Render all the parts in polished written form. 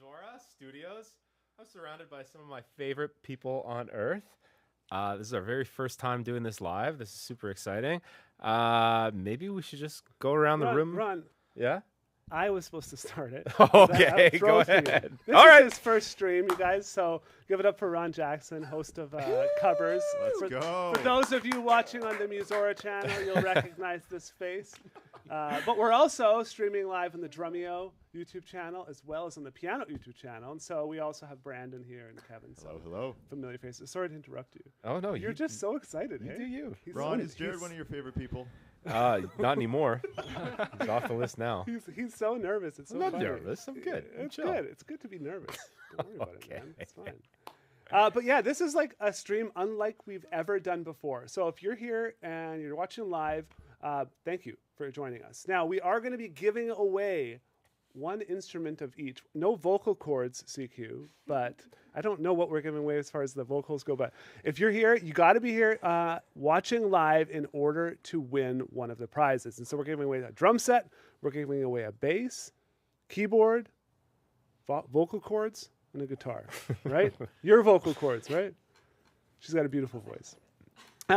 Musora Studios. I'm surrounded by some of my favorite people on earth. This is our very first time doing this live. This is super exciting. Maybe we should just go around the room. Ron, Yeah? I was supposed to start it. Okay, go ahead. This All is right. his first stream, you guys, so give it up for Ron Jackson, host of Covers. Let's go. For those of you watching on the Musora channel, you'll recognize this face. But we're also streaming live on the Drumeo YouTube channel as well as on the Pianote YouTube channel. And so we also have Brandon here and Kevin. So Hello. familiar faces. Sorry to interrupt you. Oh, no. You're just so excited, You hey? do you. Ron, is Jared one of your favorite people? Not anymore. He's off the list now. He's so nervous. It's so I'm not funny. nervous. I'm good. I'm It's chill. good. It's good to be nervous. Don't worry about Okay. it, man. It's fine. But yeah, this is like a stream unlike we've ever done before. So if you're here and you're watching live, thank you for joining us. Now, we are going to be giving away one instrument of each. No vocal cords, CQ, but I don't know what we're giving away as far as the vocals go. But if you're here, you got to be here watching live in order to win one of the prizes. And so we're giving away a drum set, we're giving away a bass, keyboard, vocal cords, and a guitar, right? Your vocal cords, right? She's got a beautiful voice.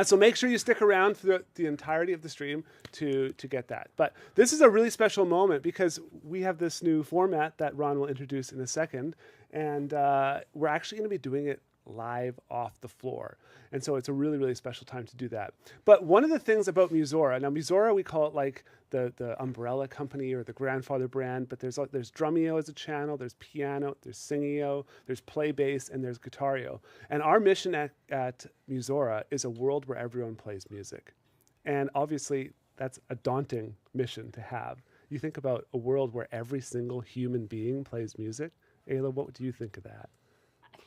So make sure you stick around for the entirety of the stream to get that. But this is a really special moment because we have this new format that Ron will introduce in a second. And we're actually going to be doing it live off the floor. And so it's a really, really special time to do that. But one of the things about Musora, now Musora, we call it like the umbrella company or the grandfather brand, but there's Drumeo as a channel, there's Pianote, there's Singio, there's Playbase, and there's Guitario. And our mission at Musora is a world where everyone plays music. And obviously, that's a daunting mission to have. You think about a world where every single human being plays music. Ayla, what do you think of that?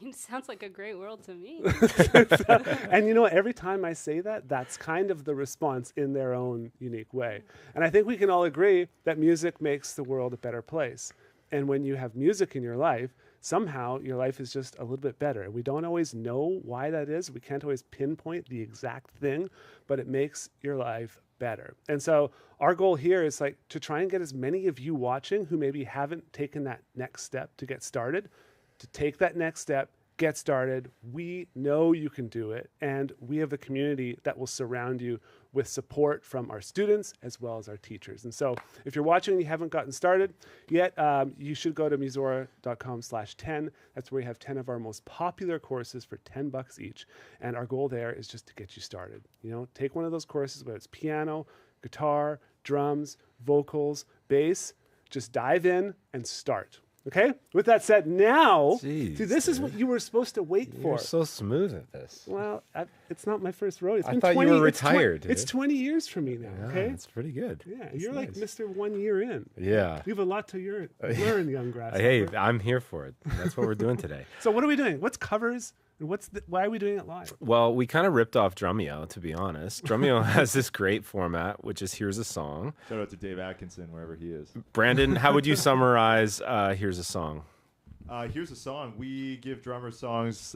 It sounds like a great world to me. And you know, every time I say that, that's kind of the response in their own unique way. And I think we can all agree that music makes the world a better place. And when you have music in your life, somehow your life is just a little bit better. And we don't always know why that is. We can't always pinpoint the exact thing, but it makes your life better. And so our goal here is like to try and get as many of you watching who maybe haven't taken that next step to get started, to take that next step, get started. We know you can do it. And we have a community that will surround you with support from our students as well as our teachers. And so if you're watching and you haven't gotten started yet, you should go to musora.com/10. That's where we have 10 of our most popular courses for $10 each. And our goal there is just to get you started. You know, take one of those courses, whether it's piano, guitar, drums, vocals, bass, just dive in and start. Okay? With that said, now, Jeez, see, this is dude. what you were supposed to wait for. You're so smooth at this. Well, it's not my first rodeo. It's I been thought you 20, were it's retired, It's dude. 20 years for me now, Yeah, okay? it's pretty good. Yeah, That's you're like nice. Mr. 1 year in. Yeah. You have a lot to learn, young grasshopper. Hey, I'm here for it. That's what we're doing today. So what are we doing? What's covers? And why are we doing it live? Well, we kind of ripped off Drumeo, to be honest. Drumeo has this great format, which is Here's a Song. Shout out to Dave Atkinson, wherever he is. Brandon, how would you summarize Here's a Song? Here's a song. We give drummers songs,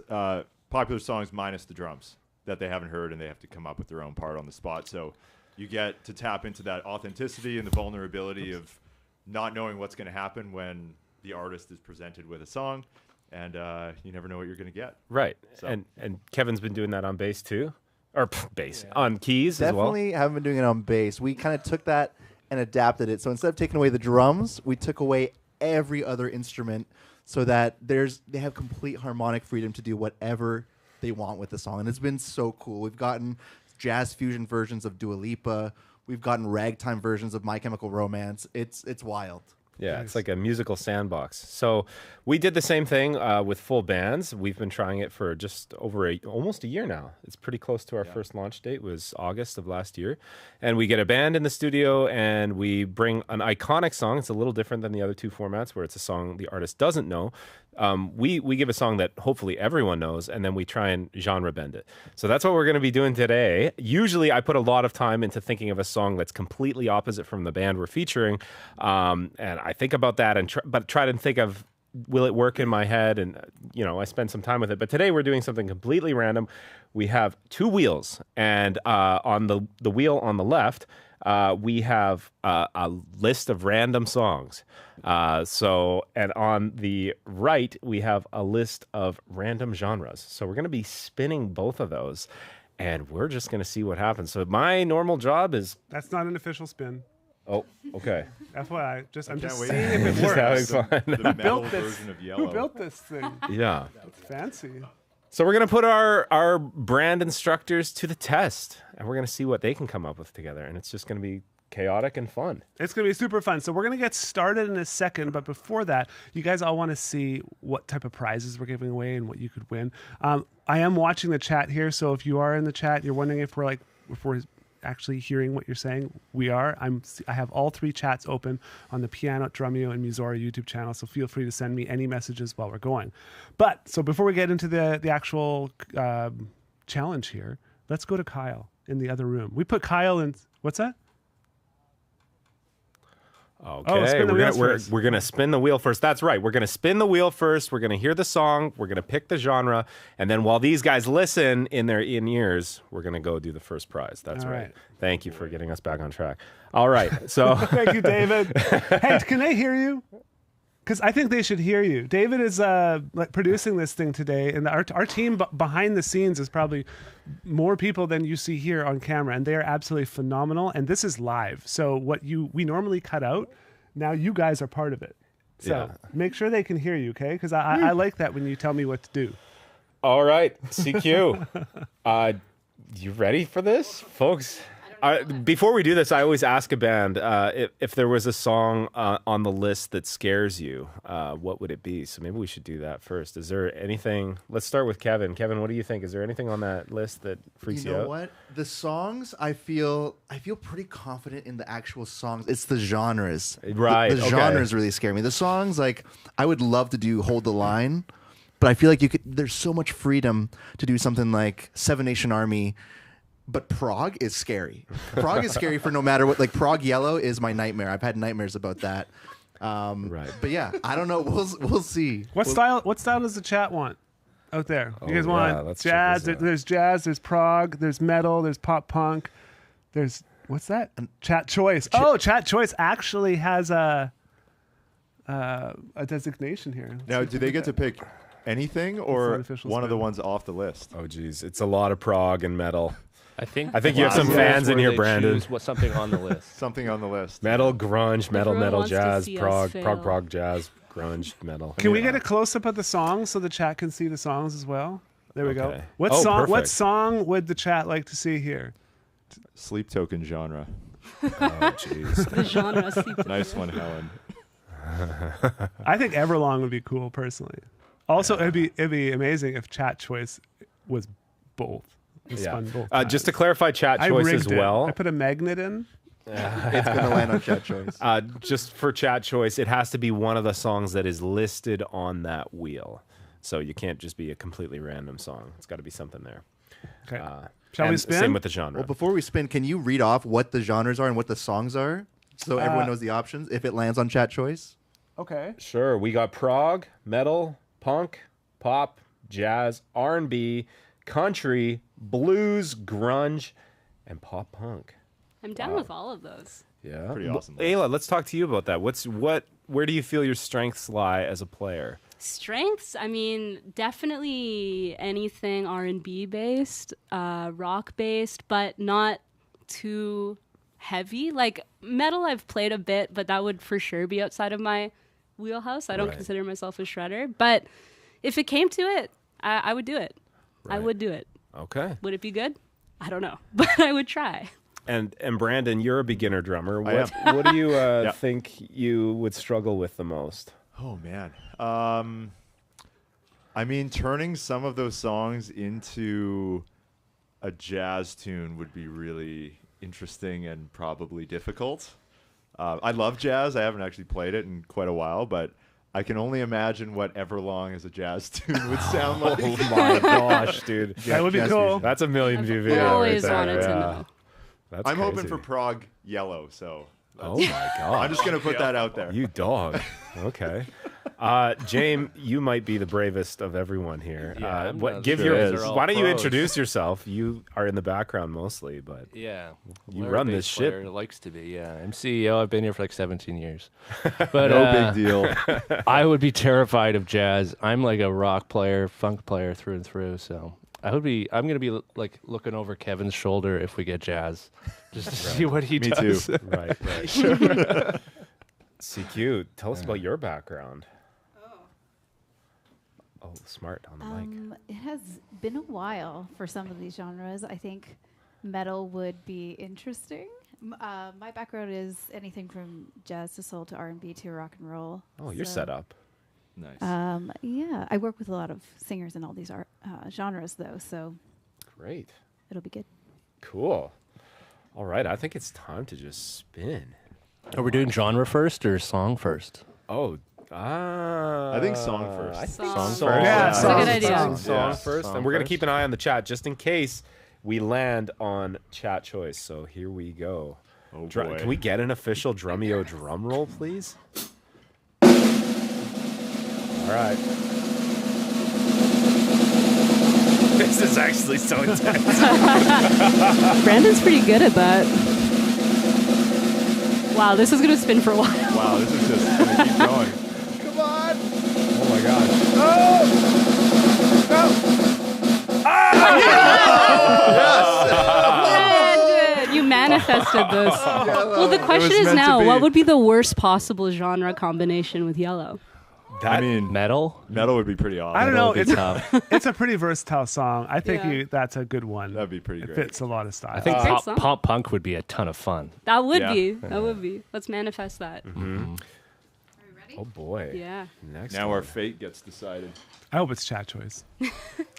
popular songs minus the drums that they haven't heard, and they have to come up with their own part on the spot. So you get to tap into that authenticity and the vulnerability of not knowing what's going to happen when the artist is presented with a song, and you never know what you're going to get. Right. So. And Kevin's been doing that on bass too? Or bass, on keys as well? Definitely haven't been doing it on bass. We kind of took that and adapted it. So instead of taking away the drums, we took away every other instrument so that they have complete harmonic freedom to do whatever they want with the song. And it's been so cool. We've gotten jazz fusion versions of Dua Lipa. We've gotten ragtime versions of My Chemical Romance. It's wild. Yeah, it's like a musical sandbox. So we did the same thing with full bands. We've been trying it for just over almost a year now. It's pretty close to our first launch date was August of last year. And we get a band in the studio and we bring an iconic song. It's a little different than the other two formats where it's a song the artist doesn't know. We give a song that hopefully everyone knows, and then we try and genre bend it. So that's what we're going to be doing today. Usually I put a lot of time into thinking of a song that's completely opposite from the band we're featuring. And I think about that but try to think of, will it work in my head? And, I spend some time with it. But today we're doing something completely random. We have two wheels, and on the wheel on the left, we have a list of random songs. And on the right, we have a list of random genres. So we're going to be spinning both of those, and we're just going to see what happens. So my normal job is... That's not an official spin. Oh, okay. FYI, I'm just wait. seeing if it Just works. having fun. The metal built this? version of yellow. Who built this thing? Yeah. It's fancy. So we're going to put our brand instructors to the test, and we're going to see what they can come up with together. And it's just going to be chaotic and fun. It's going to be super fun. So we're going to get started in a second. But before that, you guys all want to see what type of prizes we're giving away and what you could win. I am watching the chat here. So if you are in the chat, you're wondering if we're actually hearing what you're saying, we are. I have all three chats open on the Pianote, Drumeo, and Musora YouTube channel, so feel free to send me any messages while we're going. But so before we get into the actual challenge here, let's go to Kyle in the other room. We put Kyle in. What's that? Okay, spin the wheels first. we're going to spin the wheel first. That's right. We're going to spin the wheel first. We're going to hear the song. We're going to pick the genre. And then while these guys listen in their in-ears, we're going to go do the first prize. That's All right. right. Thank you for getting us back on track. All right. So Thank you, David. Hey, can they hear you? Because I think they should hear you. David is producing this thing today, and our team behind the scenes is probably more people than you see here on camera, and they are absolutely phenomenal. And this is live, so we normally cut out, now you guys are part of it. So make sure they can hear you, okay? Because I like that when you tell me what to do. all right, CQ. You ready for this, folks? Before we do this, I always ask a band if there was a song on the list that scares you, what would it be? So maybe we should do that first. Is there anything? Let's start with Kevin. Kevin, what do you think? Is there anything on that list that freaks you out? You know what? The songs, I feel pretty confident in the actual songs. It's the genres. Right, The okay. genres really scare me. The songs, like, I would love to do Hold the Line, but I feel like there's so much freedom to do something like Seven Nation Army. But Prague is scary. Prague is scary for no matter what. Like, Prague Yellow is my nightmare. I've had nightmares about that. Right. But yeah, I don't know. We'll see. What style does the chat want out there? You guys want let's check jazz? this out. There's jazz, there's prog, there's metal, there's pop punk. There's what's that? Chat choice. Chat choice actually has a designation here. Now, do they get to pick anything not or official one of the spin. ones off the list? Oh, geez. It's a lot of prog and metal. I think you have some fans in here, Brandon. Choose what's something on the list. Something on the list. Metal, grunge, metal, Everyone wants to jazz, see us prog, fail. prog, jazz, grunge, metal. Can we get a close up of the songs so the chat can see the songs as well? There we go. Okay. What Oh, song? What perfect. song would the chat like to see here? Sleep token genre. Oh, jeez. The genre. Sleep Nice one, Helen. I think Everlong would be cool personally. Also, it'd be amazing if chat choice was both. It spun both Just to times. clarify chat I choice as rigged it. well. I put a magnet in. It's going to land on Chat Choice. Just for chat choice, it has to be one of the songs that is listed on that wheel. So you can't just be a completely random song. It's got to be something there. Okay. Shall we and spin? Same with the genre. Well, before we spin, can you read off what the genres are and what the songs are so everyone knows the options if it lands on Chat Choice? Okay. Sure. We got prog, metal, punk, pop, jazz, R&B, country, blues, grunge, and pop punk. I'm down with all of those. Yeah. Pretty awesome list. Ayla, let's talk to you about that. Where do you feel your strengths lie as a player? Strengths, I mean, definitely anything R&B based, rock based, but not too heavy. Like metal I've played a bit, but that would for sure be outside of my wheelhouse. I don't Right. consider myself a shredder, but if it came to it, I would do it. I Right. would do it. Okay. Would it be good? I don't know, but I would try. And Brandon, you're a beginner drummer. I What do you think you would struggle with the most? Oh, man. I mean, turning some of those songs into a jazz tune would be really interesting and probably difficult. I love jazz. I haven't actually played it in quite a while, but I can only imagine what Everlong as a jazz tune would sound like. Oh my gosh, dude. That would be Jazz cool. fusion. That's a million view video. Always right there. wanted to Yeah. know. That's I'm hoping crazy. for Prague Yellow, so Oh my god. I'm just going to put that out there. You dog. Okay. James, you might be the bravest of everyone here. Yeah, I'm what? not Give sure. your. These are all Why don't you pros. introduce yourself? You are in the background mostly, but Yeah. You Larry run bass this ship. player likes to be, yeah. I'm CEO. I've been here for like 17 years. But No big deal. I would be terrified of jazz. I'm like a rock player, funk player through and through, so I'm going to be like looking over Kevin's shoulder if we get jazz. Just to see what he Me does. too. right. CQ, tell us about your background. Oh, smart on the mic. It has been a while for some of these genres. I think metal would be interesting. My background is anything from jazz to soul to R&B to rock and roll. Oh, you're So, set up. Nice. Yeah, I work with a lot of singers in all these genres, though, so Great. it'll be good. Cool. All right, I think it's time to just spin. Are we doing genre first or song first? Oh, I think song first. I think Song song first. Yeah, That's a good idea. Song Yeah. first. Song And we're going to first. keep an eye on the chat just in case we land on chat choice. So here we go. Oh, boy. Can we get an official Drumeo drum roll, please? All right. This is actually so intense. Brandon's pretty good at that. Wow, this is gonna spin for a while. Wow, this is just going to keep going. Oh my gosh. Brandon, you manifested this. Well, the question is meant to now, be. what would be the worst possible genre combination with yellow? I mean, Metal? metal would be pretty awesome. I don't know. That would be tough. It's a pretty versatile song. I think Yeah. that's a good one. That'd be pretty It great. fits a lot of style. I think Great song. pop punk would be a ton of fun. That would Yeah. be. That would be. Let's manifest that. Oh boy. Yeah. Next Now one. our fate gets decided. I hope it's chat choice.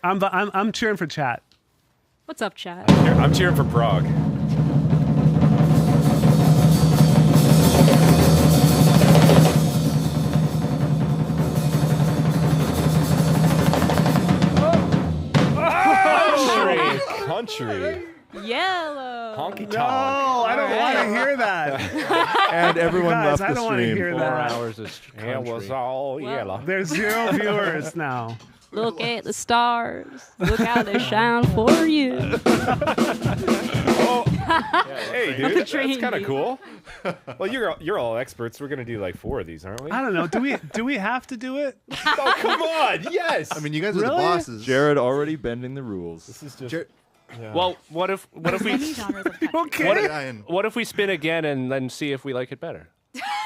I'm cheering for chat. What's up, chat? I'm cheering for Prague. Country. Yellow. Honky tonk. No, I don't want to hear that. And everyone Guys, left I the don't wanna stream. hear 4 that. hours of It was all yellow. There's 0 viewers now. Look at the stars. Look how they shine for you. Hey, dude, that's train kind of you. cool. Well, you're all experts. We're gonna do like 4 of these, aren't we? I don't know. Do we have to do it? Oh, come on! Yes. I mean, you guys are the Really? bosses. Jared already bending the rules. this is just. Jer- Well, what if Many we genres of country. Okay. Ryan. what if we spin again and then see if we like it better?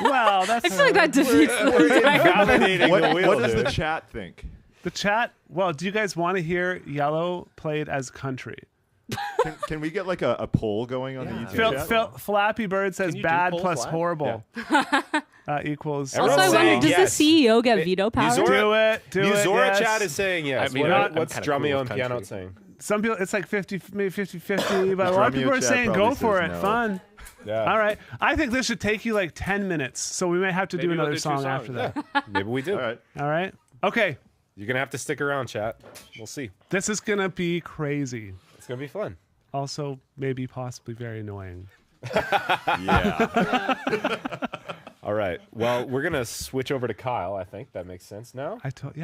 Well, that's I feel like that defeats the Validating What, the wheel, what does the dude. chat think? the chat. Well, do you guys want to hear Yellow played as country? Can we get like a poll going on the YouTube chat? Flappy Bird says Can you do bad polls plus live? horrible equals. Everyone's Also, I saying wonder, does yes. the CEO get veto power? Musora- Do it. Do it. Musora Yes. chat is saying yes. I mean, What's I'm kinda Drumeo cool and with Pianote country. saying? Some people, it's like 50, maybe 50-50, but a lot of Drumeo people are chat saying go probably for says it. no. Fun. Yeah. All right. I think this should take you like 10 minutes, so we may have to do Maybe we'll another do 2 song songs. after that. Maybe we do. All right. All right. Okay. You're gonna have to stick around, chat. We'll see. This is going to be crazy. It's gonna be fun. Also, maybe possibly very annoying. Yeah. Oh. All right. Well, we're gonna switch over to Kyle. I think that makes sense now. I told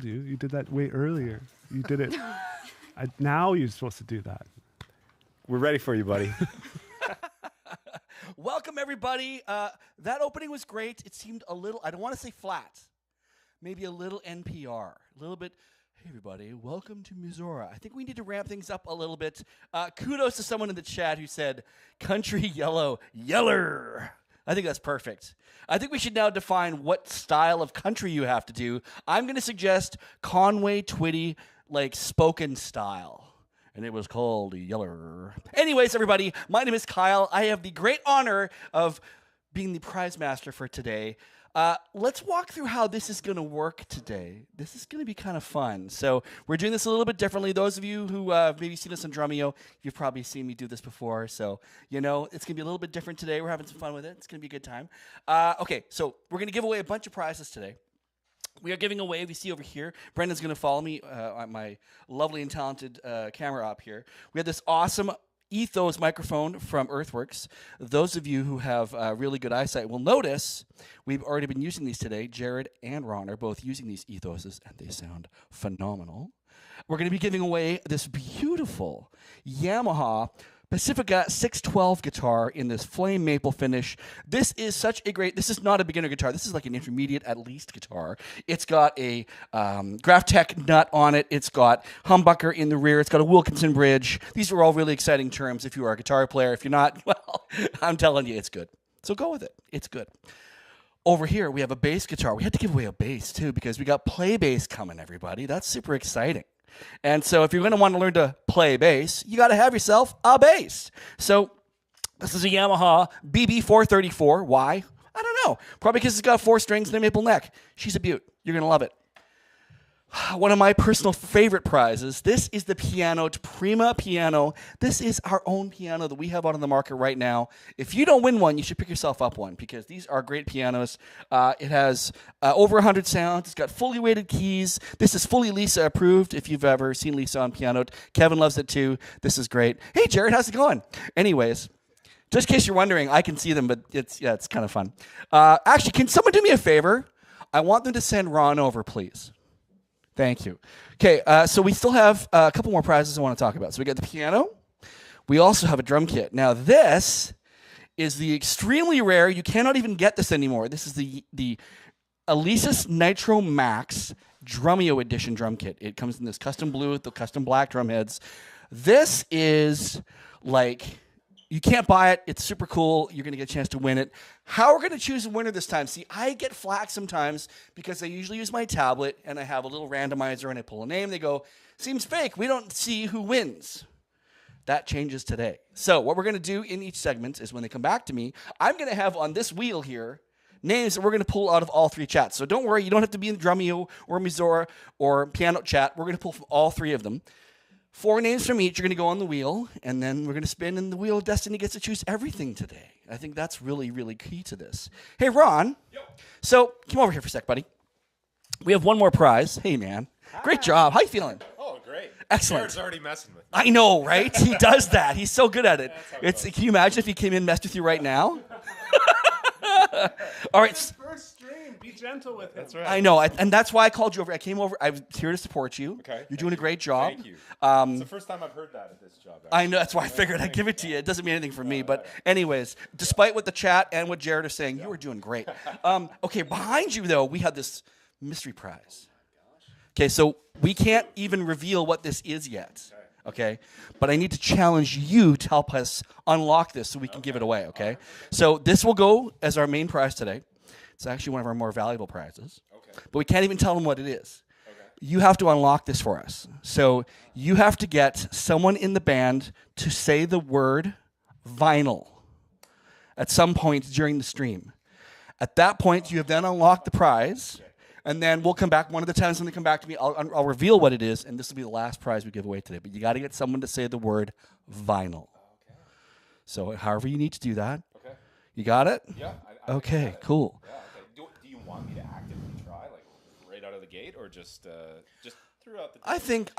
you. You did that way earlier. You did it. Now you're supposed to do that. We're ready for you, buddy. Welcome, everybody. That opening was great. It seemed a little, I don't want to say flat, maybe a little NPR, a little bit. Hey, everybody, welcome to Musora. I think we need to ramp things up a little bit. Kudos to someone in the chat who said, country yellow, yeller. I think that's perfect. I think we should now define what style of country you have to do. I'm going to suggest Conway Twitty, like spoken style. And it was called Yeller. Anyways, everybody, my name is Kyle. I have the great honor of being the prize master for today. Let's walk through how this is going to work today. This is going to be kind of fun. So we're doing this a little bit differently. Those of you who maybe seen us on Drumeo, you've probably seen me do this before. So, you know, it's going to be a little bit different today. We're having some fun with it. It's going to be a good time. Okay, so we're going to give away a bunch of prizes today. We are giving away, we see over here, Brendan's going to follow me on my lovely and talented camera up here. We have this awesome Ethos microphone from Earthworks. Those of you who have really good eyesight will notice we've already been using these today. Jared and Ron are both using these Ethoses, and they sound phenomenal. We're going to be giving away this beautiful Yamaha Pacifica 612 guitar in this flame maple finish. This is such a great, this is not a beginner guitar. This is like an intermediate at least guitar. It's got a Graphtec nut on it. It's got humbucker in the rear. It's got a Wilkinson bridge. These are all really exciting terms if you are a guitar player. If you're not, well, I'm telling you, it's good. So go with it. It's good. Over here, we have a bass guitar. We had to give away a bass too because we got play bass coming, everybody. That's super exciting. And so if you're going to want to learn to play bass, you got to have yourself a bass. So this is a Yamaha BB434. Why? I don't know. Probably because it's got 4 strings and a maple neck. She's a beaut. You're going to love it. One of my personal favorite prizes. This is the Pianote Prima piano. This is our own piano that we have out on the market right now. If you don't win one, you should pick yourself up one because these are great pianos. It has over 100 sounds. It's got fully weighted keys. This is fully Lisa approved. If you've ever seen Lisa on Pianote, Kevin loves it too. This is great. Hey, Jared, how's it going? Anyways, just in case you're wondering, I can see them, but it's kind of fun. Actually, can someone do me a favor? I want them to send Ron over, please. Thank you. Okay, so we still have a couple more prizes I want to talk about. So we got the piano. We also have a drum kit. Now this is the extremely rare. You cannot even get this anymore. This is the Alesis Nitro Max Drumeo Edition drum kit. It comes in this custom blue with the custom black drum heads. This is like... You can't buy it. It's super cool. You're going to get a chance to win it. How we're going to choose a winner this time? See, I get flack sometimes because I usually use my tablet and I have a little randomizer and I pull a name. They go, seems fake. We don't see who wins. That changes today. So what we're going to do in each segment is when they come back to me, I'm going to have on this wheel here names that we're going to pull out of all 3 chats. So don't worry. You don't have to be in Drumeo or Musora or Pianote chat. We're going to pull from all 3 of them. 4 names from each are going to go on the wheel, and then we're going to spin, and the Wheel of Destiny gets to choose everything today. I think that's really, really key to this. Hey, Ron. Yo. So come over here for a sec, buddy. We have one more prize. Hey, man. Hi. Great job. How you feeling? Oh, great. Excellent. Jared's already messing with me. I know, right? He does that. He's so good at it. Can you imagine if he came in and messed with you right now? All right. First stream. Be gentle with him. That's right. I know, and that's why I called you over. I came over. I was here to support you. Okay. You're doing a great job. Thank you. It's the first time I've heard that at this job. Actually. I know. That's why I figured I'd give it to you. It doesn't mean anything for me. But anyways, despite what the chat and what Jared are saying, you were doing great. Okay, behind you, though, we have this mystery prize. Okay, so we can't even reveal what this is yet. Okay, but I need to challenge you to help us unlock this so we can give it away, okay? So this will go as our main prize today. It's actually one of our more valuable prizes. Okay. But we can't even tell them what it is. Okay. You have to unlock this for us. So you have to get someone in the band to say the word vinyl at some point during the stream. At that point, you have then unlocked the prize. And then we'll come back. One of the times when they come back to me, I'll reveal what it is, and this will be the last prize we give away today. But you got to get someone to say the word vinyl. Okay. So however you need to do that. Okay. You got it? Yeah. Okay, cool. Yeah, okay. Do you want me to actively try, like right out of the gate, or just throughout the day? I think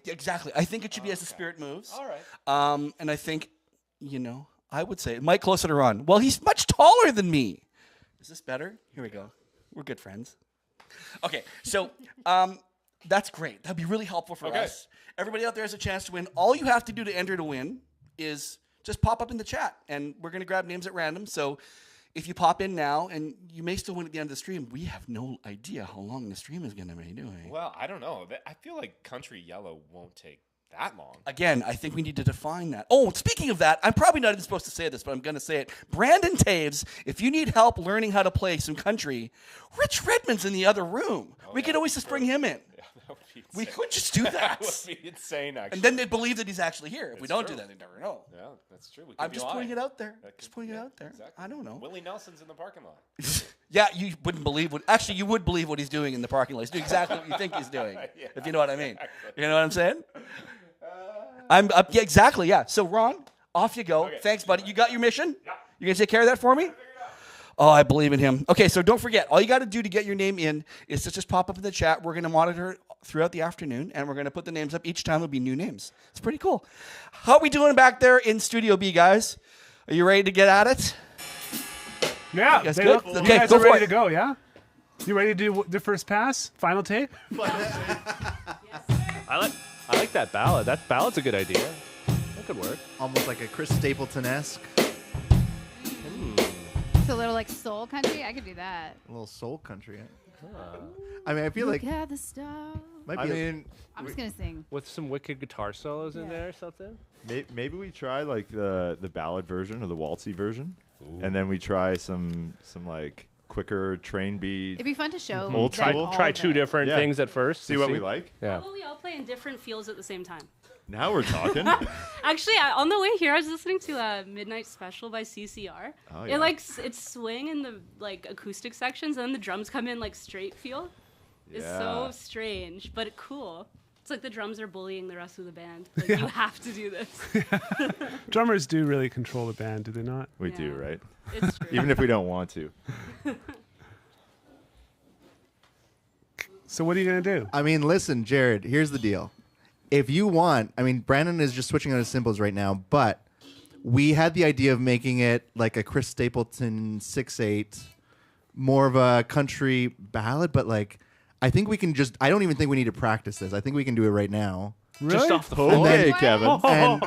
exactly. I think it should be as the spirit moves. All right. And I think, I would say, Mike closer to Ron. Well, he's much taller than me. Is this better? Here we go. We're good friends. Okay, so that's great. That'd be really helpful for us. Everybody out there has a chance to win. All you have to do to enter to win is just pop up in the chat, and we're going to grab names at random. So if you pop in now, and you may still win at the end of the stream, we have no idea how long the stream is going to be doing. Well, I don't know. I feel like Country Yellow won't take that long. Again, I think we need to define that. Oh, speaking of that, I'm probably not even supposed to say this, but I'm going to say it. Brandon Taves, if you need help learning how to play some country, Rich Redmond's in the other room. We could always just bring him in. Yeah, that would be insane. We could just do that. That would be insane, actually. And then they'd believe that he's actually here. If we don't do that, they'd never know. Yeah, that's true. I'm just putting it out there. Just putting it out there. Exactly. I don't know. Willie Nelson's in the parking lot. Yeah, you wouldn't believe what... Actually, you would believe what he's doing in the parking lot. He's doing exactly what you think he's doing, if you know what I mean. Exactly. You know what I'm saying? Yeah, exactly, yeah. So, Ron, off you go. Okay. Thanks, buddy. You got your mission? Yeah. You going to take care of that for me? Oh, I believe in him. Okay, so don't forget. All you got to do to get your name in is to just pop up in the chat. We're going to monitor throughout the afternoon, and we're going to put the names up. Each time there'll be new names. It's pretty cool. How are we doing back there in Studio B, guys? Are you ready to get at it? Yeah, Guys they good? look, you Okay, guys go are for ready it. to go, yeah? You ready to do the first pass? Final take? I like that ballad. That ballad's a good idea. That could work. Almost like a Chris Stapleton-esque, It's a little like soul country. I could do that. a little soul country. I mean, I feel like Look at the stars. might I be mean, I'm just gonna sing. With some wicked guitar solos in there or something. maybe we try like the ballad version or the waltzy version, and then we try some like quicker train beat. It'd be fun to show. Old them school. all Try of two it. different Yeah. things at first. See to what we like. Yeah. Well, we all play in different fields at the same time. Now we're talking. Actually, on the way here, I was listening to a Midnight Special by CCR. Oh, yeah. It like it's swing in the like acoustic sections, and then the drums come in like straight feel. It's so Yeah. strange, but cool. It's like the drums are bullying the rest of the band. Like, you have to do this. Drummers do really control the band, do they not? We Yeah. do, right? It's great. Even if we don't want to. So what are you going to do? I mean, listen, Jared, here's the deal. If you want, I mean, Brandon is just switching out his cymbals right now, but we had the idea of making it like a Chris Stapleton 6/8, more of a country ballad, but like, I think we can just, I don't even think we need to practice this. I think we can do it right now. Really? Just off the floor. Okay, What? Kevin. And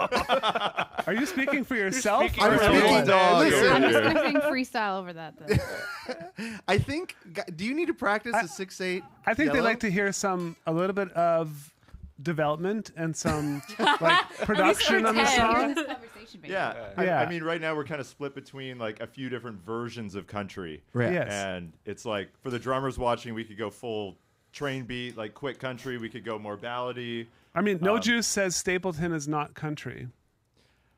Are you speaking for yourself? speaking I'm for speaking, everyone. Dog listen, over I'm just here. gonna sing freestyle over that. Then. I think, do you need to practice a 6/8? I think they yellow? like to hear a little bit of development and some like production on the pretend. song. This conversation, baby. Yeah. Yeah. I mean, right now we're kind of split between like a few different versions of country. Right. Yes. And it's like for the drummers watching, we could go full train beat, like quick country. We could go more ballady. I mean, No Juice says Stapleton is not country.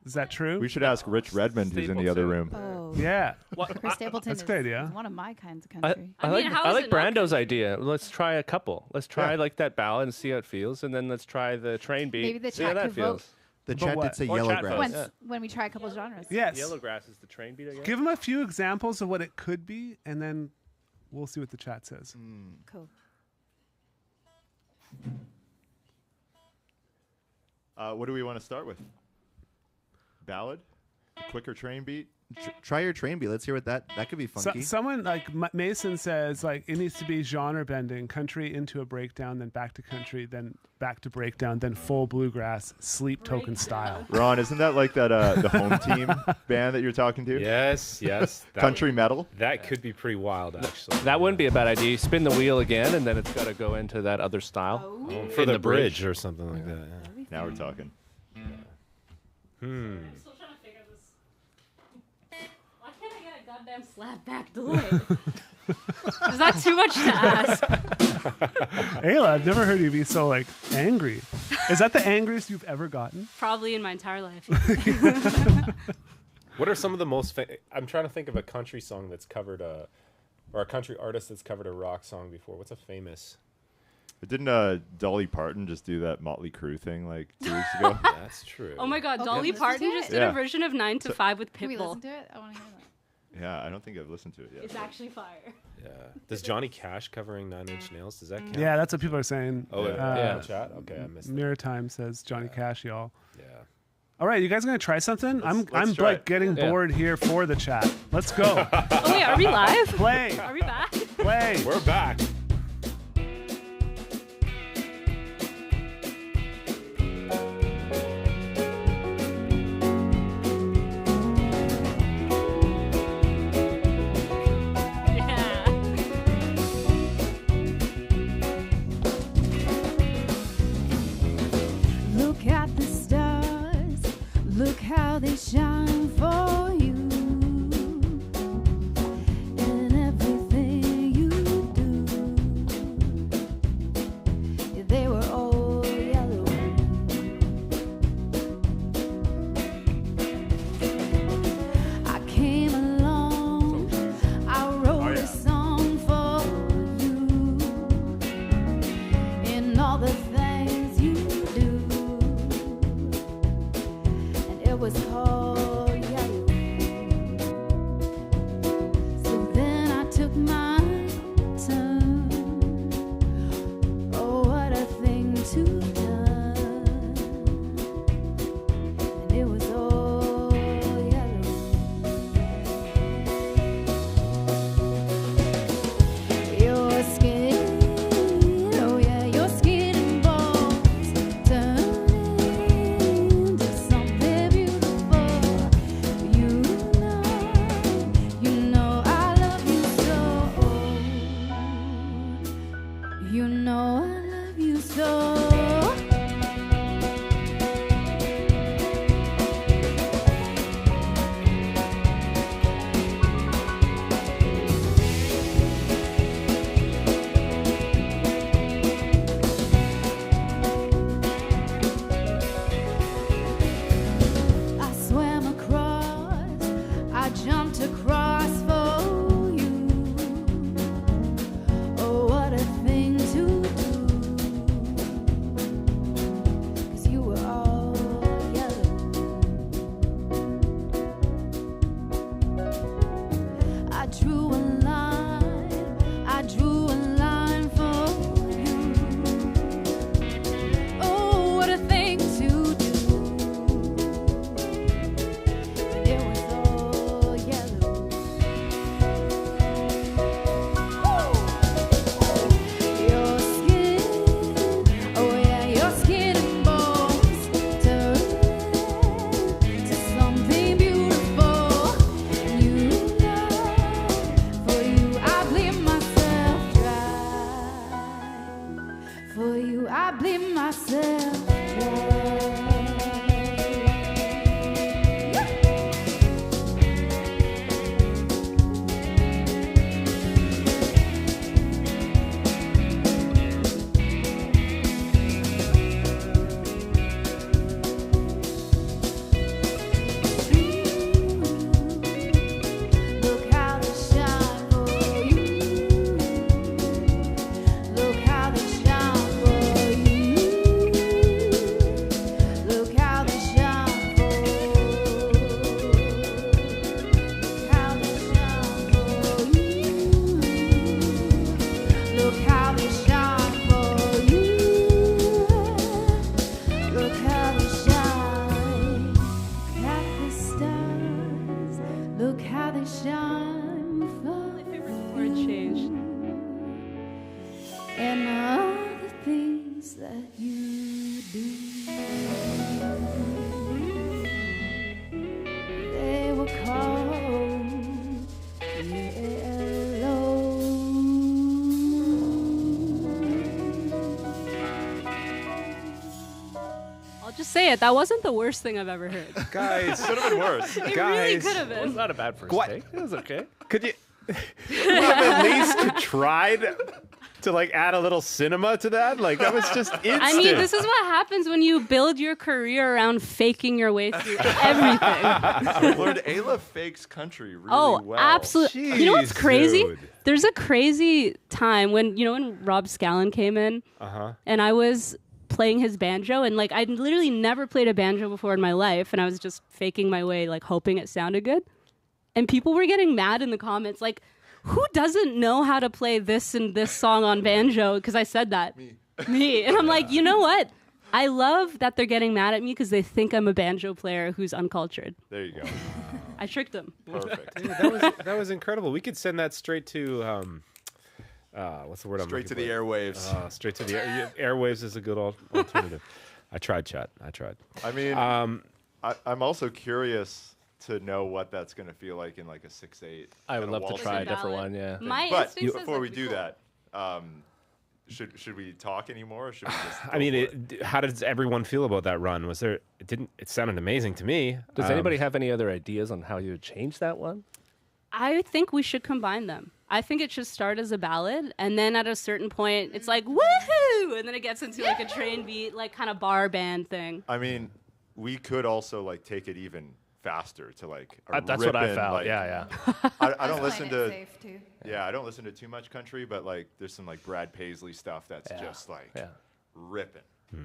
Is that true? We should ask Rich Redmond, who's in the other room. Oh, Yeah. Chris Stapleton That's a is good idea. one of my kinds of I, country. I I like mean, how I is like it not Brando's country? idea. Let's try a couple. Let's try Yeah. like that ballad and see how it feels, and then let's try the train beat. Maybe the see how chat that could vote. feels. The But chat what? did say Or chat yellow votes. grass. Yeah. When we try a couple genres. Yes. Yellowgrass is the train beat, I guess. Give them a few examples of what it could be, and then we'll see what the chat says. Cool. What do we want to start with? Ballad? A quicker train beat? Try your train beat. Let's hear what that could be So, funky. someone like Mason says, like it needs to be genre bending, country into a breakdown, then back to country, then back to breakdown, then full bluegrass, sleep token style. Ron, isn't that like that the home team band that you're talking to? Yes, yes. That, Country metal? That could be pretty wild, actually. That wouldn't be a bad idea. You spin the wheel again, and then it's got to go into that other style. Oh. For In the the bridge bridge. or something like that. Yeah. Now we're talking. I'm still trying to figure this. Why can't I get a goddamn slap back delay? Is that too much to ask? Ayla, I've never heard you be so like angry. Is that the angriest you've ever gotten? Probably in my entire life. What are some of the most? I'm trying to think of a country song that's covered or a country artist that's covered a rock song before. What's a famous? But didn't Dolly Parton just do that Motley Crue thing like 2 weeks ago? That's true. Oh my god, Okay, Dolly listen Parton to just it. did Yeah. a version of 9 to 5 with Can we listen Pitbull. to it? I want to hear that. Yeah, I don't think I've listened to it yet. It's actually fire. Yeah. Does Johnny Cash covering Nine Inch Nails? Does that count? Yeah, that's what people are saying. Oh, Yeah. Chat. Okay, I missed it. Mirror Time says Johnny Cash, y'all. Yeah. All right, you guys gonna try something? I'm let's try like it. getting Yeah. bored here for the chat. Let's go. Oh wait, are we live? Play. Are we back? Play. We're back. Yeah. Look at the stars, look how they shine for you. And everything you do, they were all yellow. I came along, I wrote a song for you. In all the things you do, and it was called yellow. So then I took my turn. Oh, what a know I love you so. I swam across, I jumped across for you. Oh, what a thing to do. 'Cause you were all yellow. I drew a line for you. Oh, what a thing to do. It was all yellow. Your skin, oh yeah, your skin and bones turn to something beautiful. You know, for you I bleed myself dry. For you I bleed myself dry. Look how they shine for you. Look how they shine for you. Look how they shine for you. How they shine for you. Look how they shine for you. Look how they shine. At the stars. Look how they shine for My favorite word change. and all the things that you do. They were called yellow. I'll just say it. That wasn't the worst thing I've ever heard. Guys, Could have been worse. It really Guys, could have It was been. not a bad first What? take. It was okay. could you have at least tried to like add a little cinema to that? Like that was just instant. I mean, this is what happens when you build your career around faking your way through everything. I've learned Ayla fakes country really Oh, well. absolutely. You know what's Jeez, crazy? dude. There's a crazy time when Rob Scallon came in and I was playing his banjo, and like I'd literally never played a banjo before in my life, and I was just faking my way, like hoping it sounded good. And people were getting mad in the comments, like, who doesn't know how to play this and this song on banjo? Because I said that. Me. And I'm like, you know what? I love that they're getting mad at me because they think I'm a banjo player who's uncultured. There you go. I tricked them. Perfect. Dude, that was incredible. We could send that straight to what's the word? I'm Straight to looking the for? airwaves. Straight to the airwaves is a good alternative. I tried, chat. I tried. I mean, I'm also curious to know what that's going to feel like in like a 6/8. I would and a love to waltz try a beat. different one. Yeah. My But instinct says before we that'd be do cool. that, should we talk anymore? Or should we just I mean, how does everyone feel about that run? Was there? It sounded amazing to me. Does anybody have any other ideas on how you would change that one? I think we should combine them. I think it should start as a ballad, and then at a certain point, it's like woohoo, and then it gets into like a train beat, like kind of bar band thing. I mean, we could also like take it even faster to like. A That's what I rippin', felt. like- yeah. I don't listen to. Safe too. Yeah, I don't listen to too much country, but like there's some like Brad Paisley stuff that's Yeah. just like Yeah. ripping.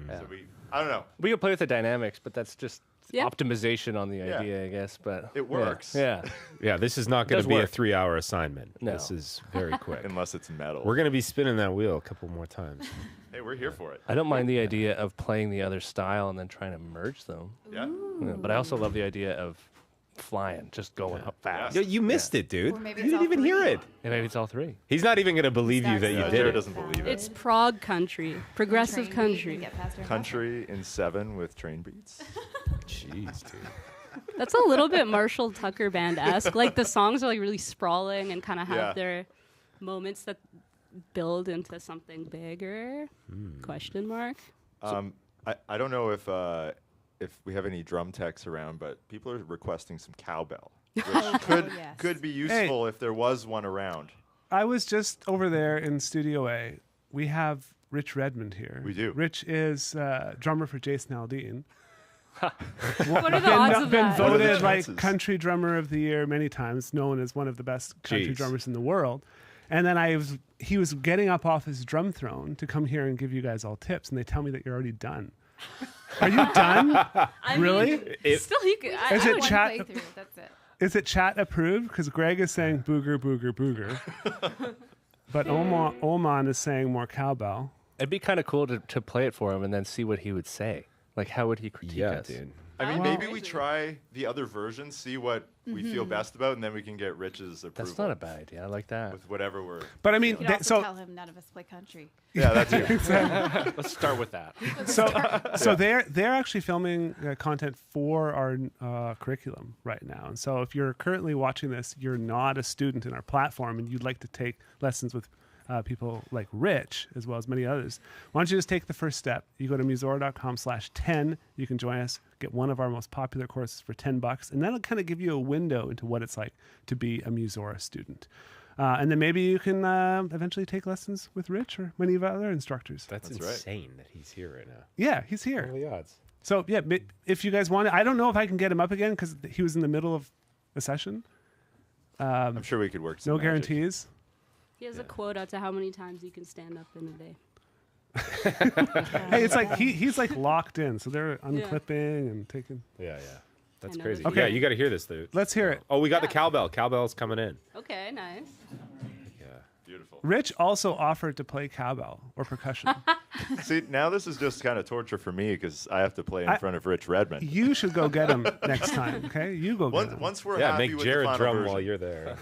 Yeah. So I don't know. We could play with the dynamics, but that's just Yeah. optimization on the Yeah. idea, I guess. But It works. Yeah. Yeah, this is not going Does to be a work. 3-hour assignment. No. This is very quick. Unless it's metal. We're going to be spinning that wheel a couple more times. Hey, we're here for it. I don't mind the idea of playing the other style and then trying to merge them. Yeah. Yeah, but I also love the idea of flying, just going up fast. Yo, you missed it, dude. Or maybe You it's didn't all even hear three. it. And maybe it's all three. He's not even going to believe you that you Yeah, did Jared it. doesn't believe it. It's prog country, progressive Train beat country. and get faster and Country in 7 with train beats. Jeez, dude. That's a little bit Marshall Tucker band-esque. Like the songs are like really sprawling and kind of have Yeah. their moments that build into something bigger? Question mark. I don't know if we have any drum techs around, but people are requesting some cowbell, which could be useful if there was one around. I was just over there in Studio A. We have Rich Redmond here. We do. Rich is drummer for Jason Aldean. What are the odds of Been that? What are the voted like chances? country drummer of the year many times, known as one of the best country Jeez. drummers in the world. And then he was getting up off his drum throne to come here and give you guys all tips, and they tell me that you're already done. Are you done? I Really? Mean, still, you could. Is it One chat? playthrough, that's it. Is it chat approved? Because Greg is saying booger, booger, booger. But Oman is saying more cowbell. It'd be kind of cool to play it for him and then see what he would say. Like, how would he critique Yeah, us? dude. I mean, Well- maybe we try the other version, see what we feel best about, and then we can get Rich's approval. That's not a bad idea. I like that. with whatever we're. But I mean, You could they- also so tell him none of us play country. Yeah, that's it. Let's start with that. so they're actually filming content for our curriculum right now. And so if you're currently watching this, you're not a student in our platform, and you'd like to take lessons with people like Rich, as well as many others, why don't you just take the first step? You go to musora.com/10. You can join us, get one of our most popular courses for $10, and that'll kind of give you a window into what it's like to be a Musora student. And then maybe you can eventually take lessons with Rich or many of our other instructors. That's right. insane that he's here right now. Yeah, he's here. What are the odds? So yeah, if you guys want it, I don't know if I can get him up again because he was in the middle of a session. I'm sure we could work. Some No magic. guarantees. He has a quota to how many times you can stand up in a day. Hey, it's like he's like locked in, so they're unclipping and taking. Yeah. That's I know crazy. that Okay. Yeah, you got to hear this, dude. Let's hear it. Oh, we got the cowbell. Cowbell's coming in. Okay, nice. Yeah. Beautiful. Rich also offered to play cowbell or percussion. See, now this is just kind of torture for me because I have to play in front of Rich Redmond. You should go get him next time. Okay, you go get him. Once we're Yeah, happy make with Jared the final drum version. while you're there.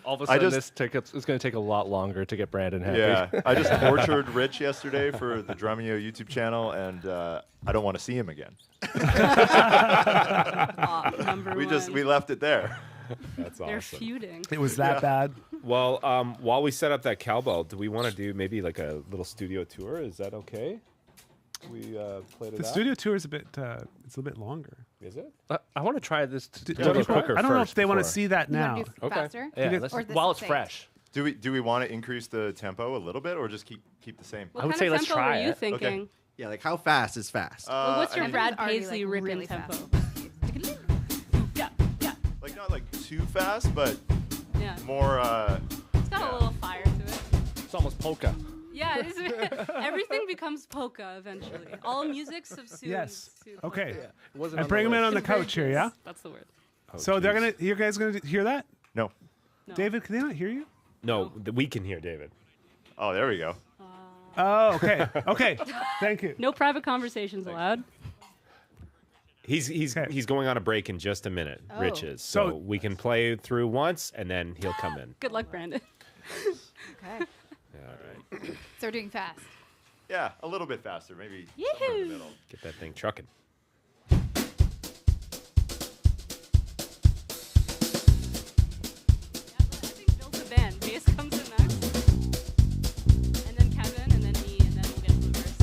All of a I sudden, just- it's going to take a lot longer to get Brandon happy. Yeah, I just tortured Rich yesterday for the Drumeo YouTube channel, and I don't want to see him again. Number We one. left it there. That's They're awesome. feuding. It was that bad. Well, while we set up that cowbell, do we want to do maybe like a little studio tour? Is that okay? We played it The out? studio tour is a bit. It's a bit longer. Is it? I want to try this Do a little people- quicker I don't know if first they want to before. see that You wanna now. do Okay. faster? Yeah, Because- let's, Or this while is it's safe. fresh. Do we want to increase the tempo a little bit, or just keep the same? What I would kind say of let's tempo try were you it. thinking? Yeah, like how fast is fast? Well, what's I your mean, Brad already, Paisley like, ripping really tempo? fast. Yeah, yeah, like not like too fast, but yeah. more. It's got a little fire to it. It's almost polka. Yeah, everything becomes polka eventually. All music subsumes. Yes. to Okay. polka. It wasn't And on bring the him in list. on the couch here, yeah. That's the word. So they're gonna. You guys gonna hear that? No. No. David, can they not hear you? No, we can hear David. Oh, there we go. Oh, okay. Okay. Thank you. No private conversations allowed. He's Okay. he's going on a break in just a minute. Oh. Rich is. So So- we can play through once, and then he'll come in. Good luck, Brandon. Okay. All right. So we're doing fast. Yeah, a little bit faster, maybe somewhere in the Yee-hoo. middle. Get that thing trucking. I think build the band. Bass comes in next. And then Kevin, and then me, and then we'll get to the verse.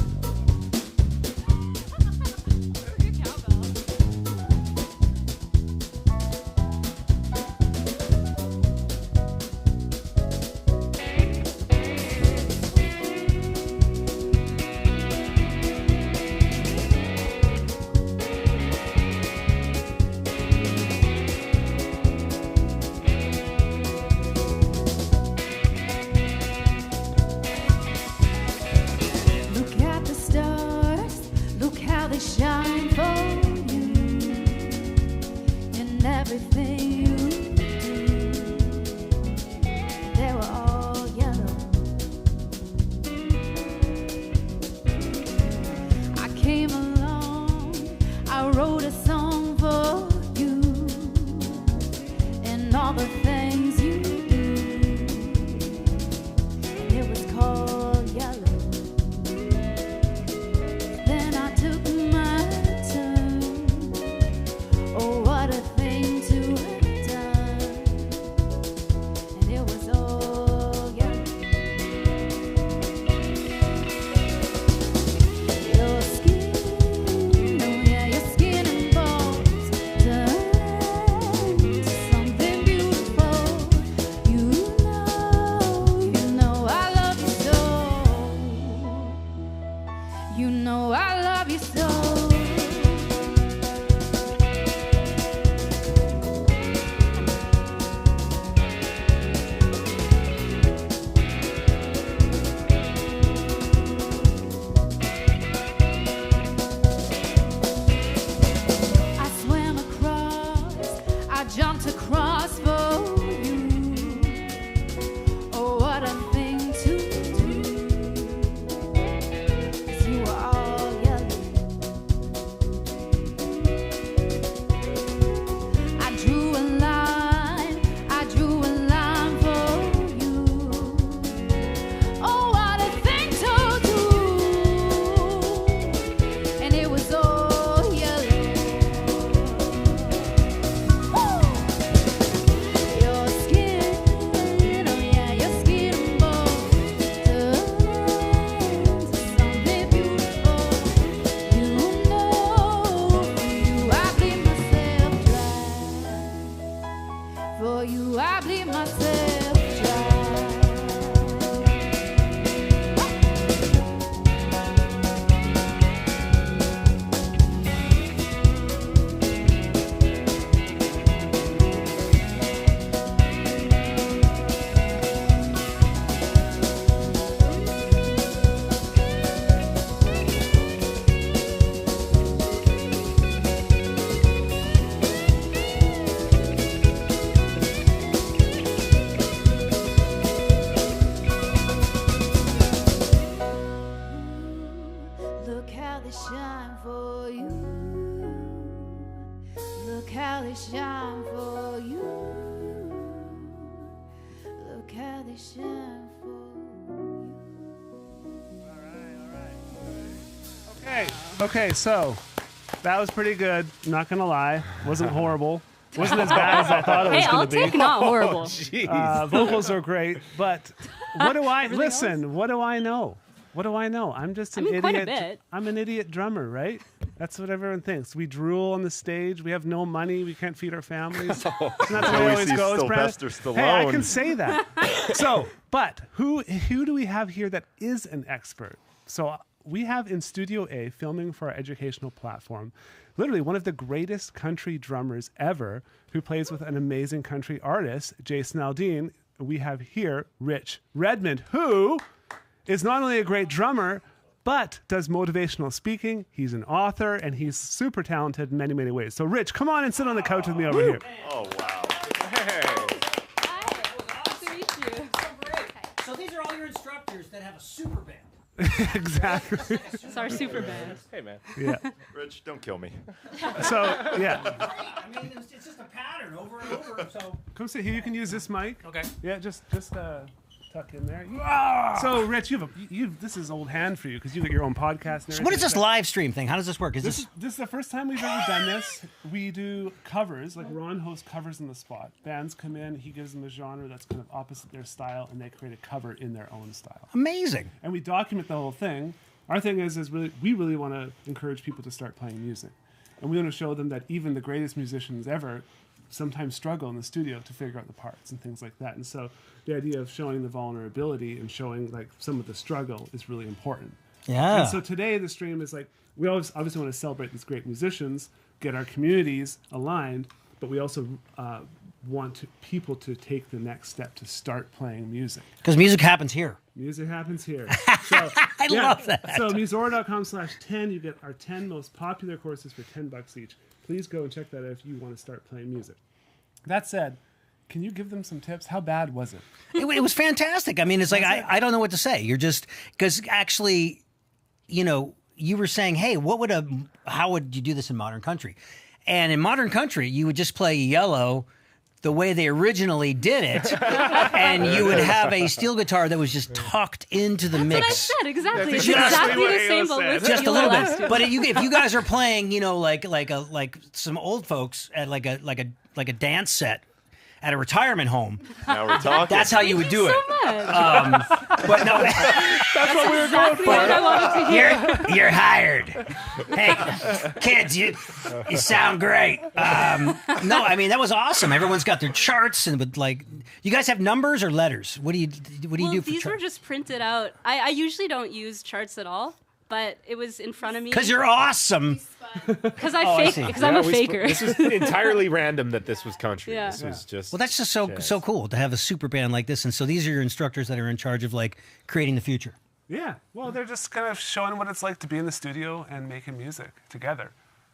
Good cowbell. Look at the stars, look how they shine for you. In everything you do, they were all yellow. I came along, I wrote a song for you. And all the things you do, it was called yellow. Then I took my turn. Oh, what a thing to have done. And it was all yellow. You know I love you so. I swam across, I jumped across for you. Oh, what a thing to do. 'Cause you were all yellow. I drew a line for you. Oh, what a thing to do. And it was all yellow. Your skin, oh yeah, your skin and bones turns to something beautiful. You know, for you I bleed myself dry. Look how they shine for you. Look how they shine for you. Look how they shine for you. Okay, so that was pretty good. Not gonna lie, wasn't horrible. Wasn't as bad as I thought it was Hey, gonna I'll be. take not horrible. Vocals are great, but what do I listen? What do I know? What do I know? I'm just an I mean, idiot. quite a bit. I'm an idiot drummer, right? That's what everyone thinks. We drool on the stage. We have no money. We can't feed our families. Isn't that the way it always see goes, Brad? Sylvester Hey, I Stallone. can say that. So, but who do we have here that is an expert? So we have in Studio A, filming for our educational platform, literally one of the greatest country drummers ever, who plays with an amazing country artist, Jason Aldean. We have here Rich Redmond, who is not only a great drummer, but does motivational speaking. He's an author, and he's super talented in many, many ways. So, Rich, come on and sit on the couch with me over here. Oh, wow. Nice to meet you. So these are all your instructors that have a super band. Exactly. It's our super band. Hey, man. Yeah. Rich, don't kill me. So, yeah. I mean, it's just a pattern over and over. So Come sit here. You can use this mic. okay. Yeah, just tuck in there. So, Rich, this is old hand for you because you got your own podcast. And So what is this everything. live stream thing? How does this work? Is This is the first time we've ever done this. We do covers, like Ron hosts covers on the spot. Bands come in, he gives them a genre that's kind of opposite their style, and they create a cover in their own style. amazing? And we document the whole thing. Our thing is we really want to encourage people to start playing music, and we want to show them that even the greatest musicians ever sometimes struggle in the studio to figure out the parts and things like that. And so the idea of showing the vulnerability and showing like some of the struggle is really important. Yeah. And so today the stream is like, we always obviously want to celebrate these great musicians, get our communities aligned, but we also want people to take the next step to start playing music. Because music happens here. Music happens here. So, I love that. So musora.com/10, you get our 10 most popular courses for $10 each. Please go and check that out if you want to start playing music. That said, can you give them some tips? How bad was it? It was fantastic. I mean, it's like, I don't know what to say. You're just, because actually, you know, you were saying, hey, how would you do this in modern country? And in modern country, you would just play yellow the way they originally did it, and you would have a steel guitar that was just tucked into the mix. What I said, exactly. It's exactly exactly what the same, AO but said. with Just a little last bit, but if you guys are playing, you know, like some old folks at like a dance set at a retirement home, Now we're talking. that's how you would do it. so much. But no, That's what we were going Exactly what I wanted to hear. you're hired. Hey, kids, you sound great. No, I mean that was awesome. Everyone's got their charts and with like, you guys have numbers or letters? What do you do for These were charts? just printed out. I usually don't use charts at all, but it was in front of me. Because you're awesome. Because I I fake. see. Because I'm a faker. This is entirely random that this was country. Yeah. This was just. Well, that's just so cool to have a super band like this. And so these are your instructors that are in charge of like creating the future. Yeah. Well, they're just kind of showing what it's like to be in the studio and making music together.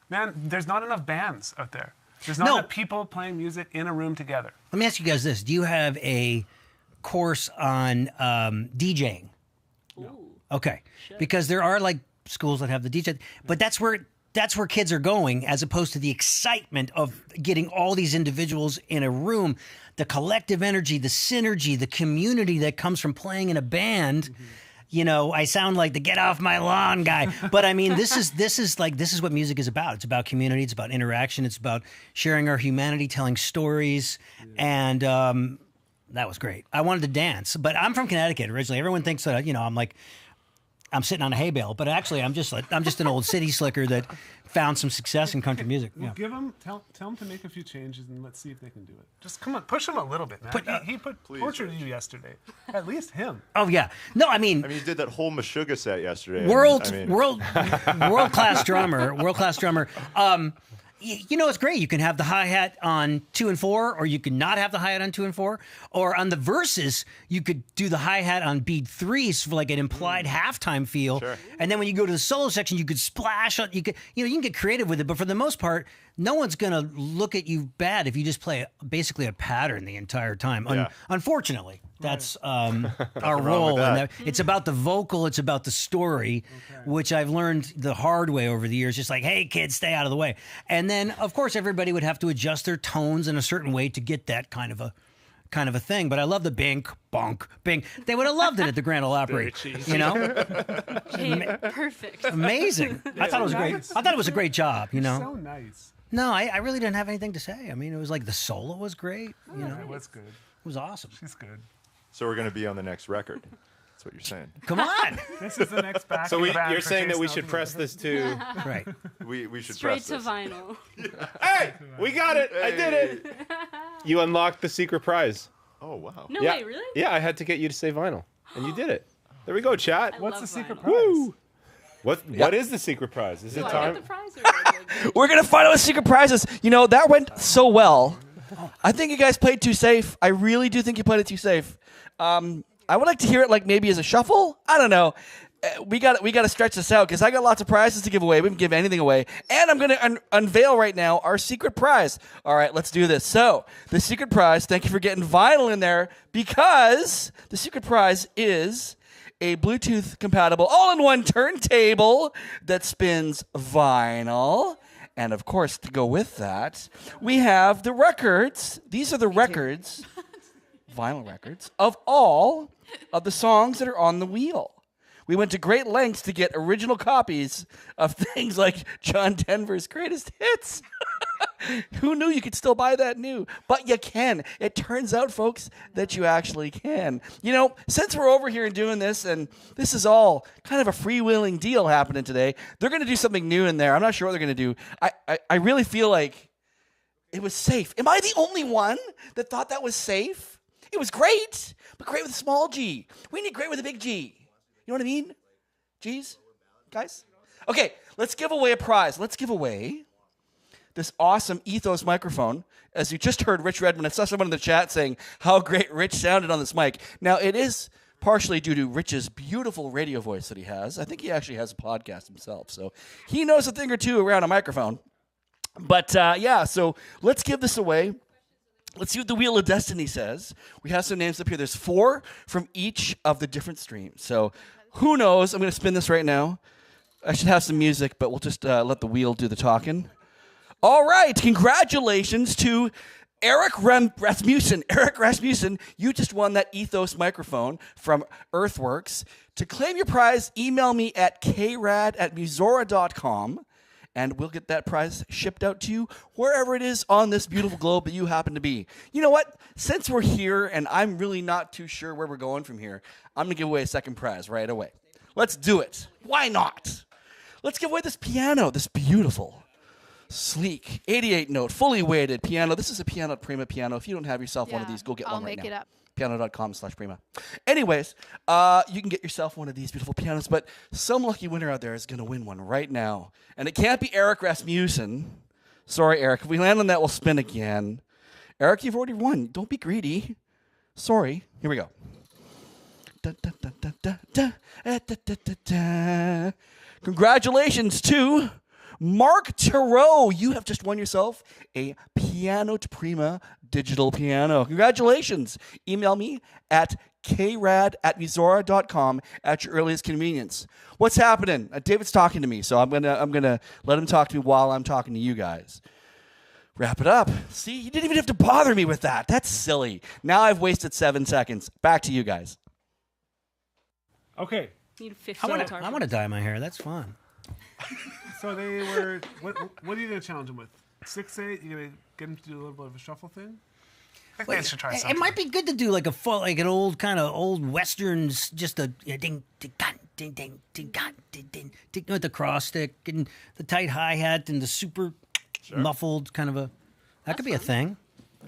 Man, there's not enough bands out there. There's not enough people playing music in a room together. Let me ask you guys this: do you have a course on DJing? Ooh. Okay, because there are like schools that have the DJ, but that's where kids are going, as opposed to the excitement of getting all these individuals in a room, the collective energy, the synergy, the community that comes from playing in a band. Mm-hmm. You know, I sound like the get off my lawn guy, but I mean, this is what music is about. It's about community. It's about interaction. It's about sharing our humanity, telling stories, and that was great. I wanted to dance, but I'm from Connecticut originally. Everyone thinks that I'm sitting on a hay bale, but actually I'm just an old city slicker that found some success in country music. Well, tell them to make a few changes and let's see if they can do it. Just come on, push him a little bit, man. He tortured you yesterday. At least him. Oh yeah, no, I mean you did that whole Meshuggah set yesterday. World class drummer. You know, it's great. You can have the hi-hat on 2 and 4, or you can not have the hi-hat on 2 and 4. Or on the verses, you could do the hi-hat on beat 3 for like an implied halftime feel. Sure. And then when you go to the solo section, you could splash on. You can get creative with it. But for the most part, no one's gonna look at you bad if you just play basically a pattern the entire time. Yeah. Unfortunately, that's our role. And it's about the vocal. It's about the story, which I've learned the hard way over the years. Just like, hey, kids, stay out of the way. And then, of course, everybody would have to adjust their tones in a certain way to get that kind of a thing. But I love the bink, bonk, bing. They would have loved it at the Grand Ole Opry. You know, Perfect. Amazing. I thought it was a great job. You know, So nice. no, I really didn't have anything to say. I mean, it was like the solo was great. You know, It was good. it was awesome. She's good. So we're going to be on the next record. That's what you're saying. Come on, This is the next back. So in the band you're for saying that Jason we should Elton. press this to. right? We should Straight press to this. vinyl. Hey, we got it! I did it. You unlocked the secret prize. Oh wow. No Yeah. way, really? Yeah, I had to get you to say vinyl, and you did it. There we go, chat. I What's love the secret vinyl. prize? Woo! What is the secret prize? Is it Do I time? get the prize or We're gonna find out what secret prizes. You know, that went so well. I think you guys played too safe. I really do think you played it too safe. I would like to hear it like maybe as a shuffle. I don't know. We got to stretch this out because I got lots of prizes to give away. We didn't give anything away, and I'm gonna unveil right now our secret prize. All right, let's do this. So the secret prize. Thank you for getting vinyl in there because the secret prize is a Bluetooth compatible all-in-one turntable that spins vinyl. And of course, to go with that, we have the records. These are the records, vinyl records, of all of the songs that are on the wheel. We went to great lengths to get original copies of things like John Denver's greatest hits. Who knew you could still buy that new? But you can. It turns out, folks, that you actually can. You know, since we're over here and doing this, and this is all kind of a freewheeling deal happening today, they're going to do something new in there. I'm not sure what they're going to do. I really feel like it was safe. Am I the only one that thought that was safe? It was great, but great with a small G. We need great with a big G. You know what I mean? G's? Guys? Okay, let's give away a prize. Let's give away this awesome Ethos microphone. As you just heard Rich Redmond, I saw someone in the chat saying how great Rich sounded on this mic. Now, it is partially due to Rich's beautiful radio voice that he has. I think he actually has a podcast himself, so he knows a thing or two around a microphone. But, yeah, so let's give this away. Let's see what the Wheel of Destiny says. We have some names up here. There's 4 from each of the different streams. So who knows? I'm going to spin this right now. I should have some music, but we'll just let the wheel do the talking. All right. Congratulations to Eric Rasmussen. Eric Rasmussen, you just won that Ethos microphone from Earthworks. To claim your prize, email me at krad@musora.com. And we'll get that prize shipped out to you wherever it is on this beautiful globe that you happen to be. You know what? Since we're here and I'm really not too sure where we're going from here, I'm going to give away a second prize right away. Let's do it. Why not? Let's give away this piano, this beautiful, sleek, 88-note, fully weighted piano. This is a Pianote Prima piano. If you don't have yourself one of these, go get I'll one right make now. it up. piano.com/prima. Anyways, you can get yourself one of these beautiful pianos, but some lucky winner out there is going to win one right now. And it can't be Eric Rasmussen. Sorry, Eric. If we land on that, we'll spin again. Eric, you've already won. Don't be greedy. Sorry. Here we go. Congratulations to Mark Tarot. You have just won yourself a Pianote Prima digital piano. Congratulations. Email me at krad@musora.com at your earliest convenience. What's happening? David's talking to me, so I'm gonna let him talk to me while I'm talking to you guys. Wrap it up. See, you didn't even have to bother me with that. That's silly. Now I've wasted 7 seconds. Back to you guys. Okay. Need 50 I guitar want to dye my hair. That's fun. So they were. What are you going to challenge them with? 6/8. You going to get them to do a little bit of a shuffle thing? I think they should try something. It might be good to do like an old kind of old westerns, just a ding ding ding ding ding ding ding ding with the cross stick and the tight hi hat and the super muffled kind of a. That could be a thing.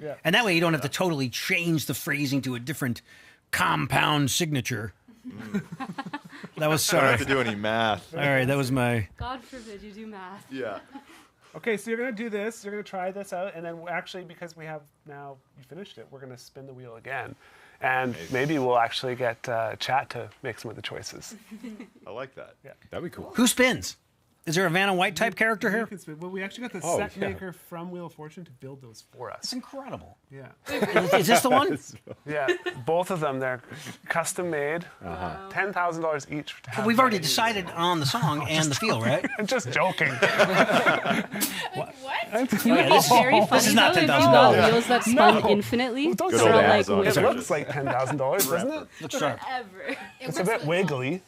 Yeah. And that way you don't have to totally change the phrasing to a different compound signature. That was I don't sorry. have to do any math. All right, that was my. God forbid you do math. Yeah. Okay, so you're going to do this. You're going to try this out, and then actually, because we have now you finished it, we're going to spin the wheel again, and maybe we'll actually get Chat to make some of the choices. I like that. Yeah, That'd be cool. Who spins? Is there a Vanna White type character You here? can spin. Well, we actually got the Oh, set yeah. maker from Wheel of Fortune to build those for us. It's incredible. Yeah, Is this the one? yeah, both of them. They're custom made, $10,000 each. To have We've already ready. decided on the song and the feel, right? I'm just joking. What? Oh, yeah, this, Very funny. this is not though, if you $10,000. got wheels that spun No. infinitely. Don't Good say old that. like Amazon. It wizard. looks like $10,000, doesn't it? Let's try. Ever. It's a bit wiggly.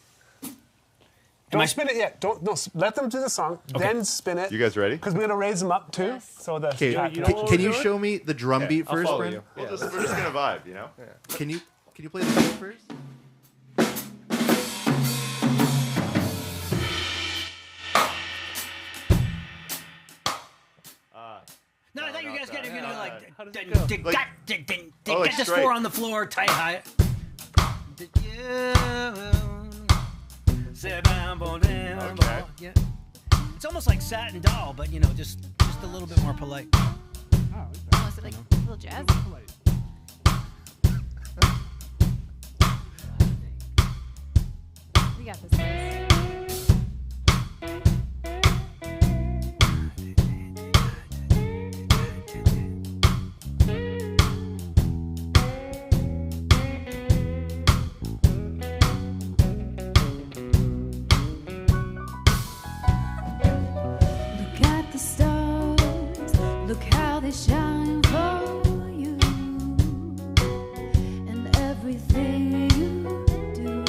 Am I Don't spin it yet. Don't let them do the song. Then spin it. You guys ready? Because we're gonna raise them up too. Yes. So the Okay, Chat can you show me the drum beat I'll first, follow Brandon? you. We're just gonna vibe, you know? Can you play the beat first? No, I thought you guys were going to do like. How does it go? like Get this straight. 4 on the floor, tight high. Okay. Yeah. It's almost like Satin Doll, but just a little bit more polite. Oh, Oh, is it like a little jazz? We got this. Guys. Look at the stars, look how they shine for you, and everything you do.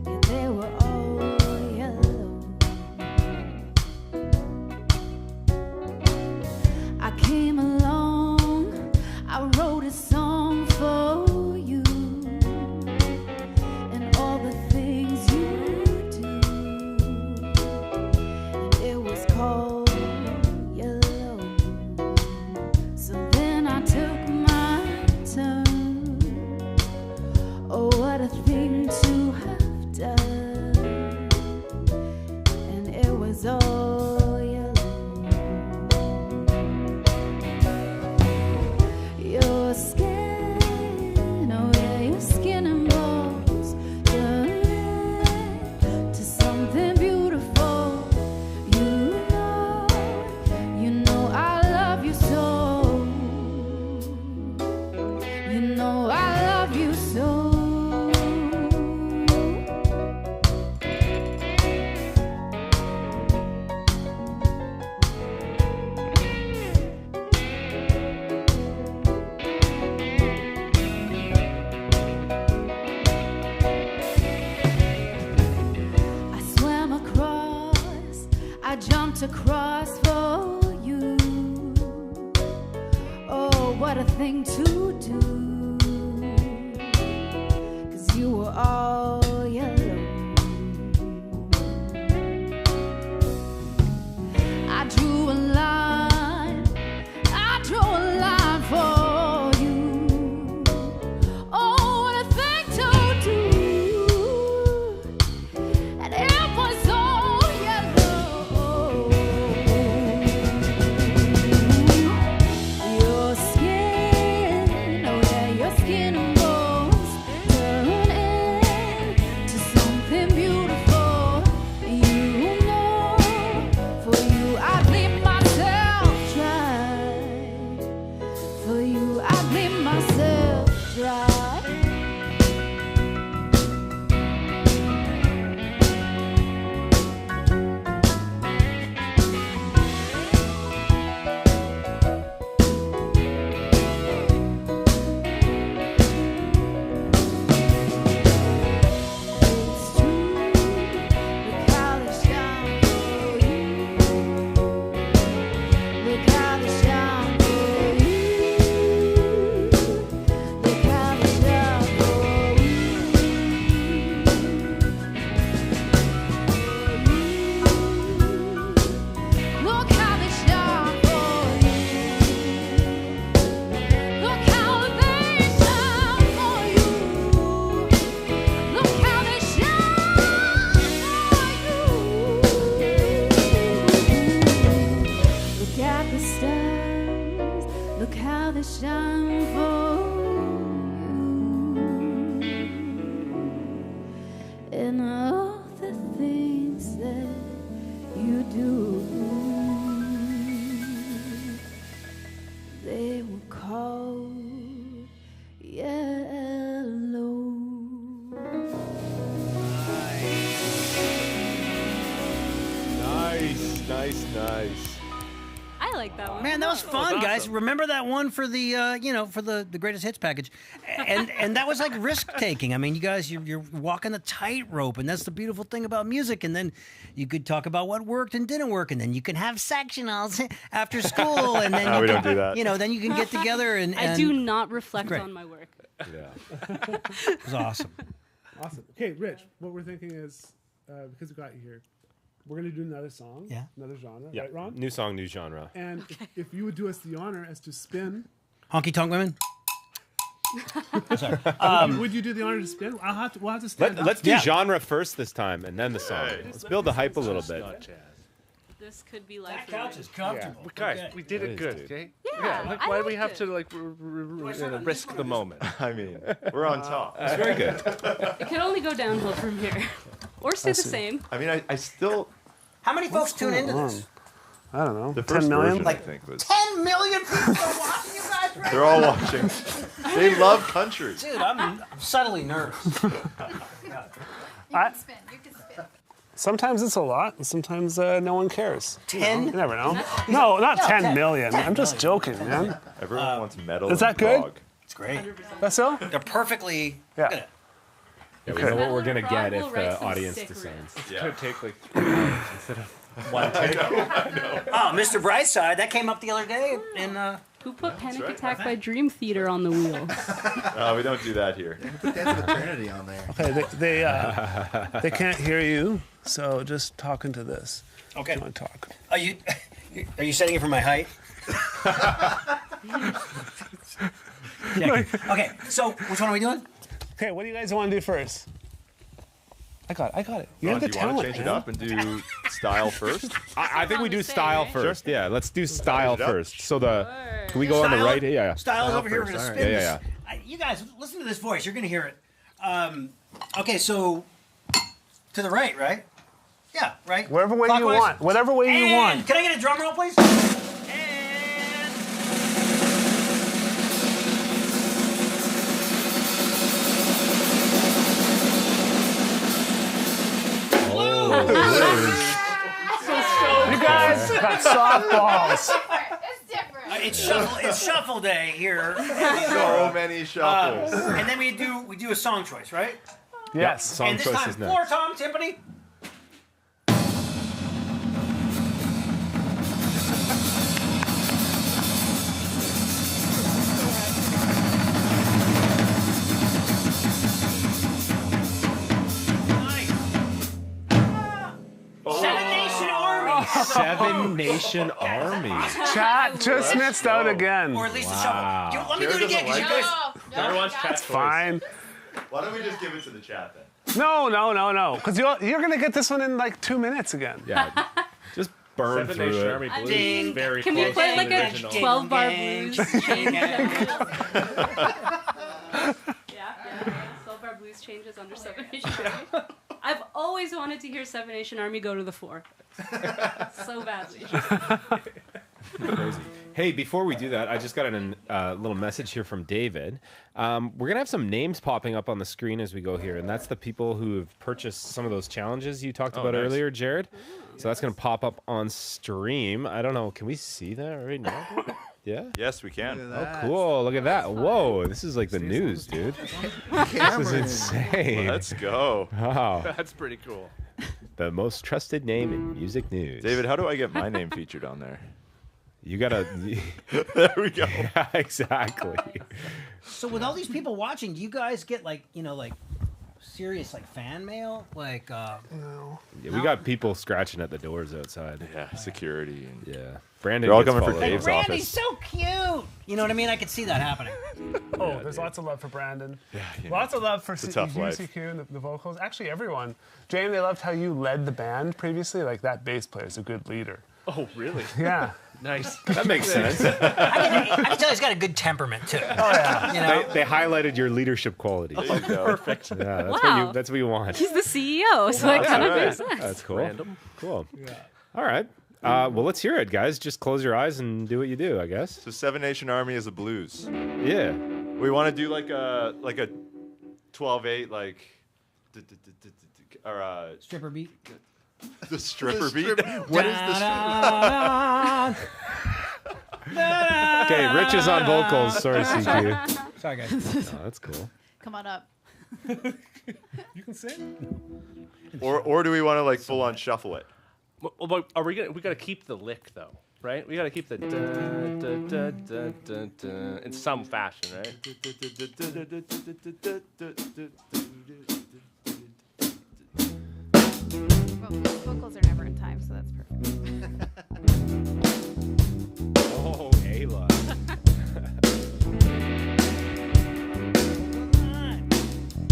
Yeah, they were all yellow. I came along, I wrote a song for you, and all the things you do. It was called Yellow. So then I took my turn. Oh, what a thing to have done. And it was all yellow. Your skin, oh yeah, your skin and bones turn red to something beautiful. You know I love you so. You know I love you so. I swam across, I jumped across for you. Oh, what a thing to do. 'Cause you were all yellow. I drew a line for you. Nice. I like that one. Man, that was fun, guys. Remember that one for the for the greatest hits package, and that was like risk taking. I mean, you guys, you're walking the tightrope, and that's the beautiful thing about music. And then you could talk about what worked and didn't work, and then you can have sectionals after school, and then we don't do that. Then you can get together and I do not reflect Great. on my work. Yeah. It was awesome. Awesome. Okay, Rich, what we're thinking is, because we got you here, we're going to do another song, another genre, Yeah. right, Ron? New song, new genre. And if you would do us the honor as to spin, Honky tonk women. Sorry. would you do the honor to spin? We'll have to stand up. Let's do genre first this time, and then the song. Let's build the hype a little bit. This could be life. That couch is comfortable. Guys, Okay. we did it good, okay? Yeah, Like, I why do we liked have it. to like risk the moment? I mean, we're on top. It's very good. It could only go downhill from here, or stay the same. I mean, I still How many folks tune into on? this? I don't know. the 10 first million? version I think was 10 million people are watching you guys right they're all watching. They love country. Dude, I'm subtly nervous. You can spin. You can spin. Sometimes it's a lot, and sometimes no one cares. 10? You never know. No, not 10 10 million. 10 I'm just joking, million. man. Everyone wants metal. is that and good? prog. It's great. That's so? They're perfectly. Yeah. Look at it. Yeah, we know what we're gonna Frog get will if write the some audience sick descends. Yeah. Could take like 3 hours instead of one take. Oh, Mr. Brightside, that came up the other day in. Who put Panic Attack by Dream Theater on the wheel? We don't do that here. Put Dance of Eternity on there. Okay, they can't hear you, so just talk into this. Okay. You want to talk? Are you setting it for my height? Yeah. Okay, so which one are we doing? Okay, what do you guys want to do first? I got it. You have Do the you want talent, to change it man. up and do style first? I think we do the same, style right? first. Yeah, let's do style it up. first. So can we go on the right? Yeah. Style's over here. We're gonna first, spin all right. this. Yeah, You guys, listen to this voice. You're gonna hear it. Okay, so to the right, right? Yeah, right. Whatever way you Clockwise? want. Whatever way you And want. can I get a drum roll, please? And You guys got softballs. It's different. it's shuffle day here. So many shuffles. And then we do a song choice, right? Yes. Song And this choice time, is floor next. tom, timpani. Seven Nation Army. Seven Nation Army. Chat just missed out again. Or at least a shuffle. Let me do it Jared again, because doesn't you like guys. Everyone's chat Fine. Why don't we just give it to the chat then? No. Because you're going to get this one in like 2 minutes again. Yeah. Just burn Seven through Nation it. Army Blues Ding. is very Can we close play to like the a original. 12-bar Gang, blues? gang, gang. Yeah. 12-bar blues changes under Seven Nation Army. I've always wanted to hear Seven Nation Army go to the 4. So badly. Crazy. Hey, before we do that, I just got a little message here from David. We're going to have some names popping up on the screen as we go here, and that's the people who have purchased some of those challenges you talked about nice. earlier, Jared. So that's going to pop up on stream. I don't know. Can we see that right now? Yeah? Yes, we can. Oh, cool. Look at that. Whoa, this is like the news, dude. This is insane. Let's go. Wow. That's pretty cool. The most trusted name in music news. David, how do I get my name featured on there? You got to... There we go. Yeah, exactly. So with all these people watching, do you guys get like serious like fan mail? Like Yeah, we got people scratching at the doors outside. Yeah, security. And Yeah. Brandon They're all gets coming for followed. Dave's Randy's office. so cute. You know what I mean? I could see that happening. Oh, there's lots of love for Brandon. Yeah, Lots of love for a tough life. CQ and the vocals. Actually, everyone. James, they loved how you led the band previously. Like, that bass player's a good leader. Oh, really? Yeah. Nice. That makes sense. I can tell he's got a good temperament too. Oh, yeah. You know? They highlighted your leadership qualities. There you go. Perfect. Yeah, Wow. that's what you want. He's the CEO, so it kind of makes sense. That's cool. Random. Cool. All right. Well, let's hear it, guys. Just close your eyes and do what you do, I guess. So Seven Nation Army is a blues. Yeah. We want to do like a 12/8 or Stripper beat. The stripper beat. What is the stripper? Okay, Rich is on vocals. Sorry, CQ. Sorry, guys. Oh, that's cool. Come on up. You can sing. Or do we want to like full on shuffle it? Well, but are we gonna? We gotta keep the lick though, right? We gotta keep the in some fashion, right? Vocals are never in time, so that's perfect. Oh, Ayla.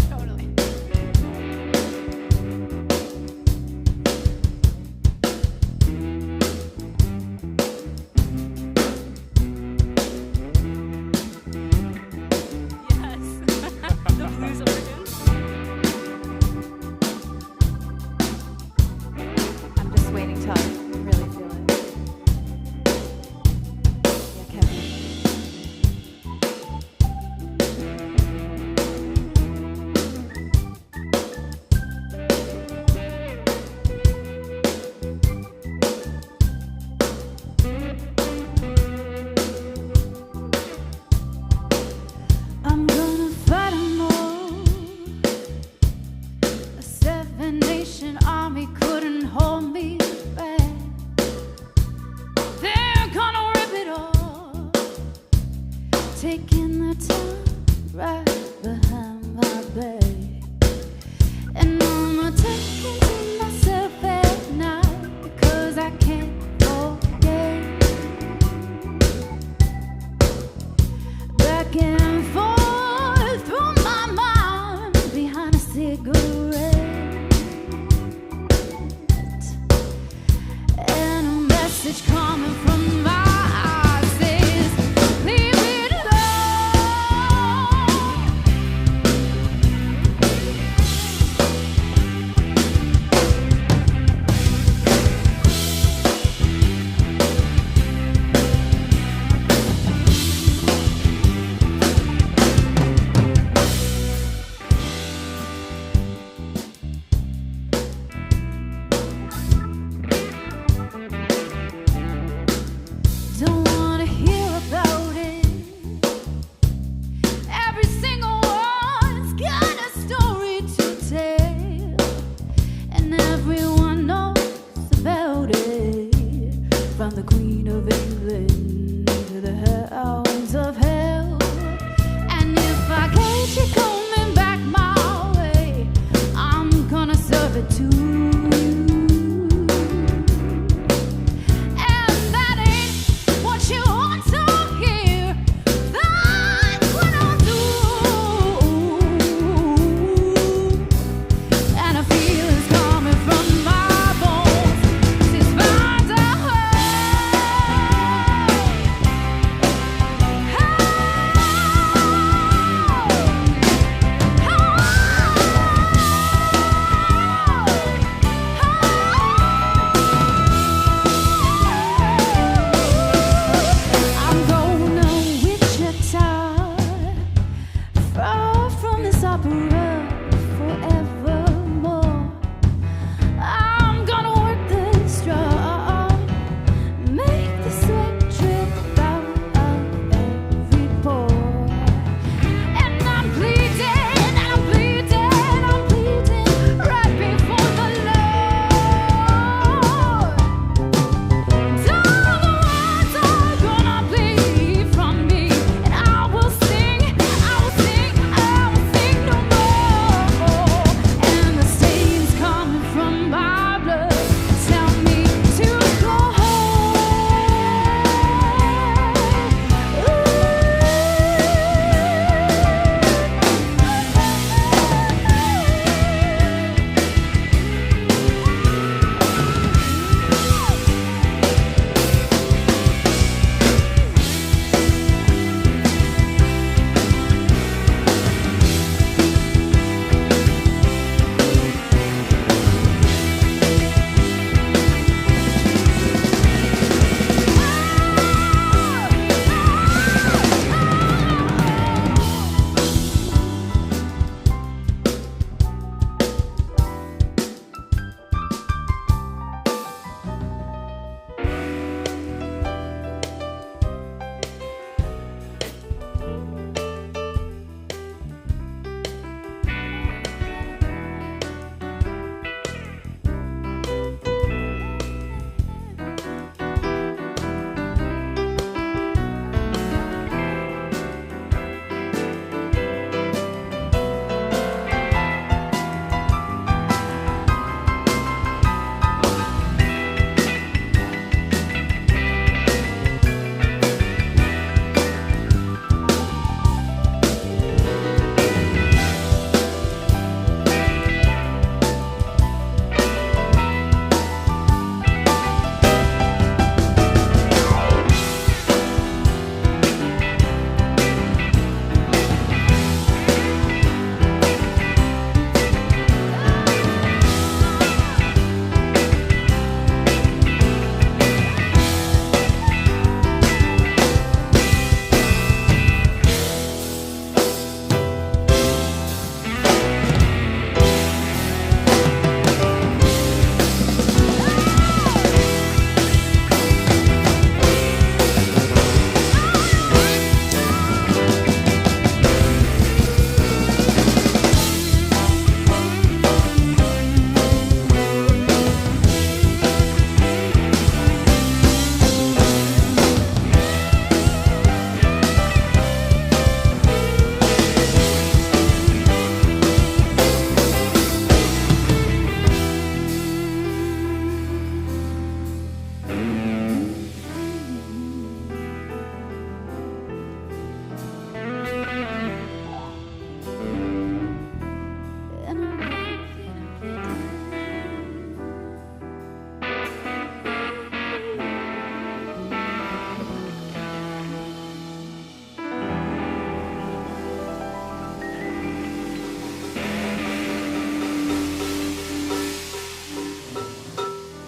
Totally. Yes. The blues organ. I'm just waiting till I really feel it. Yeah, Kevin. I'm gonna fight 'em all. A seven-nation army couldn't hold me back. They're gonna rip it all, taking their time right behind my back. And I'm talking to myself at night because I can't forget. Back and forth through my mind behind a cigarette. And a message coming from my eyes says, leave it alone.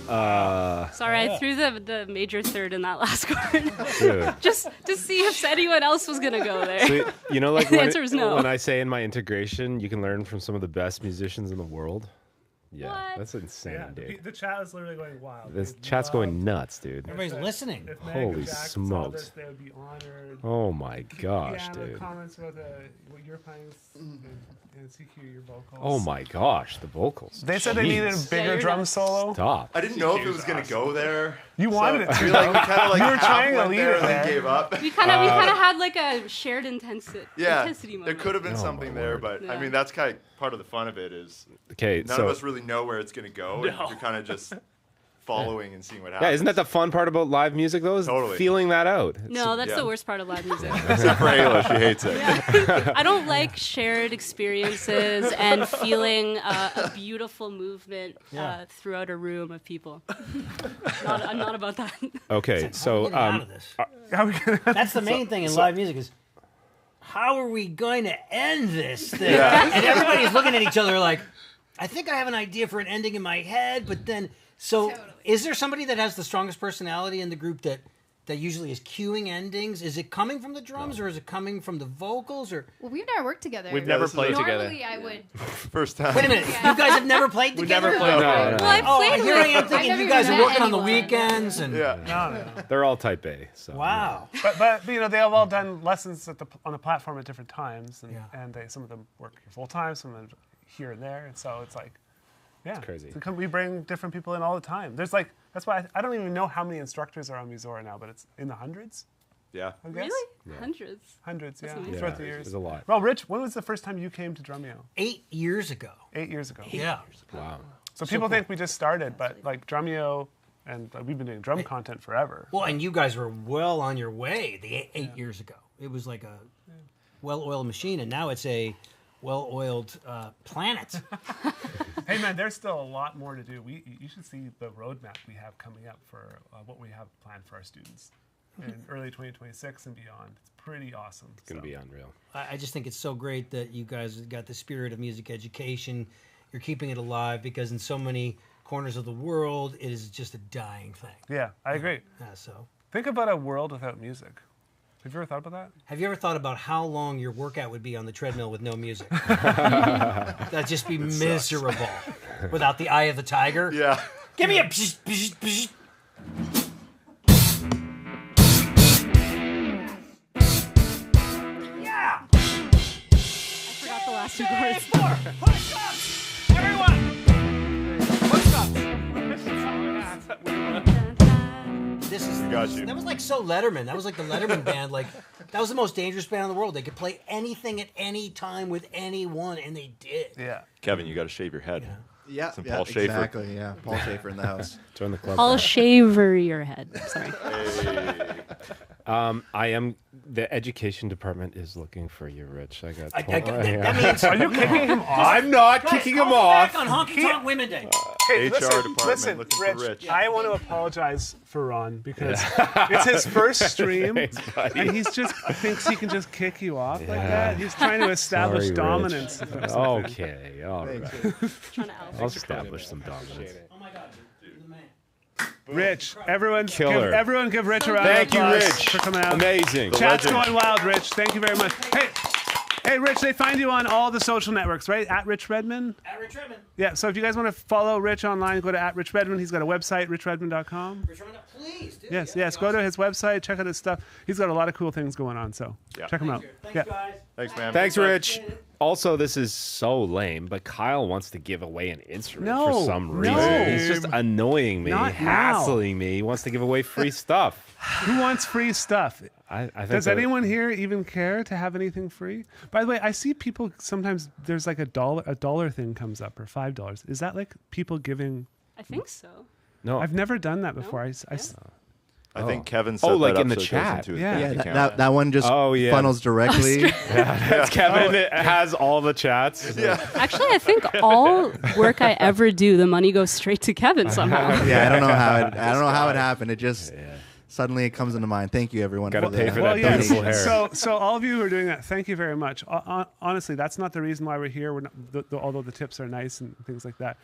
Sorry, I threw the major third in that last chord. Dude. Just to see if anyone else was gonna go there. So, you know, like The answer is no. when I say in my integration, you can learn from some of the best musicians in the world. Yeah, What? that's insane, Yeah, dude. the chat is literally going wild. This They chat's love- going nuts, dude. Everybody's listening. If Holy Meg Jackson saw smokes. this, they would be honored. Oh my gosh, Piano dude. comments about what you're playing and CQ your vocals. Oh my gosh, the vocals. They said they needed a Jeez. bigger you're drum nuts. solo. Stop. I didn't know if it was going to go there. You wanted it I to. feel like we kind of like You were half trying to went lead there it and then there. gave up. We kind of had like a shared intensity There moment. could have been Oh, something my there, word. but I Yeah. mean that's kind of part of the fun of it is Okay, none so of us really know where it's going to go. And you're kind of just following and seeing what happens. yeah, isn't that the fun part about live music though? Is Totally. feeling that out. No, that's Yeah. the worst part of live music. Except for Ayla, she hates it. I don't like shared experiences and feeling a beautiful movement throughout a room of people. I'm not about that. Okay, so How are we getting out of this? That's the main thing in live music is how are we going to end this thing? Yeah. And everybody's looking at each other like, I think I have an idea for an ending in my head, but then is there somebody that has the strongest personality in the group that usually is cueing endings? Is it coming from the drums or is it coming from the vocals or Well, we've never worked together. We've never this is played a- together. Normally, I would. First time. wait a minute, you guys have never played together? never played no, together. no. Well, I Oh, played here I with. am thinking never you guys are met working on the anyone. weekends and Yeah. No. they're all type A. So wow. But you know they have all done lessons on the platform at different times, and, Yeah. and some of them work here full time, some of them here and there, and so it's like, yeah, crazy. So we bring different people in all the time. There's like that's why I don't even know how many instructors are on Musora now, but it's in the hundreds. Yeah. I guess. Really? Hundreds. Hundreds, yeah, amazing. throughout the Yeah, years. there's a lot. Well, Rich, when was the first time you came to Drumeo? 8 years ago. 8 years ago. Yeah. Wow. So people think we just started, but like Drumeo, and we've been doing drum content forever. Well, and you guys were well on your way 8 years ago. It was like a well-oiled machine, and now it's a well-oiled planet. Hey man, there's still a lot more to do. You should see the roadmap we have coming up for what we have planned for our students in early 2026 and beyond. It's pretty awesome. It's gonna be unreal. I just think it's so great that you guys have got the spirit of music education. You're keeping it alive because in so many corners of the world, it is just a dying thing. Yeah, I agree. So, Think about a world without music. Have you ever thought about that? have you ever thought about how long your workout would be on the treadmill with no music? That'd just be miserable. Without the eye of the tiger. Yeah. Give me a psh, psh, psh. Yeah. I forgot the last two chords. Four. Push ups. Everyone. Push ups. This is Got you. that was like so Letterman. That was like the Letterman band. Like that was the most dangerous band in the world. They could play anything at any time with anyone, and they did. Yeah. Kevin, you got to shave your head. Yeah, Some yeah, Paul Schaefer. exactly. Yeah, Paul Schaefer in the house. Join the club. I'll shaver your head. Sorry. I am. The education department is looking for you, Rich. I got. That means Are you kicking him off? I'm not kicking him off. Back on Honky Tonk Women Day. Hey, HR department listen, looking Rich, for Rich. I want to apologize for Ron because it's his first stream, Thanks, buddy. and he's just thinks he can just kick you off like that. He's trying to establish Sorry, Rich. dominance. Okay, all right. Trying to alpha. I'll establish some dominance. Oh my God, you're the man. Rich, everyone, Killer. everyone give Rich a round Thank of you, applause Rich. for coming out. Amazing. Chat's legend. going wild, Rich. Thank you very much. Hey, Rich, they find you on all the social networks, right? At Rich Redman? At Rich Redmond. Yeah, so if you guys want to follow Rich online, go to at Rich Redman. He's got a website, richredman.com. Rich Redmond, please. Dude. Yes, Yeah, yes. Go to his website, check out his stuff. He's got a lot of cool things going on, so Yeah. check him out. Thanks, Yeah. guys. Thanks, man. Thanks, Rich. Also, this is so lame, but Kyle wants to give away an instrument No, for some no. reason. He's just annoying me, Not now. hassling me. He wants to give away free stuff. Who wants free stuff? I think Does that- anyone here even care to have anything free? By the way, I see people sometimes there's like a dollar thing comes up or $5. Is that like people giving? I think so. No, I've never done that before. I think Kevin set Oh, like that up in the so it goes chat. into his Yeah. bank Yeah, account. that one just Oh, yeah. funnels directly. Kevin has all the chats. Actually, I think all work I ever do, the money goes straight to Kevin somehow. Yeah, I don't know how it happened. It just Suddenly it comes into mind. Thank you, everyone. Gotta pay for Well, that yes. beautiful hair. So all of you who are doing that, thank you very much. Honestly, that's not the reason why we're here. We're not, although the tips are nice and things like that.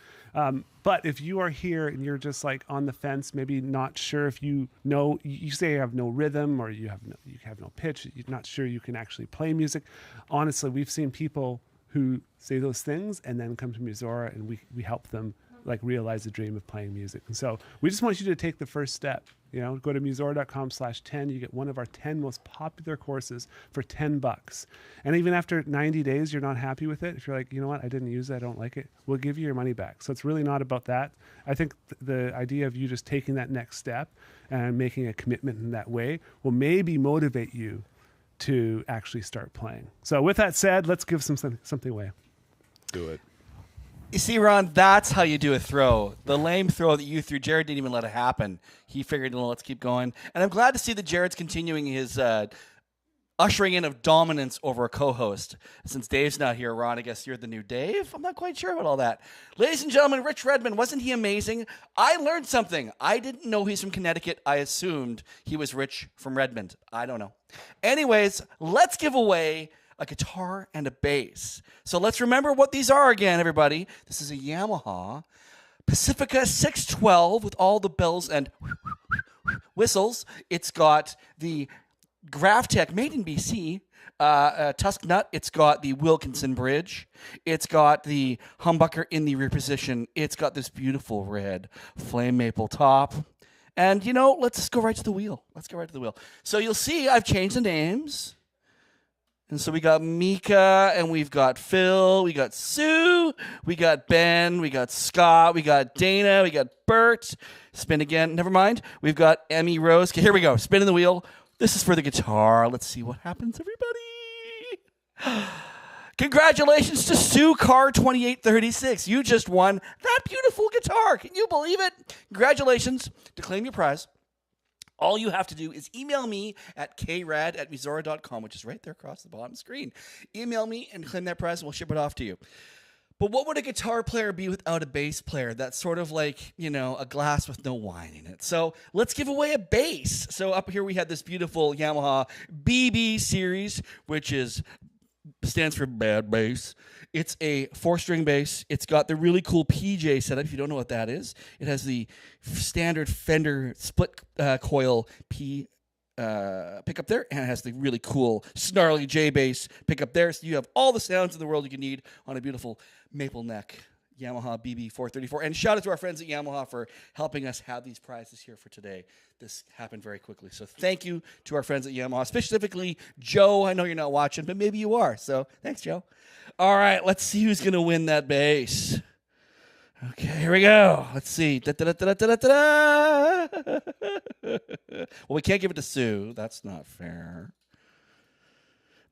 But if you are here and you're just like on the fence, maybe not sure if you know, you say you have no rhythm or you have no pitch, you're not sure you can actually play music. Honestly, we've seen people who say those things and then come to Musora, and we help them like realize the dream of playing music. And so we just want you to take the first step. Go to musora.com/10. You get one of our 10 most popular courses for $10. And even after 90 days, you're not happy with it. If you're like, you know what, I didn't use it, I don't like it, we'll give you your money back. So it's really not about that. I think the idea of you just taking that next step and making a commitment in that way will maybe motivate you to actually start playing. So with that said, let's give something away. Do it. You see, Ron, that's how you do a throw. The lame throw that you threw, Jared didn't even let it happen. He figured, well, let's keep going. And I'm glad to see that Jared's continuing his ushering in of dominance over a co-host. Since Dave's not here, Ron, I guess you're the new Dave? I'm not quite sure about all that. Ladies and gentlemen, Rich Redmond, wasn't he amazing? I learned something. I didn't know he's from Connecticut. I assumed he was Rich from Redmond. I don't know. Anyways, let's give away a guitar and a bass. So let's remember what these are again, everybody. This is a Yamaha Pacifica 612 with all the bells and whistles. It's got the Graftech made in BC Tusk nut. It's got the Wilkinson bridge. It's got the humbucker in the rear position. It's got this beautiful red flame maple top. And, let's just go right to the wheel. So you'll see I've changed the names. And so we got Mika, and we've got Phil, we got Sue, we got Ben, we got Scott, we got Dana, we got Bert. Spin again. Never mind. We've got Emmy Rose. Okay, here we go. Spinning the wheel. This is for the guitar. Let's see what happens, everybody. Congratulations to Sue Carr 2836. You just won that beautiful guitar. Can you believe it? Congratulations. To claim your prize, all you have to do is email me at krad@musora.com, which is right there across the bottom screen. Email me and claim that prize, and we'll ship it off to you. But what would a guitar player be without a bass player? That's sort of like, a glass with no wine in it. So let's give away a bass. So up here we had this beautiful Yamaha BB series, which stands for bad bass. It's a 4-string bass. It's got the really cool PJ setup. If you don't know what that is, it has the standard Fender split coil pickup there, and it has the really cool snarly J bass pickup there. So you have all the sounds in the world you can need on a beautiful maple neck Yamaha BB 434. And shout out to our friends at Yamaha for helping us have these prizes here for today. This happened very quickly. So thank you to our friends at Yamaha, specifically Joe. I know you're not watching, but maybe you are. So thanks, Joe. All right, let's see who's going to win that bass. Okay, here we go. Let's see. Well, we can't give it to Sue. That's not fair.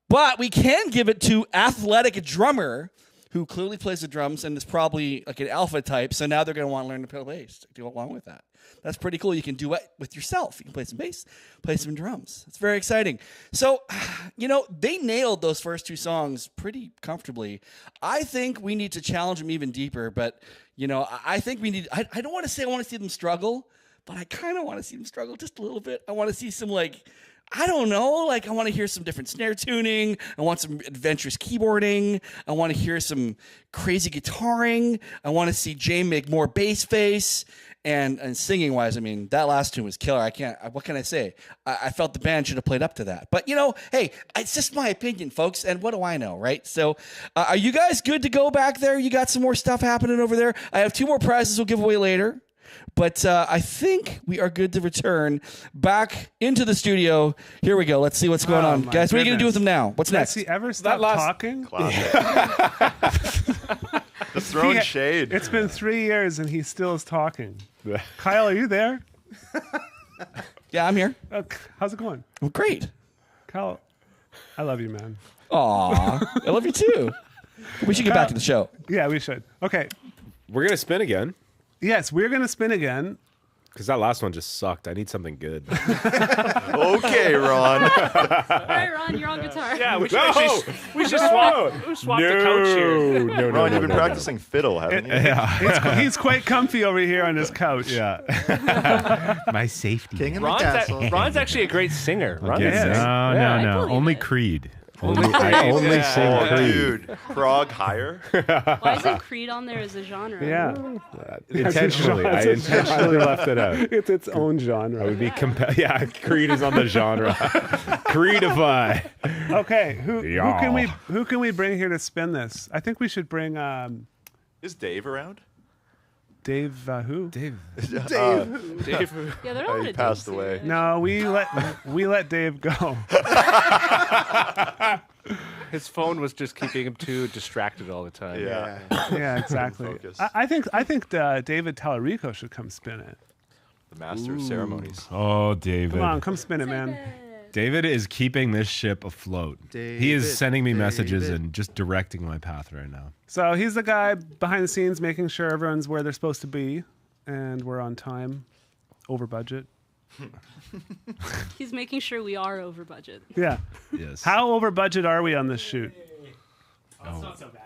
But we can give it to athletic drummer who clearly plays the drums and is probably like an alpha type. So now they're going to want to learn to play bass to go along with that. That's pretty cool. You can do it with yourself. You can play some bass, play some drums. It's very exciting. So, they nailed those first two songs pretty comfortably. I think we need to challenge them even deeper. But, I think we need, I don't want to say I want to see them struggle, but I kind of want to see them struggle just a little bit. I want to see some I don't know, I want to hear some different snare tuning. I want some adventurous keyboarding. I want to hear some crazy guitaring. I want to see Jay make more bass face. And singing wise, that last tune was killer. What can I say? I felt the band should have played up to that. But, hey, it's just my opinion, folks. And what do I know, right? So are you guys good to go back there? You got some more stuff happening over there? I have 2 more prizes we'll give away later. But I think we are good to return back into the studio. Here we go. Let's see what's going on. Guys, what are you going to do with them now? What's next? Has he ever stopped talking? Just throwing shade. It's been 3 years and he still is talking. Kyle, are you there? Yeah, I'm here. How's it going? Well, great. Kyle, I love you, man. Aw, I love you too. We should get back to the show. Yeah, we should. Okay. We're going to spin again. Yes, we're going to spin again. Because that last one just sucked. I need something good. Okay, Ron. All right, Ron, you're on guitar. Yeah, we should swap the coach here. No, Ron, you've been practicing fiddle, haven't you? Yeah. He's quite comfy over here on his couch. Yeah. My safety. King in the castle. Ron's actually a great singer. Ron Yeah. can sing. No, Yeah. no. believe Only it. Creed. Only I Creed, only yeah. sing Oh, Creed. dude. Prog higher? Why isn't Creed on there as a genre? Yeah. Intentionally. I intentionally left it out. It's its own genre. I would be Yeah, Creed is on the genre. Creedify. Okay, who Yeah. can we bring here to spin this? I think we should bring Is Dave around? Dave. Who? Dave. Yeah, there are a lot He of passed Daves away. here. No, we let Dave go. His phone was just keeping him too distracted all the time. Yeah. Yeah, exactly. Focus. I think David Tallarico should come spin it. The master of ceremonies. Oh, David. Come on, come spin it, man. David is keeping this ship afloat. He David, is sending me messages David. and just directing my path right now. So he's the guy behind the scenes making sure everyone's where they're supposed to be, and we're on time, over budget. He's making sure we are over budget. Yeah. Yes. How over budget are we on this shoot? It's not so bad.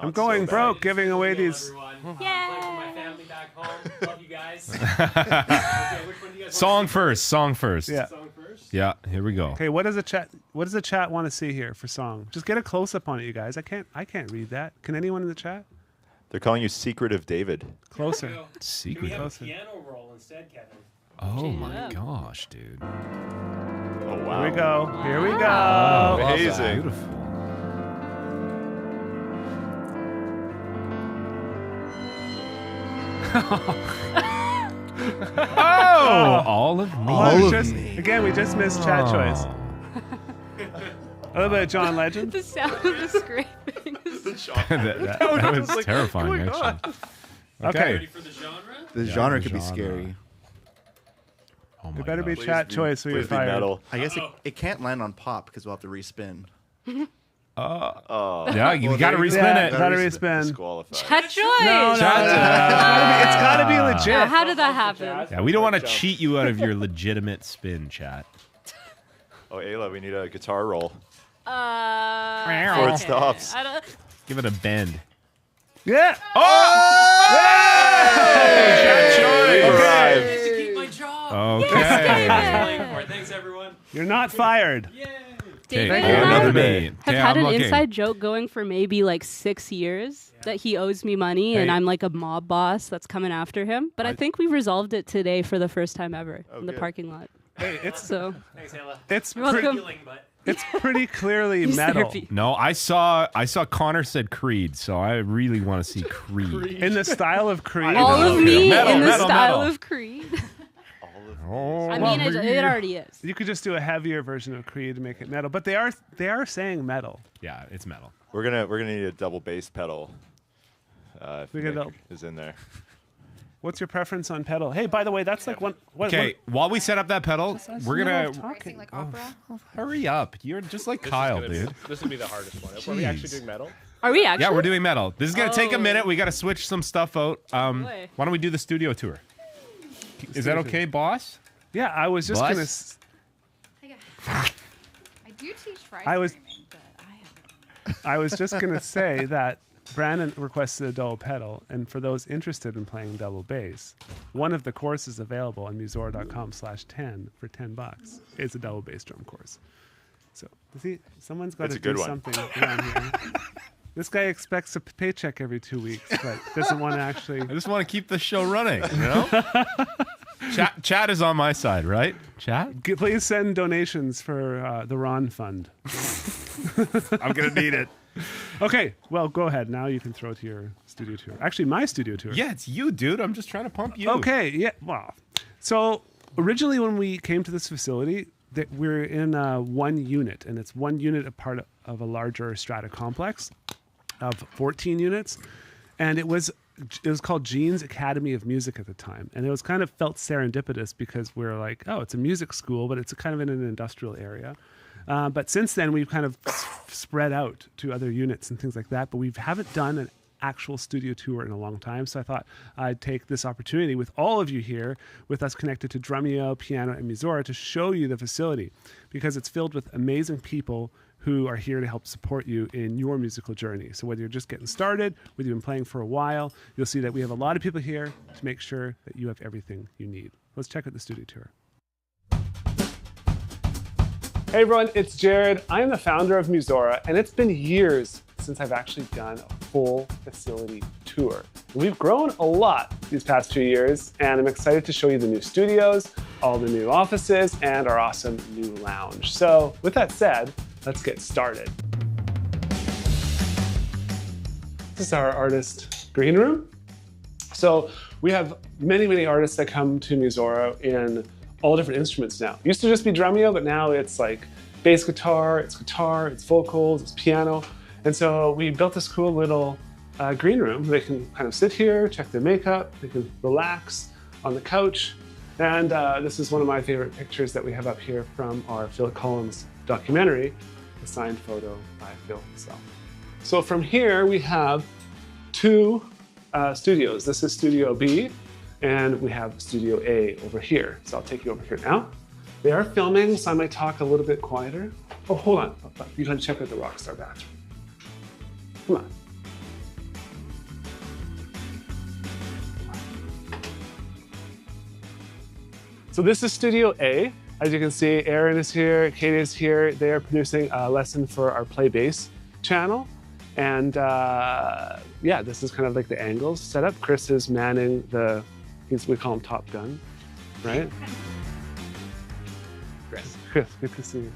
I'm going broke giving away these. Everyone. Yay! Playing for my family back home. Love you guys. Okay, which one do you guys Song want first. Song first. Yeah. to sing? Song first? Yeah. Here we go. Okay, what does the chat want to see here for song? Just get a close up on it, you guys. I can't read that. Can anyone in the chat? They're calling you Secretive David. Closer. Can we Secret. have a Closer. piano roll instead, Kevin? Oh Change it my up. gosh, dude. Oh, wow. Here we go. Here we go. Oh, Amazing. Beautiful. Oh, all of me. Again, we just missed chat choice. A little bit of John Legend. The sound of the scraping. that was terrifying, actually. Okay. Ready for the genre? The Yeah, genre the could be genre. scary. Oh my It better be gosh. chat choice. So we Please get be fired. metal. I guess it can't land on pop because we'll have to respin. Oh, Yeah, you Well, gotta there you go. respin Yeah, it. gotta Gotta respin. disqualified. Chat choice. No, it's gotta be legit. Now, how did that happen? Yeah, we don't want to cheat you out of your legitimate spin, chat. Oh, Ayla, we need a guitar roll. Before it stops. I don't, Give it a bend. Yeah. Arrived. To keep my job. Okay. Playing for it. Thanks, everyone. You're not fired. Yay. David Okay, and another I minute. have Okay, had I'm an looking. inside joke going for maybe like 6 years that he owes me money and Hey. I'm like a mob boss that's coming after him. But I think we resolved it today for the first time ever in the good. parking lot. Hey, it's So Thanks, Ayla. it's You're welcome. Healing, but it's pretty clearly Use metal. therapy. No, I saw Connor said Creed, so I really want to see Creed. In the style of Creed. all of me Metal, in the metal, style metal. of Creed. Oh, I mean, it already is. You could just do a heavier version of Creed to make it metal, but they are saying metal. yeah, it's metal. We're gonna need a double bass pedal. If We got Nick double- is in there. What's your preference on pedal? Hey, by the way, that's like one. Okay, while we set up that pedal, we're gonna Racing like opera. hurry up. You're just like Kyle, dude. This would be the hardest one. Are we actually doing metal? Are we actually? Yeah, we're doing metal. This is gonna take a Oh. minute. We got to switch some stuff out. boy. Why don't we do the studio tour? Is that okay, boss? Yeah, I was just Bus? gonna. I do teach Friday. I was- streaming, but I haven't. I was just gonna say that Brandon requested a double pedal, and for those interested in playing double bass, one of the courses available on musora.com/10 for $10 is a double bass drum course. So see, someone's got That's to a good do one. something around here. This guy expects a paycheck every 2 weeks, but doesn't want to actually. I just want to keep the show running, you know? Chat is on my side, right? Chat? Please send donations for the Ron Fund. I'm going to need it. Okay, well, go ahead. Now you can throw to your studio tour. Actually, my studio tour. Yeah, it's you, dude. I'm just trying to pump you. Okay, yeah. Well, so originally when we came to this facility, we're in one unit, and it's one unit a part of a larger strata complex of 14 units, and it was called Gene's Academy of Music at the time, and it was kind of felt serendipitous because we're like, oh, it's a music school, but it's kind of in an industrial area. But since then, we've kind of spread out to other units and things like that, but we haven't done an actual studio tour in a long time. So I thought I'd take this opportunity with all of you here, with us connected to Drumeo, Pianote, and Musora, to show you the facility, because it's filled with amazing people who are here to help support you in your musical journey. So whether you're just getting started, whether you've been playing for a while, you'll see that we have a lot of people here to make sure that you have everything you need. Let's check out the studio tour. Hey everyone, it's Jared. I am the founder of Musora, and it's been years since I've actually done a full facility tour. We've grown a lot these past few years, and I'm excited to show you the new studios, all the new offices, and our awesome new lounge. So with that said, let's get started. This is our artist green room. So we have many, many artists that come to Musora in all different instruments now. It used to just be Drumeo, but now it's like bass guitar, it's vocals, it's piano. And so we built this cool little green room. They can kind of sit here, check their makeup, they can relax on the couch. And this is one of my favorite pictures that we have up here from our Phil Collins documentary, a signed photo by Phil himself. So from here we have two studios. This is Studio B, and we have Studio A over here. So I'll take you over here now. They are filming, so I might talk a little bit quieter. Oh, hold on. You gotta check out the Rockstar bathroom. Come on. So this is Studio A. As you can see, Aaron is here, Katie is here. They are producing a lesson for our Play Bass channel. And yeah, this is kind of like the angles set up. Chris is manning we call him Top Gun, right? Chris, good to see you.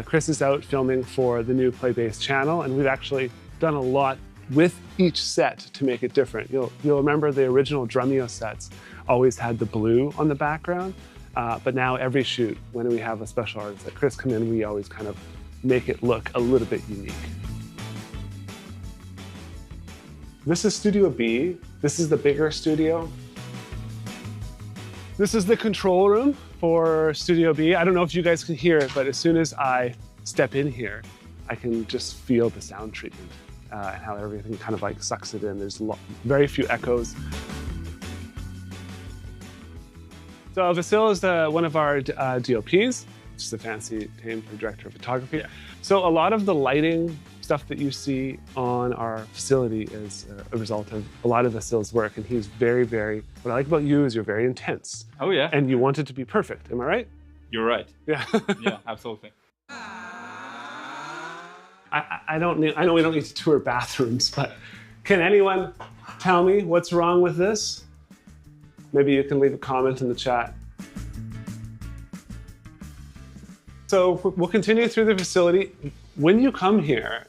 Chris is out filming for the new Play Bass channel, and we've actually done a lot with each set to make it different. You'll remember the original Drumeo sets always had the blue on the background, but now every shoot, when we have a special artist like Chris come in, we always kind of make it look a little bit unique. This is Studio B. This is the bigger studio. This is the control room for Studio B. I don't know if you guys can hear it, but as soon as I step in here, I can just feel the sound treatment and how everything kind of like sucks it in. There's very few echoes. So Vasil is one of our DOPs, which is a fancy name for director of photography. Yeah. So a lot of the lighting stuff that you see on our facility is a result of a lot of Vasil's work, and he's very, very, what I like about you is you're very intense. Oh yeah. And you want it to be perfect, am I right? You're right. Yeah. Yeah, absolutely. I know we don't need to tour bathrooms, but can anyone tell me what's wrong with this? Maybe you can leave a comment in the chat. So we'll continue through the facility. When you come here,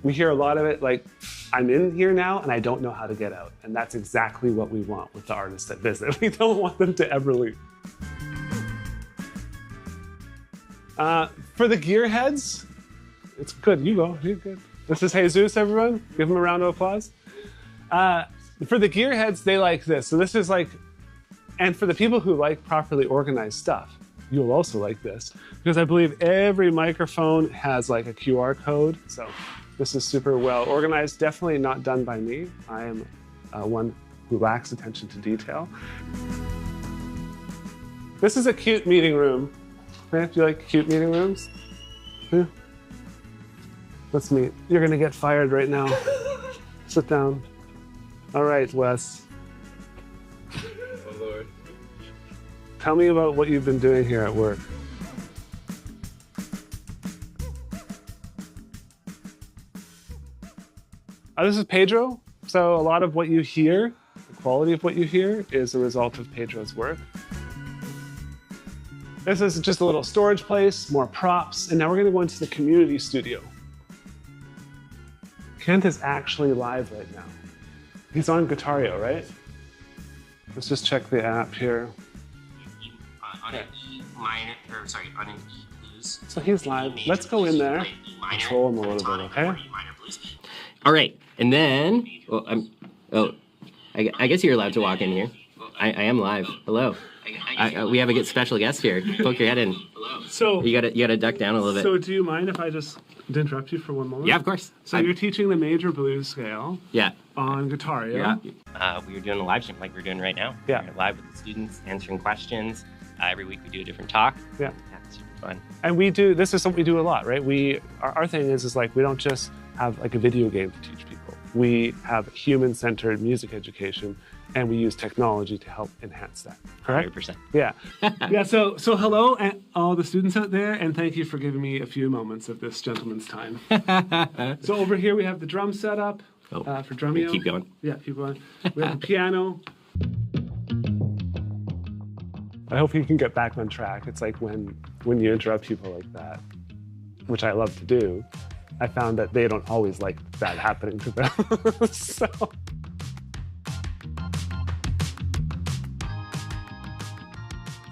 we hear a lot of it like, I'm in here now and I don't know how to get out. And that's exactly what we want with the artists that visit. We don't want them to ever leave. For the gearheads, it's good. You go, you're good. This is Jesus, everyone. Give him a round of applause. For the gearheads, they like this. So this is like, and for the people who like properly organized stuff, you'll also like this, because I believe every microphone has like a QR code. So this is super well organized. Definitely not done by me. I am one who lacks attention to detail. This is a cute meeting room. Do you like cute meeting rooms? Yeah. Let's meet. You're gonna get fired right now. Sit down. All right, Wes. Oh Lord. Tell me about what you've been doing here at work. This is Pedro. So a lot of what you hear, the quality of what you hear, is a result of Pedro's work. This is just a little storage place, more props, and now we're gonna go into the community studio. Kent is actually live right now. He's on Guitario, right? Let's just check the app here. On an E minor, or sorry, on an E blues. So he's live. Let's go in there, control him a little bit, okay? All right, and then, well, I guess you're allowed to walk in here. I am live. Hello. We have a special guest here. Poke your head in. So you gotta duck down a little bit. So do you mind if I just to interrupt you for one moment? Yeah, of course. So you're teaching the major blues scale on guitar, yeah? We were doing a live stream like we're doing right now. Yeah. We're live with the students, answering questions. Every week we do a different talk. Yeah. It's super fun. And this is something we do a lot, right? Our thing is like, we don't just have like a video game to teach people. We have human-centered music education, and we use technology to help enhance that. Correct? 100%. Yeah. Yeah, so hello and all the students out there, and thank you for giving me a few moments of this gentleman's time. So over here we have the drum set up for drumming. Keep going. Yeah, keep going. We have the piano. I hope you can get back on track. It's like when you interrupt people like that, which I love to do, I found that they don't always like that happening to them.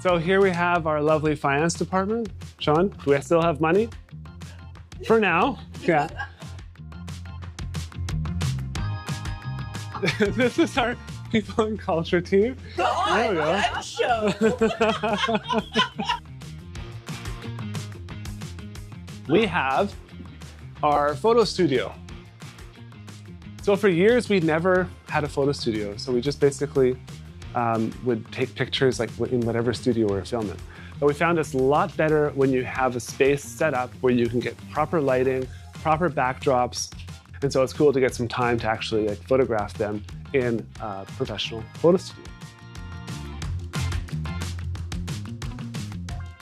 So here we have our lovely finance department. Sean, do we still have money? For now, yeah. This is our people and culture team. There we go. We have our photo studio. So for years, we never had a photo studio. So we just basically would take pictures like in whatever studio we were filming. But we found it's a lot better when you have a space set up where you can get proper lighting, proper backdrops. And so it's cool to get some time to actually like photograph them in a professional photo studio.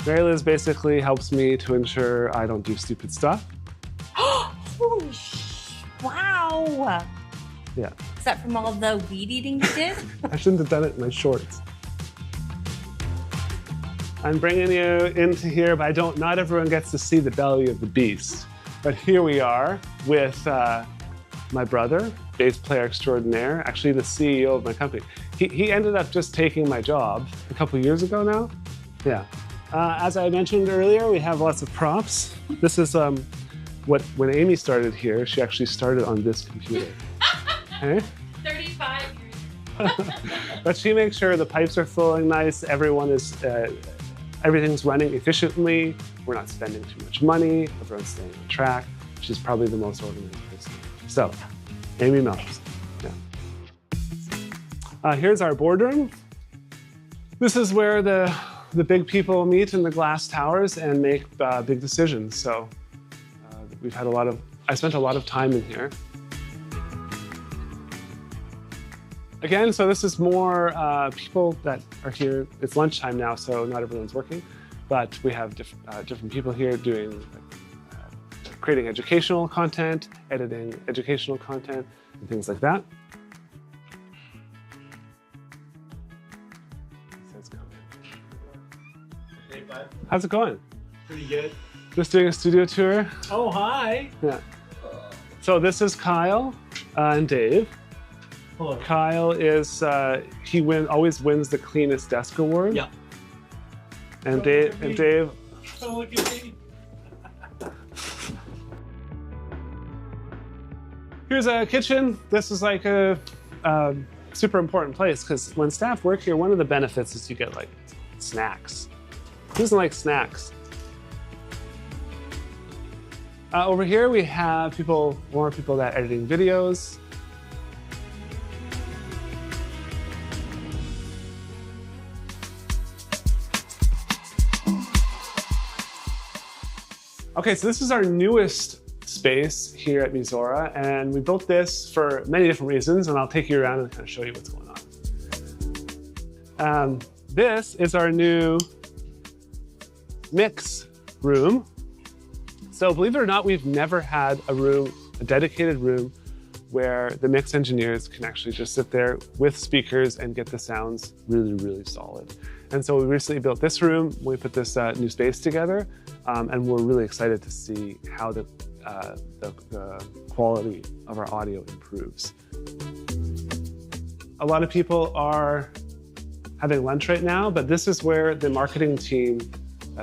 Mary Liz basically helps me to ensure I don't do stupid stuff. Holy wow! Yeah. Is that from all the weed eating you did? I shouldn't have done it in my shorts. I'm bringing you into here, but not everyone gets to see the belly of the beast. But here we are with my brother, bass player extraordinaire, actually the CEO of my company. He ended up just taking my job a couple years ago now. Yeah. As I mentioned earlier, we have lots of props. This is when Amy started here, she actually started on this computer. Okay? 35 years. But she makes sure the pipes are flowing nice, everything's running efficiently, we're not spending too much money, everyone's staying on track. She's probably the most organized person. So, Amy Melps. Yeah. Here's our boardroom. This is where the big people meet in the glass towers and make big decisions. So I spent a lot of time in here. Again, so this is more people that are here. It's lunchtime now, so not everyone's working, but we have different people here doing creating educational content, editing educational content, and things like that. Hey, bud. How's it going? Pretty good. Just doing a studio tour. Oh, hi. Yeah. So this is Kyle and Dave. Hello. Kyle is always wins the cleanest desk award. Yeah. And Dave. Oh, look at me. Here's a kitchen. This is like a super important place because when staff work here, one of the benefits is you get like snacks. Who doesn't like snacks? Over here we have more people that are editing videos. Okay, so this is our newest space here at Musora, and we built this for many different reasons, and I'll take you around and kind of show you what's going on. This is our new mix room. So believe it or not, we've never had a dedicated room where the mix engineers can actually just sit there with speakers and get the sounds really, really solid. And so we recently built this room, we put this new space together, and we're really excited to see how the quality of our audio improves. A lot of people are having lunch right now, but this is where the marketing team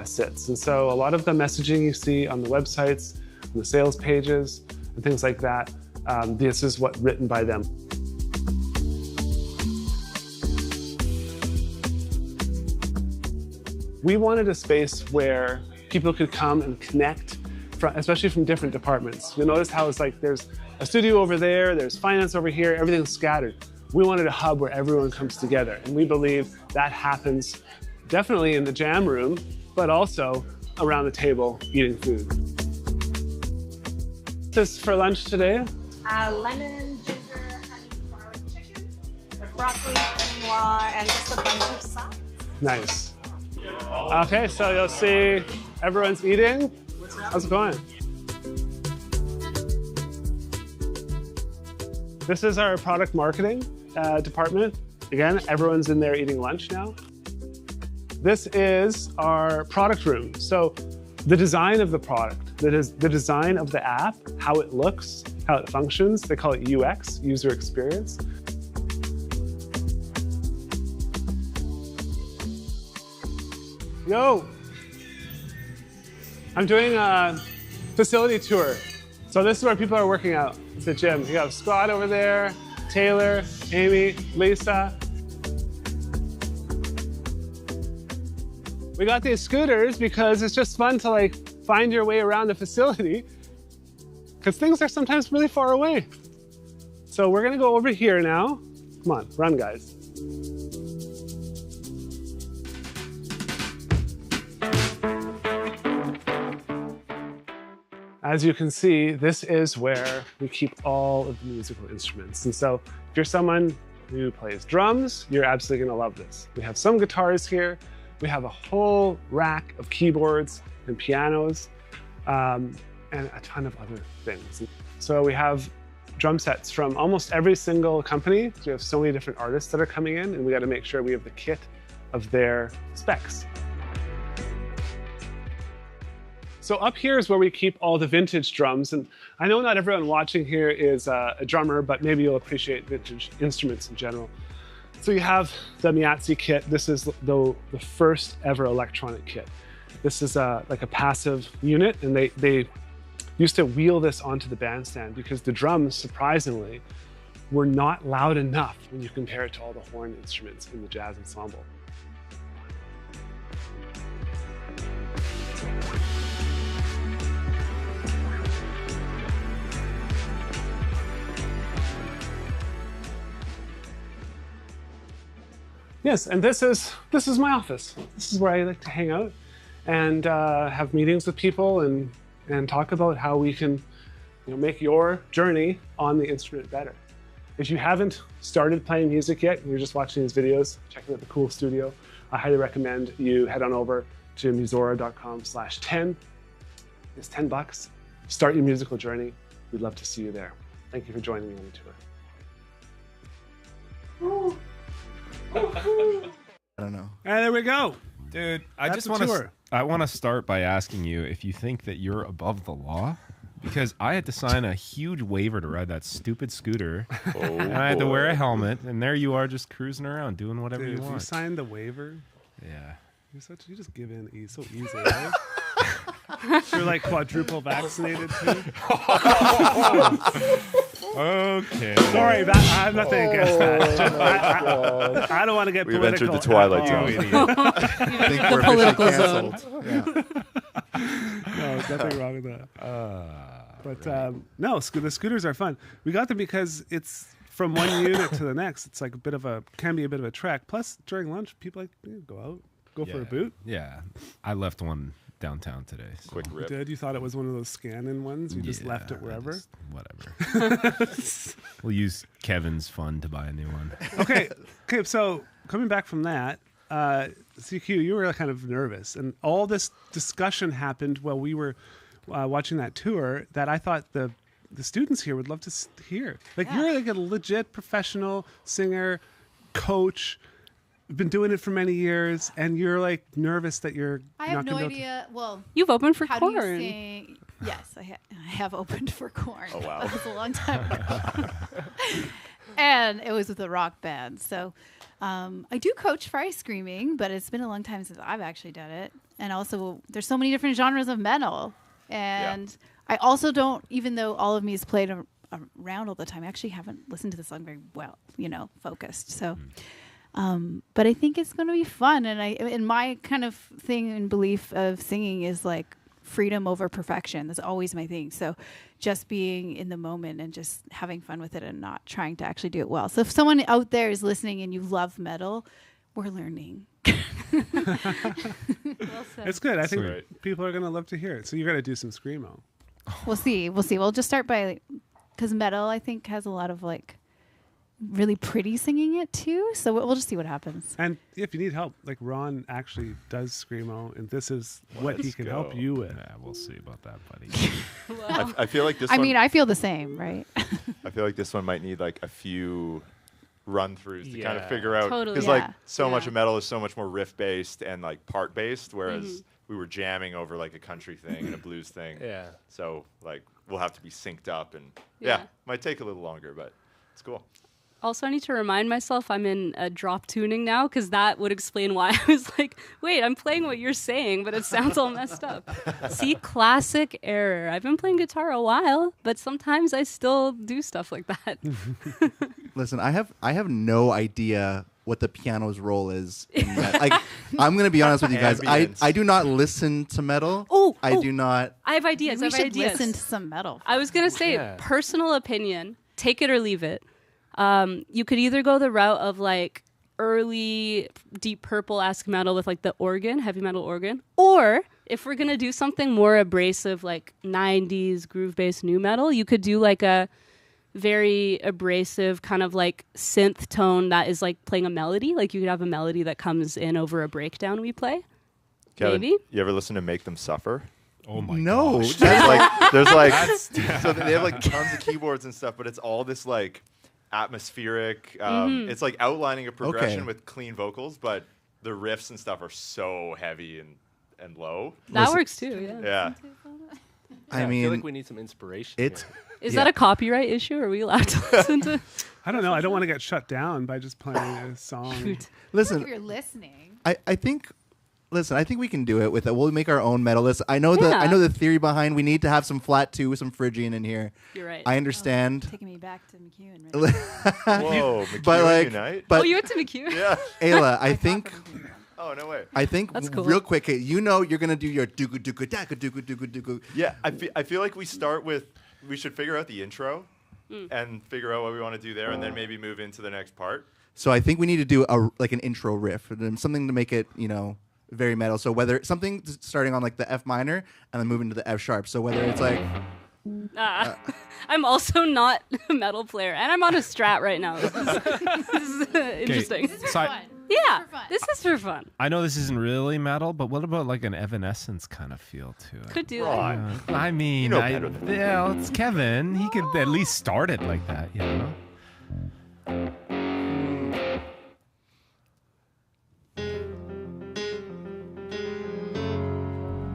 sits. And so a lot of the messaging you see on the websites, on the sales pages, and things like that, this is what's written by them. We wanted a space where people could come and connect especially from different departments. You'll notice how it's like there's a studio over there, there's finance over here, everything's scattered. We wanted a hub where everyone comes together, and we believe that happens definitely in the jam room, but also around the table eating food. This for lunch today? Lemon, ginger, honey, garlic chicken, with broccoli, quinoa, and just a bunch of sides. Nice. Okay, so you'll see everyone's eating. How's it going? This is our product marketing department. Again, everyone's in there eating lunch now. This is our product room. So the design of the product, that is the design of the app, how it looks, how it functions, they call it UX, user experience. Yo, I'm doing a facility tour. So this is where people are working out. It's the gym. You got Scott over there, Taylor, Amy, Lisa. We got these scooters because it's just fun to like find your way around the facility because things are sometimes really far away. So we're gonna go over here now. Come on, run guys. As you can see, this is where we keep all of the musical instruments. And so if you're someone who plays drums, you're absolutely gonna love this. We have some guitars here. We have a whole rack of keyboards and pianos and a ton of other things. So we have drum sets from almost every single company. We have so many different artists that are coming in, and we gotta make sure we have the kit of their specs. So up here is where we keep all the vintage drums. And I know not everyone watching here is a drummer, but maybe you'll appreciate vintage instruments in general. So you have the Miazzi kit. This is the first ever electronic kit. This is like a passive unit, and they used to wheel this onto the bandstand because the drums, surprisingly, were not loud enough when you compare it to all the horn instruments in the jazz ensemble. Yes, and this is my office. This is where I like to hang out and have meetings with people and talk about how we can make your journey on the instrument better. If you haven't started playing music yet, and you're just watching these videos, checking out the cool studio, I highly recommend you head on over to musora.com/10. It's $10. Start your musical journey. We'd love to see you there. Thank you for joining me on the tour. Ooh. I don't know. And there we go. Dude, That's I want to start by asking you if you think that you're above the law, because I had to sign a huge waiver to ride that stupid scooter, and I had to wear a helmet, and there you are just cruising around doing whatever you want. You signed the waiver? Yeah. You just give in so easy, right? You're like quadruple vaccinated too. Okay. Sorry, I have nothing against that. I don't want to get We've political. entered the twilight zone. I think we're political officially zone. canceled. No, there's nothing wrong with that. But no, the scooters are fun. We got them because it's from one unit to the next. It's like can be a bit of a trek. Plus, during lunch, people go out, go for a boot. Yeah, I left one downtown today. So. Quick rip. You did? You thought it was one of those scan-in ones? You just left it wherever? Whatever. We'll use Kevin's fund to buy a new one. Okay, so coming back from that, CQ, you were kind of nervous. And all this discussion happened while we were watching that tour that I thought the students here would love to hear. Like, you're like a legit professional singer, coach, been doing it for many years, and you're like nervous that you're I have no idea. Well, you've opened for how Korn. do you sing? Yes, I have opened for Korn. Oh, wow. That was a long time ago. And it was with a rock band. So I do coach fry screaming, but it's been a long time since I've actually done it. And also, there's so many different genres of metal. And I also don't, even though all of me is played around all the time, I actually haven't listened to the song very well, focused. So... but I think it's going to be fun. And my kind of thing and belief of singing is like freedom over perfection. That's always my thing. So just being in the moment and just having fun with it and not trying to actually do it well. So if someone out there is listening and you love metal, we're learning. It's good. I think people are going to love to hear it. So you're going to do some screamo. We'll see. We'll just start by, because metal, I think, has a lot of like really pretty singing it too. So we'll just see what happens. And if you need help, like Ron actually does screamo, and this is what he can help you with. Yeah, we'll see about that, buddy. I feel like this. I mean, I feel the same, right? I feel like this one might need like a few run-throughs to kind of Yeah. figure out, Totally. because Yeah. like so much Yeah. of metal is so much more riff-based and like part-based, whereas we were jamming over like a country thing and a blues thing. Yeah. So like we'll have to be synced up, and Yeah. might take a little longer, but it's cool. Also, I need to remind myself I'm in a drop tuning now, because that would explain why I was like, wait, I'm playing what you're saying, but it sounds all messed up. See, classic error. I've been playing guitar a while, but sometimes I still do stuff like that. Listen, I have no idea what the piano's role is in that. Like, I'm gonna be honest with you guys. Ambience. I do not listen to metal. I do not. I have ideas. We I have should ideas. listen to some metal. I was going to say, personal opinion, take it or leave it. You could either go the route of like early Deep Purple-esque metal with like the organ, heavy metal organ, or if we're going to do something more abrasive like 90s groove-based new metal, you could do like a very abrasive kind of like synth tone that is like playing a melody. Like you could have a melody that comes in over a breakdown we play. Kevin, Maybe. you ever listen to Make Them Suffer? Oh my No. gosh. There's like so they have like tons of keyboards and stuff, but it's all this like atmospheric. It's like outlining a progression with clean vocals, but the riffs and stuff are so heavy and low. That works too, yeah. Yeah. I mean, feel like we need some inspiration. Is that a copyright issue? Are we allowed to listen to? I don't know. I don't want to get shut down by just playing a song. listen. If you're listening. I think. Listen, I think we can do it with it. We'll make our own metal list. I know the theory behind we need to have some flat 2 with some Phrygian in here. You're right. I understand. Taking me back to McEwen. Right Whoa, McEwen but like, Unite? but Oh, you went to McEwen? Yeah. Ayla, I think. Oh, no way. I think That's cool. real quick, you know, you're gonna do your dooku dooku daka dooku dooku dooku. Yeah, I feel like we should figure out the intro and figure out what we want to do there, and then maybe move into the next part. So I think we need to do like an intro riff, something to make it, you know, very metal. So whether something starting on like the F minor and then moving to the F sharp. So whether it's like I'm also not a metal player, and I'm on a Strat right now. This is interesting. This is So for I- fun. Yeah, this is for fun. I know this isn't really metal, but what about like an Evanescence kind of feel to it? Could do Ron. that. I mean, You know better than that. yeah, it's Kevin. He could at least start it like that, you know?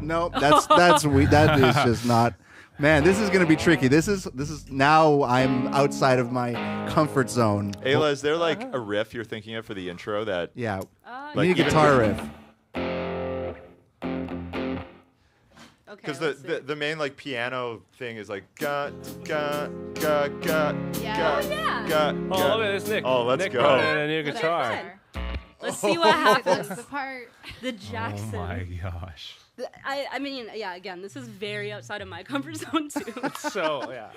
no, that is just not. Man, this is gonna be tricky. This is now I'm outside of my comfort zone. Ayla, is there like a riff you're thinking of for the intro that? Yeah, Like we need a even guitar with- riff. Okay. Because let's see. the main like piano thing is like ga ga ga ga Yeah. ga yeah. ga. Oh, ga. look at this, Nick. Oh, let's Nick go. brought in a new guitar. Let's see what happens. That's the part. The Jackson. Oh my gosh. I mean, yeah. Again, this is very outside of my comfort zone too. So yeah,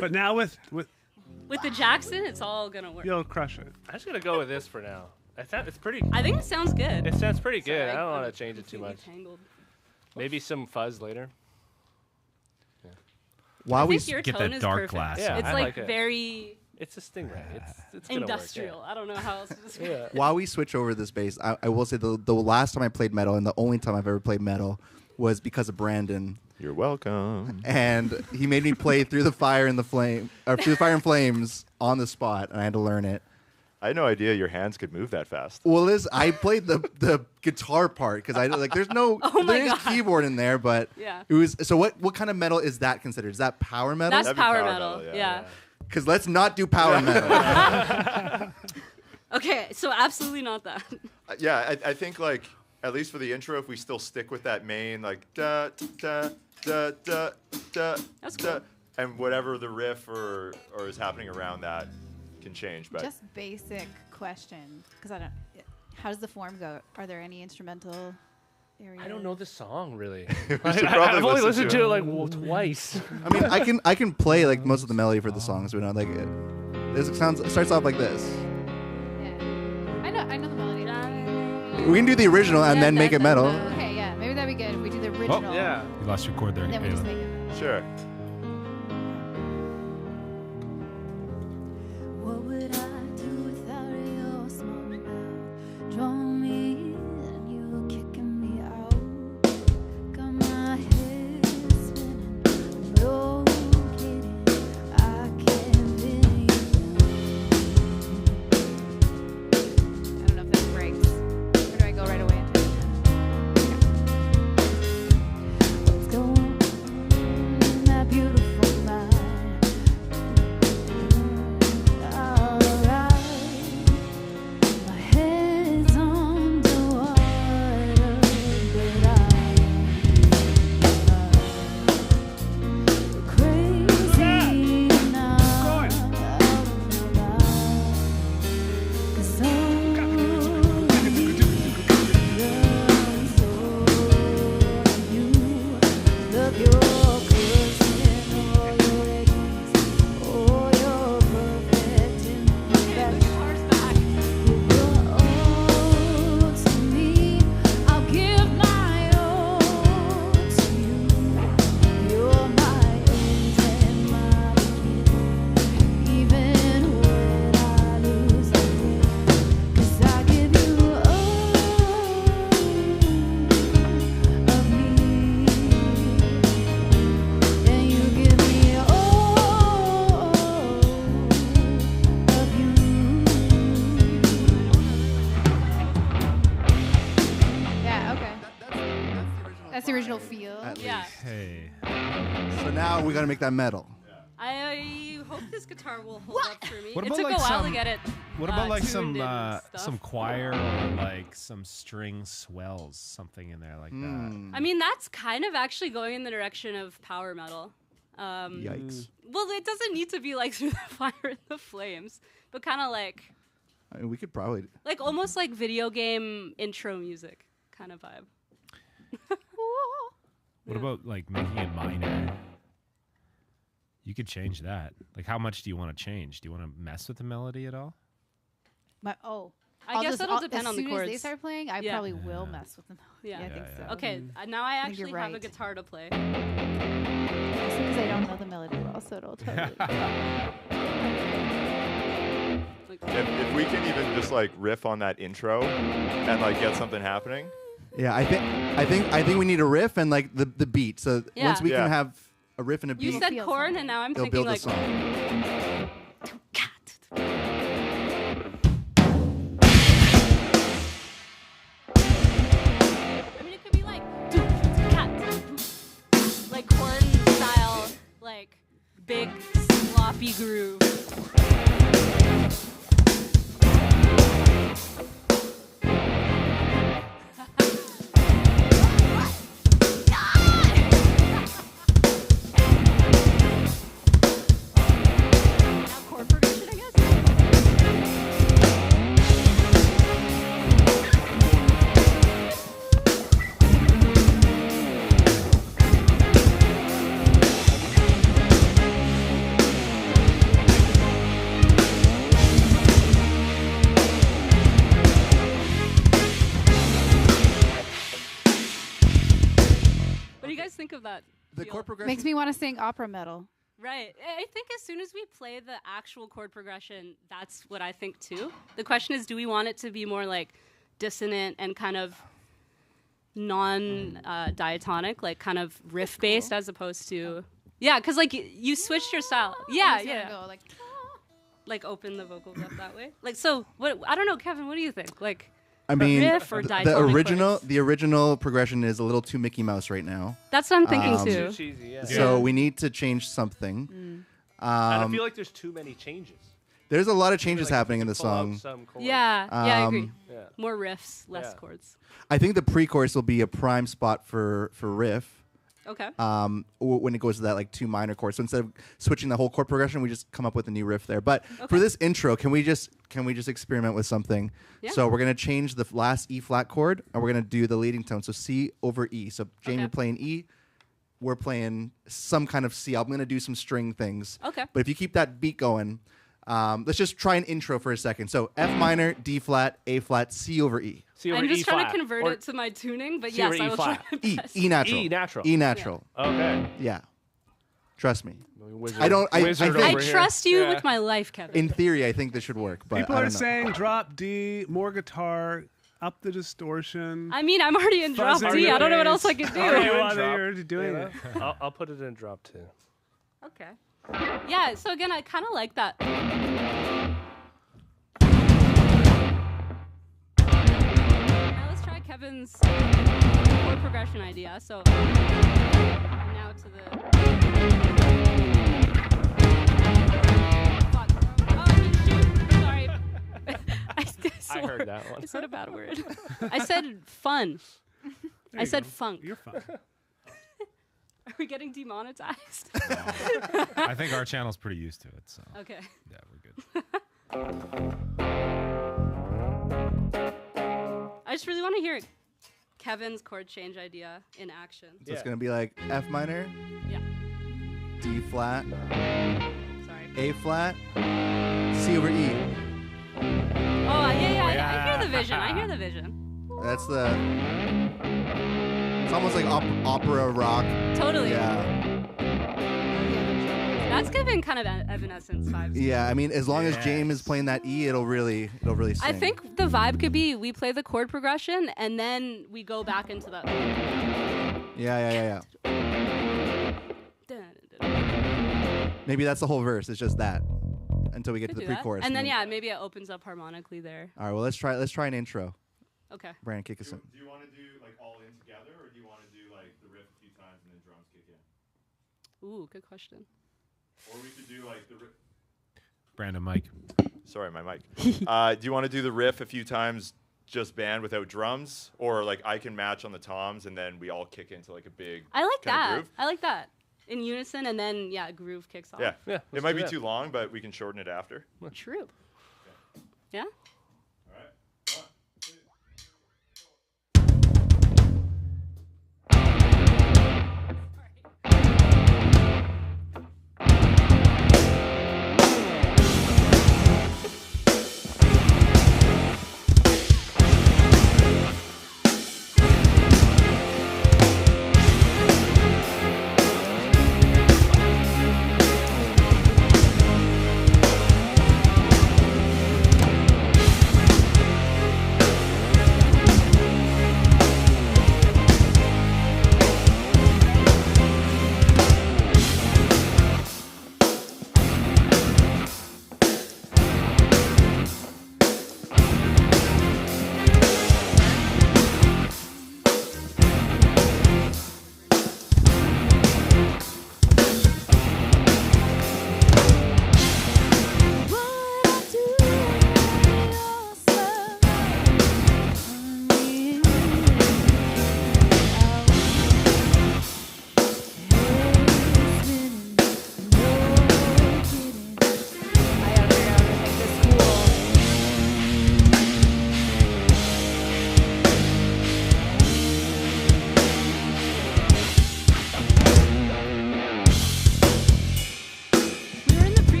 But now with With the Jackson, it's all gonna work. you'll crush it. I'm just gonna go with this for now. It's pretty. I think it sounds good. It sounds pretty Sorry, good. I don't I'm want to change it too much. completely tangled. Maybe some fuzz later. While I we think your get tone that is dark perfect. glass. Yeah, It's I like like it. very It's a Stingray. It's gonna industrial. Work, I don't know how else to describe it. while we switch over this bass, I will say the last time I played metal and the only time I've ever played metal was because of Brandon. You're welcome. And he made me play through the fire and the flame, or through the fire and flames on the spot, and I had to learn it. I had no idea your hands could move that fast. Well, I played the guitar part because I like there's no Oh my there is God. keyboard in there, but Yeah. it was so what kind of metal is that considered? Is that power metal? That's That'd be power power metal. metal, Yeah. Because let's not do power metal. Okay, so absolutely not that. Yeah, I think like at least for the intro, if we still stick with that main like da da da da da That's da, cool. and whatever the riff or is happening around that can change. But Just basic question, because I don't. How does the form go? Are there any instrumental area. I don't know the song really. We should probably I've only listen listened to to it. it like twice. I mean, I can play like most of the melody for the songs, but like it starts off like this. I know the melody. We can do the original and then make it metal. Okay, yeah, maybe that'd be good if we do the original. Oh, yeah. You lost your chord there. And then we just Ayla. make it. Sure. What would I do without your small mouth? Draw me and you kicking me out. Got my head spinning. No kidding, I can't believe. I don't know if this breaks. Or do I go right away into it? What's going on in that beautiful mind? Alright, my head's underwater, but I'm crazy now. Love your cursing, all your edges, all your perfect imperfections. Give your all to me, I'll give my all to you. You're my end and my beginning, even when I lose again. 'Cause I give you all of me, and you give me all of you. Yeah, okay. That's the original feel. At Yeah. least. Hey. So now we gotta make that metal. I hope this guitar will hold up for me. What It about took like a while to some- get it. What about like tuned and stuff. some choir or like some string swells, something in there like that? I mean, that's kind of actually going in the direction of power metal. Yikes. Well, it doesn't need to be like through the fire and the flames, but kind of like I mean, we could probably. almost like video game intro music kind of vibe. What about like making it minor? You could change that. Like, how much do you want to change? Do you want to mess with the melody at all? I guess that'll depend on the As chords. soon as they start playing, I Yeah. probably will mess with them. Yeah. I think so. Okay, now I think you're actually have a right. guitar to play. As soon as I don't know the melody well, so it'll totally. If we can even just like riff on that intro and like get something happening. Yeah, I think we need a riff and like the beat. So Yeah. once we Yeah. can have a riff and a beat, You said corn, and now I'm it'll thinking build a like. song. I mean, it could be like like corn style, like big sloppy groove. Now chord progression, I guess. What do you guys think of that? The feel? chord progression Makes me want to sing opera metal. Right. I think as soon as we play the actual chord progression, that's what I think too. The question is, do we want it to be more like dissonant and kind of non-diatonic, like kind of riff-based as opposed to... Yeah, because like you switched your style. Yeah, It's gonna yeah. go like Open the vocals up that way. Like, so, what? I don't know, Kevin, what do you think? Like, I mean, riff or the diatonic original progression is a little too Mickey Mouse right now. That's what I'm thinking Um, too. Too cheesy, yeah. So we need to change something. And I Um, feel like there's too many changes. there's a lot of changes Like, happening in the pull out song. some chords. Yeah, I agree. Yeah. More riffs, less Yeah. chords. I think the pre-chorus will be a prime spot for riff, Okay. When it goes to that like 2 minor chord. So instead of switching the whole chord progression, we just come up with a new riff there. But for this intro, can we just experiment with something? Yeah. So we're gonna change the last E flat chord, and we're gonna do the leading tone. So C over E. So Jane, you're playing E. We're playing some kind of C. I'm gonna do some string things. Okay. But if you keep that beat going, let's just try an intro for a second. So F minor, D flat, A flat, C over E. I'm just trying to convert it to my tuning, but yes, I will try my best. E natural. E natural. E natural. Yeah. Okay. Yeah. Trust me. Wizard, I trust you with my life, Kevin. In theory, I think this should work. But People I are don't know. saying drop D, more guitar, up the distortion. I mean, I'm already in drop Fuzzing D. the I don't know what bass. else I can do. Okay, well, then you're already doing it. I'll put it in drop too. Okay. Yeah, so again, I kind of like that. Now let's try Kevin's chord progression idea. So now to the... Fuck. Oh, shoot. Sorry. I heard that one. I said a bad word. I said fun. I said funk. You're fun. Are we getting demonetized? I think our channel's pretty used to it. So Okay. yeah, we're good. I just really want to hear Kevin's chord change idea in action. So it's gonna be like F minor, Yeah. D flat, Sorry. A flat, C over E. Oh, yeah. I hear the vision. I hear the vision. That's the. It's almost like opera rock. Totally. Yeah. That's giving kind of Evanescence vibes. Yeah. I mean, as long as James is playing that E, it'll really sing. I think the vibe could be we play the chord progression and then we go back into that. Yeah. Maybe that's the whole verse. It's just that until we get to the pre-chorus. And then maybe it opens up harmonically there. All right. Well, let's try an intro. Okay. Brandon, kick us in. Do you want to do like all in together, or do you want to do like the riff a few times and then drums kick in? Ooh, good question. Or we could do like the riff. Brandon, Mike. Sorry, my mic. Do you want to do the riff a few times, just band without drums, or like I can match on the toms and then we all kick into like a big? I like kinda that. groove? I like that. In unison, and then groove kicks off. Yeah. let's It might do be that. too long, but we can shorten it after. True. Yeah. All right.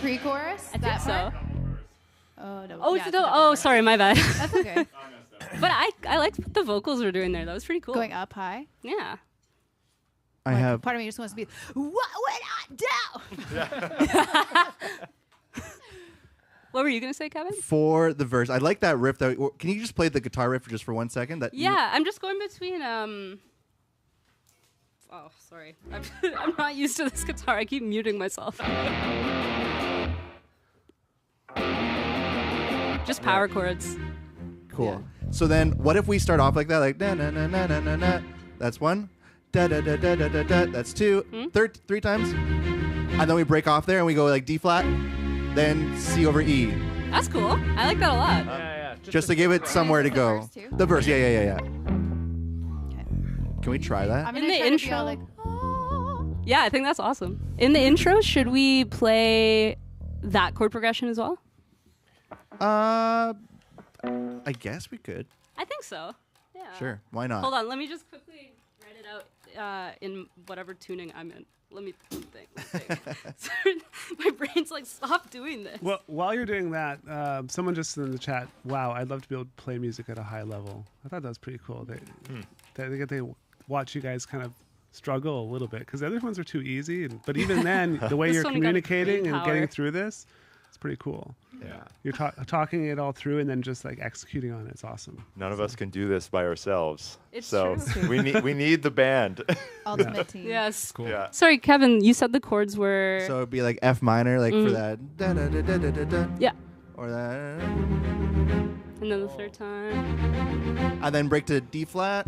Pre-chorus? I think so. Oh, no. Oh, yeah, oh, sorry, my bad. That's okay. But I liked what the vocals were doing there. That was pretty cool. Going up high. Yeah. I have. Part of me just wants to be, what would I do? What were you gonna say, Kevin? For the verse, I like that riff. Though, can you just play the guitar riff just for 1 second? Yeah, I'm just going between Oh, sorry. I'm not used to this guitar. I keep muting myself. Just power chords. Cool. So then, what if we start off like that, like na na na na na na na? That's one. Da da da da da da da. That's two. Three times, and then we break off there and we go like D flat, then C over E. That's cool. I like that a lot. Yeah. Just to give it somewhere to go. verse too? The verse, yeah. Can we try that? I'm In gonna the try to be intro. all like, oh. Yeah, I think that's awesome. In the intro, should we play that chord progression as well? I guess we could. I think so. Yeah. Sure. Why not? Hold on, let me just quickly write it out in whatever tuning I'm in. Let me think. Sorry, my brain's like, stop doing this. Well, while you're doing that, someone just in the chat, wow, I'd love to be able to play music at a high level. I thought that was pretty cool. They watch you guys kind of struggle a little bit because the other ones are too easy. But even then, the way This you're one got communicating brain and getting power. through this, it's pretty cool. Yeah. You're talking it all through and then just like executing on it. It's awesome. None of us can do this by ourselves. It's so true. we need the band. Ultimate team. Yes. Cool. Yeah. Sorry, Kevin, you said the chords were. So it'd be like F minor, like for that. Da, da, da, da, da, da, da, Yeah. Or that. And then the third time. And then break to D flat.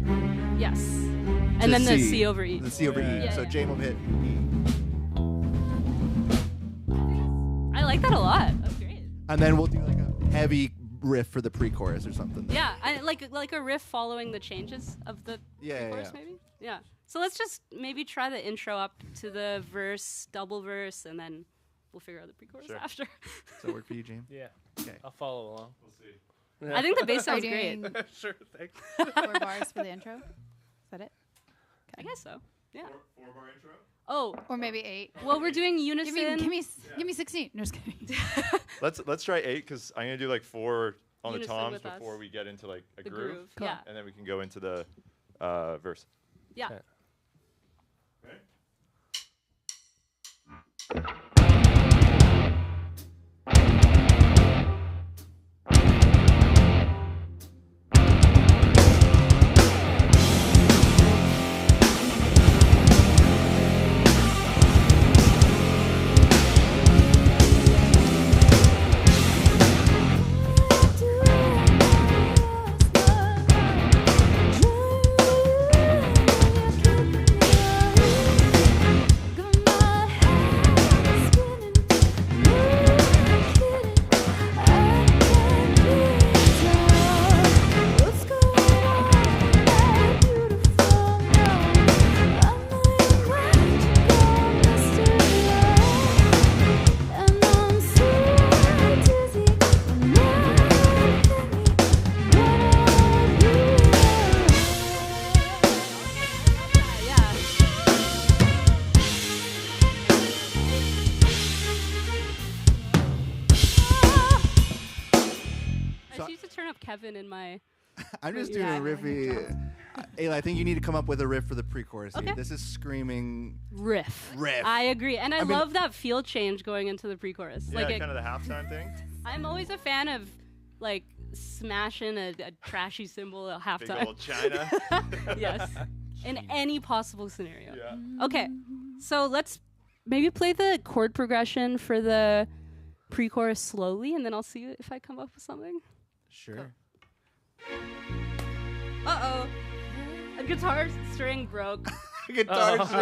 Yes. to And then the C over E. The C over E. Yeah, So yeah. Jane will hit E. I like that a lot. That's great. And then we'll do like a heavy riff for the pre-chorus or something. Yeah, like a riff following the changes of the chorus, maybe. Yeah. So let's just maybe try the intro up to the verse, double verse, and then we'll figure out the pre-chorus after. Does that work for you, James? Yeah. Okay. I'll follow along. We'll see. I think the bass Are sounds you great. doing Sure, thanks. 4 bars for the intro? Is that it? I guess so. Yeah. 4-bar intro? Oh. Or maybe 8. Well, we're doing unison. Give me 16. No, just kidding. Let's try 8 because I'm gonna do like 4 on Unison the toms with us. before we get into like a The groove. groove, Cool. yeah. And then we can go into the verse. Yeah. I used to turn up Kevin in my. I'm just doing a riffy. Ayla, I think you need to come up with a riff for the pre-chorus. Here. Okay. This is screaming Riff. Riff. I agree, and I mean- love that feel change going into the pre-chorus. Yeah, like kind of the halftime thing. I'm always a fan of like smashing a trashy cymbal at halftime. Big old China. Yes, in any possible scenario. Yeah. Okay, so let's maybe play the chord progression for the pre-chorus slowly, and then I'll see if I come up with something. Sure. Uh-oh. A guitar string broke. Guitar string.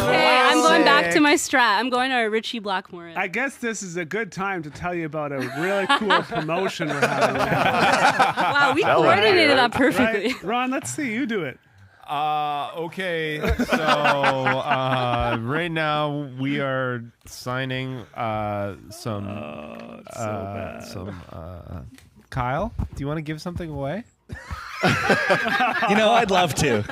Okay, I'm going back to my Strat. I'm going to Richie Blackmore. I guess this is a good time to tell you about a really cool promotion we're having now. Wow, we coordinated that perfectly. Right? Ron, let's see you do it. Okay, so right now we are signing some Kyle, do you want to give something away? You know, I'd love to.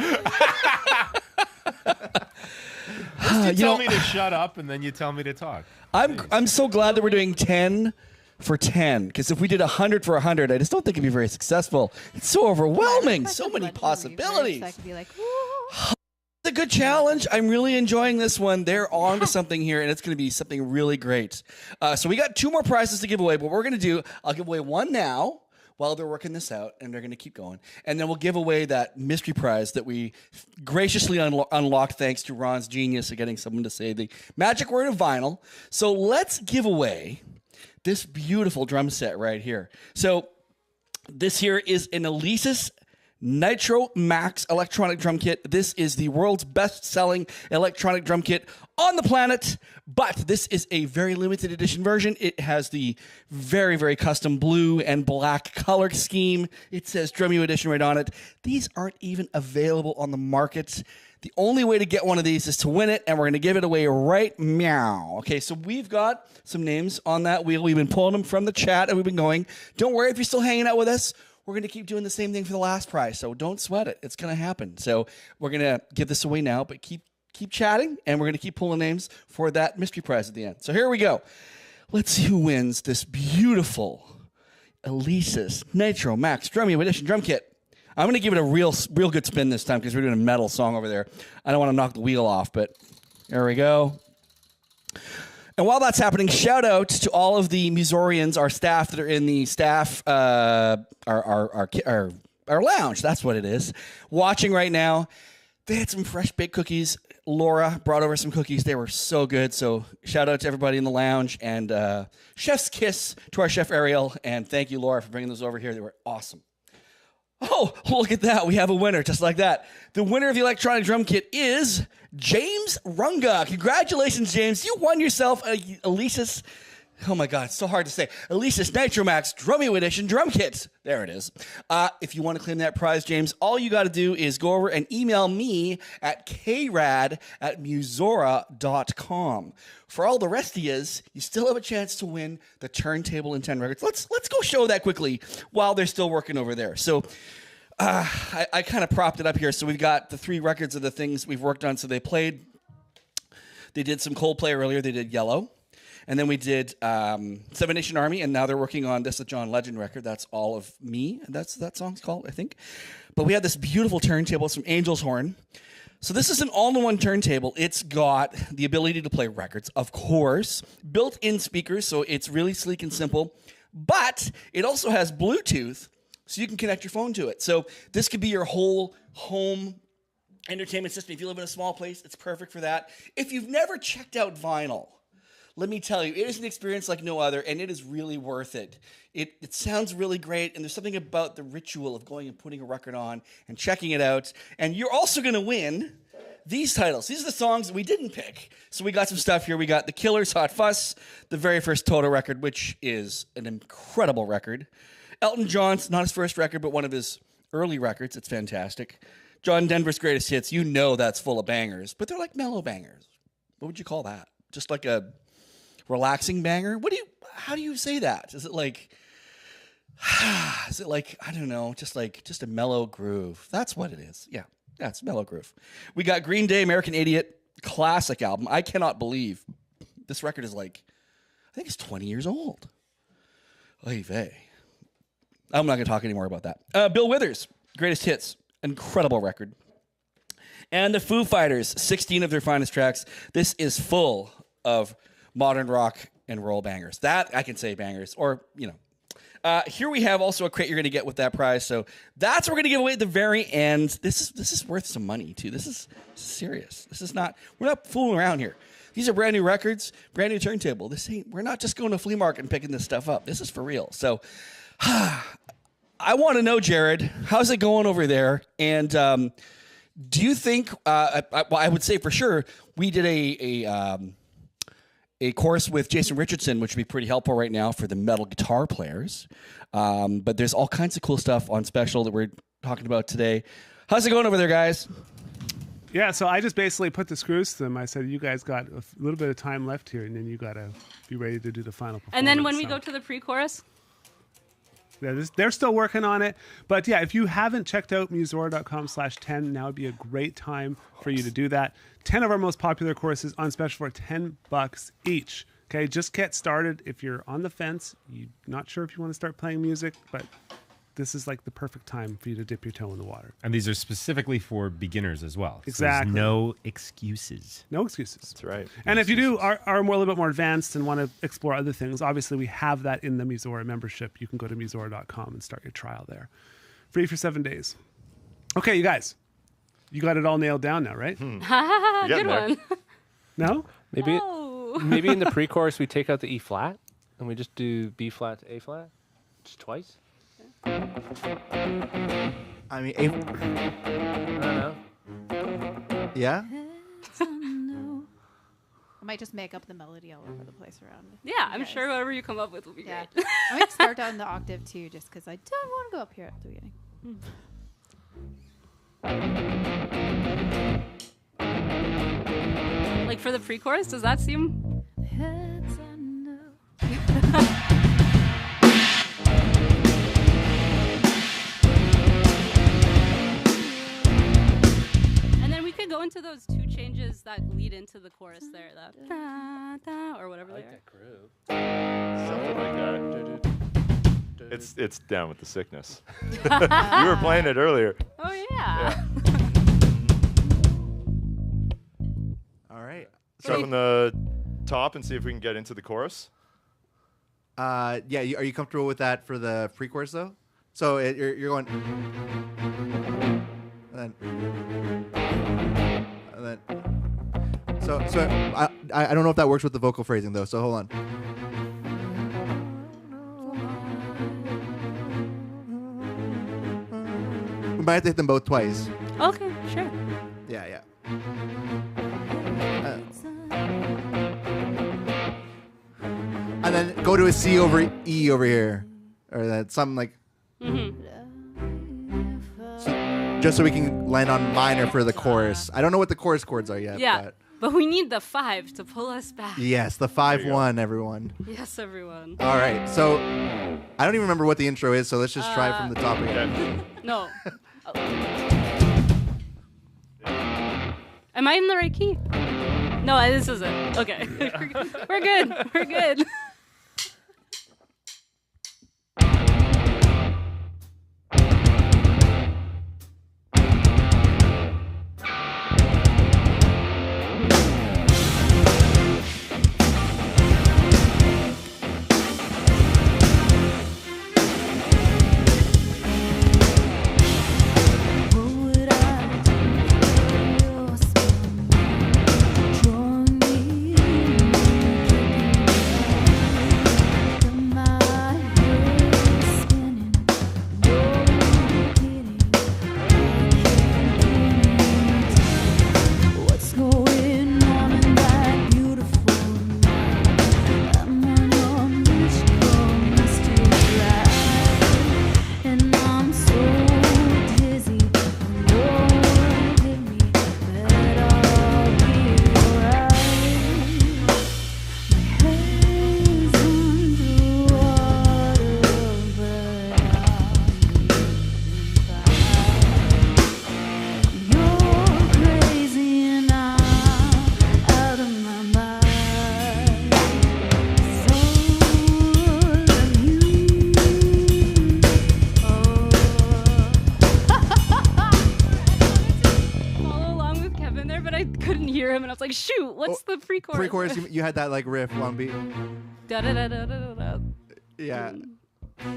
You tell me to shut up and then you tell me to talk. I'm so glad that we're doing 10 for 10 because if we did 100 for 100, I just don't think it'd be very successful. It's so overwhelming, so many possibilities. I could be like, It's a good challenge. I'm really enjoying this one. They're on to something here, and it's going to be something really great. So we got 2 more prizes to give away. But what we're going to do, I'll give away one now while they're working this out, and they're going to keep going. And then we'll give away that mystery prize that we graciously unlocked thanks to Ron's genius of getting someone to say the magic word of vinyl. So let's give away this beautiful drum set right here. So this here is an Alesis Nitro Max electronic drum kit. This is the world's best-selling electronic drum kit on the planet. But this is a very limited edition version. It has the very, very custom blue and black color scheme. It says Drum U Edition right on it. These aren't even available on the market. The only way to get one of these is to win it, and we're going to give it away right meow. Okay, so we've got some names on that wheel. We've been pulling them from the chat, and we've been going. Don't worry if you're still hanging out with us. We're going to keep doing the same thing for the last prize, so don't sweat it. It's going to happen. So we're going to give this away now, but keep chatting, and we're going to keep pulling names for that mystery prize at the end. So here we go. Let's see who wins this beautiful Alesis Nitro Max Drum U Edition drum kit. I'm going to give it a real good spin this time because we're doing a metal song over there. I don't want to knock the wheel off, but there we go. And while that's happening, shout out to all of the Musorians, our staff that are in the staff, our lounge. That's what it is. Watching right now. They had some fresh baked cookies. Laura brought over some cookies. They were so good. So shout out to everybody in the lounge, and chef's kiss to our chef Ariel. And thank you, Laura, for bringing those over here. They were awesome. Oh, look at that. We have a winner just like that. The winner of the electronic drum kit is James Runga. Congratulations, James. You won yourself a Alesis. Oh my God, it's so hard to say. Alesis Nitro Max Drum U Edition drum kit. There it is. If you want to claim that prize, James, all you got to do is go over and email me at krad@musora.com. For all the rest of yous, you still have a chance to win the turntable and 10 records. Let's go show that quickly while they're still working over there. So I kind of propped it up here. So we've got the 3 records of the things we've worked on. So they did some Coldplay earlier. They did Yellow. And then we did Seven Nation Army, and now they're working on this, the John Legend record. That's All of Me. That's that song's called, I think. But we had this beautiful turntable. It's from Angel's Horn. So this is an all-in-one turntable. It's got the ability to play records, of course, built-in speakers, so it's really sleek and simple. But it also has Bluetooth, so you can connect your phone to it. So this could be your whole home entertainment system. If you live in a small place, it's perfect for that. If you've never checked out vinyl, let me tell you, it is an experience like no other, and it is really worth it. It sounds really great, and there's something about the ritual of going and putting a record on and checking it out. And you're also going to win these titles. These are the songs that we didn't pick. So we got some stuff here. We got The Killers' Hot Fuss, the very first Toto record, which is an incredible record. Elton John's, not his first record, but one of his early records. It's fantastic. John Denver's Greatest Hits. You know that's full of bangers, but they're like mellow bangers. What would you call that? Just like a relaxing banger? How do you say that? Is it like, I don't know, just a mellow groove? That's what it is. Yeah, it's mellow groove. We got Green Day, American Idiot, classic album. I cannot believe this record is I think it's 20 years old. Oy vey. I'm not going to talk anymore about that. Bill Withers, Greatest Hits, incredible record. And the Foo Fighters, 16 of their finest tracks. This is full of modern rock and roll bangers. That I can say bangers, or here we have also a crate you're going to get with that prize. So that's what we're going to give away at the very end. This is worth some money too. This is serious. We're not fooling around here. These are brand new records, brand new turntable. We're not just going to flea market and picking this stuff up. This is for real. So I want to know, Jared, how's it going over there? And do you think? I would say for sure we did a course with Jason Richardson, which would be pretty helpful right now for the metal guitar players. But there's all kinds of cool stuff on special that we're talking about today. How's it going over there, guys? Yeah, so I just basically put the screws to them. I said, you guys got a little bit of time left here, and then you got to be ready to do the final performance. And then when we go to the pre-chorus? Yeah, they're still working on it. But yeah, if you haven't checked out musora.com/10, now would be a great time for you to do that. 10 of our most popular courses on special for $10 each. Okay, just get started. If you're on the fence, you're not sure if you want to start playing music, but this is like the perfect time for you to dip your toe in the water. And these are specifically for beginners as well. Exactly. So there's no excuses. No excuses. That's right. And if you do are more, a little bit more advanced and want to explore other things, obviously we have that in the Musora membership. You can go to musora.com and start your trial there. Free for 7 days. Okay, you guys. You got it all nailed down now, right? Good one. No? Maybe in the pre-chorus we take out the E flat and we just do B flat to A flat, just twice. I mean, I don't know. Yeah. might just make up the melody all over the place around. Yeah, I'm sure whatever you come up with will be great. I might start down the octave too, just because I don't want to go up here at the beginning. Like for the pre-chorus, does that seem? Heads under. And then we could go into those two changes that lead into the chorus there, the da, da, or whatever they are. Something like that. It's down with the sickness. You were playing it earlier. Oh yeah. All right. Start from the top and see if we can get into the chorus. Yeah. Are you comfortable with that for the pre-chorus though? So you're going. And then. So I don't know if that works with the vocal phrasing though. So hold on. We might have to hit them both twice. Okay, sure. Yeah. And then go to a C over E over here, or that something like. Just so we can land on minor for the chorus. I don't know what the chorus chords are yet. Yeah, but we need the 5 to pull us back. Yes, the 5-1, everyone. Yes, everyone. All right, so I don't even remember what the intro is, so let's just try it from the top again. No. Am I in the right key? No, this isn't. Okay. We're good. We're good. Like, shoot, what's the pre-chorus? Pre-chorus, you had that like riff, long beat. Da da da da da da. Yeah. Do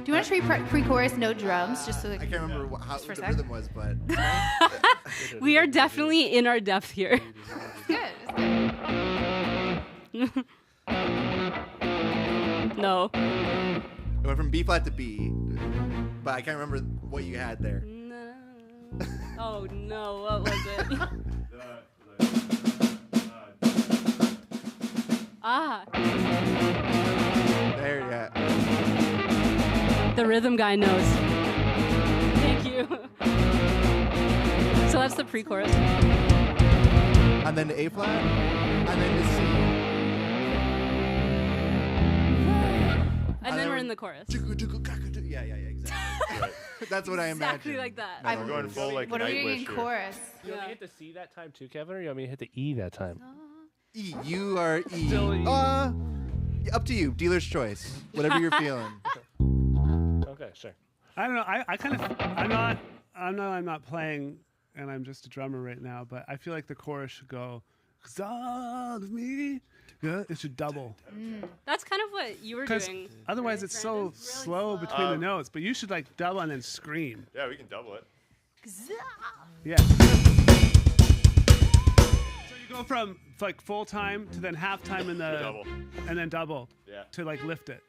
you want to try pre-chorus, no drums, just so I can't remember how the rhythm was, but we are definitely in our depth here. It's good. No. It went from B flat to B, but I can't remember what you had there. No. Oh no, what was it? There, yeah. The rhythm guy knows. Thank you. So that's the pre-chorus. And then to A flat, and then to C. And then we're in the chorus. Yeah, exactly. That's what I imagine. Exactly like that. We're going full like What are we Nightwish doing in here. chorus? You want me to hit the C that time too, Kevin, or you want me to hit the E that time? E. You are E. Still E. Up to you. Dealer's choice. Whatever you're feeling. Okay, sure. I don't know. I kind of I'm not playing, and I'm just a drummer right now. But I feel like the chorus should go, "'Cause all of me." Yeah, it should double. That's kind of what you were doing. Otherwise, it's so slow between the notes. But you should like double and then scream. Yeah, we can double it. Yeah. So you go from like full time to then half time in the Double. and then double. Yeah. To like lift it.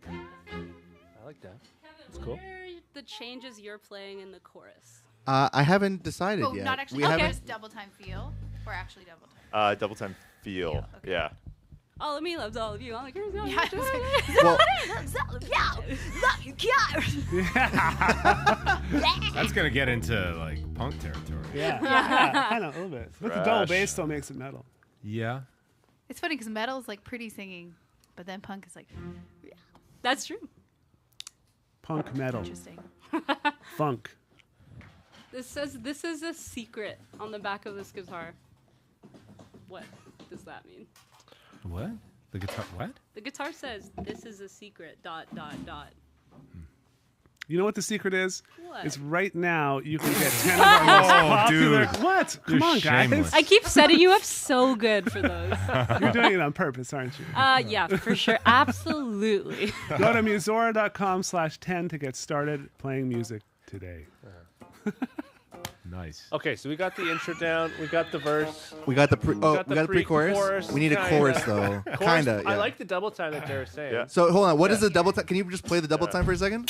I like that. That's cool. What are the changes you're playing in the chorus? I haven't decided Oh, yet. not actually. We Okay. haven't. Just double time feel, or actually double time. Double time feel. Yeah. All of me loves all of you. All the girls love Yeah, That's gonna get into like punk territory. Yeah, kind of a little bit. But the double Thrash. bass still makes it metal. Yeah. It's funny because metal is like pretty singing, but then punk is like That's true. Punk metal. interesting. Funk. This says this is a secret on the back of this guitar. What does that mean? What? The guitar? What? The guitar says this is a secret. ... You know what the secret is? What? It's right now you can get 10 of our most popular. dude. What? You're Come on, guys. shameless. I keep setting you up so good for those. You're doing it on purpose, aren't you? Yeah, for sure. Absolutely. Go to musora.com/10 to get started playing music today. Nice. Okay, so we got the intro down. We got the verse. We got the we got a pre-chorus. pre-chorus, We need a kinda. chorus though. Chorus, Kinda. Yeah. I like the double time that they were saying. Yeah. So hold on. What is the double time? Can you just play the double time for a second?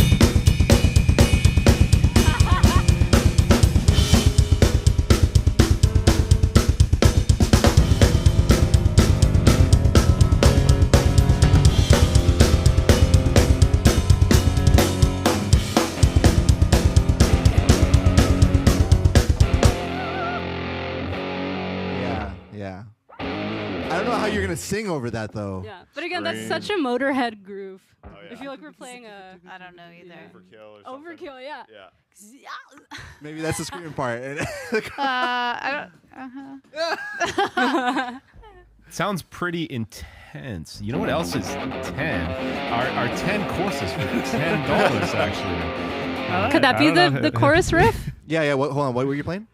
Yeah. I don't know how you're gonna sing over that though. Yeah, but again, that's such a Motorhead groove. yeah. I feel like we're playing a I don't know either. Overkill or something. overkill. Yeah. Yeah. Maybe that's the screaming part. I don't. Sounds pretty intense. You know what else is 10? Our 10 courses for $10 actually. Could that be the chorus riff? Yeah. Hold on. What were you playing?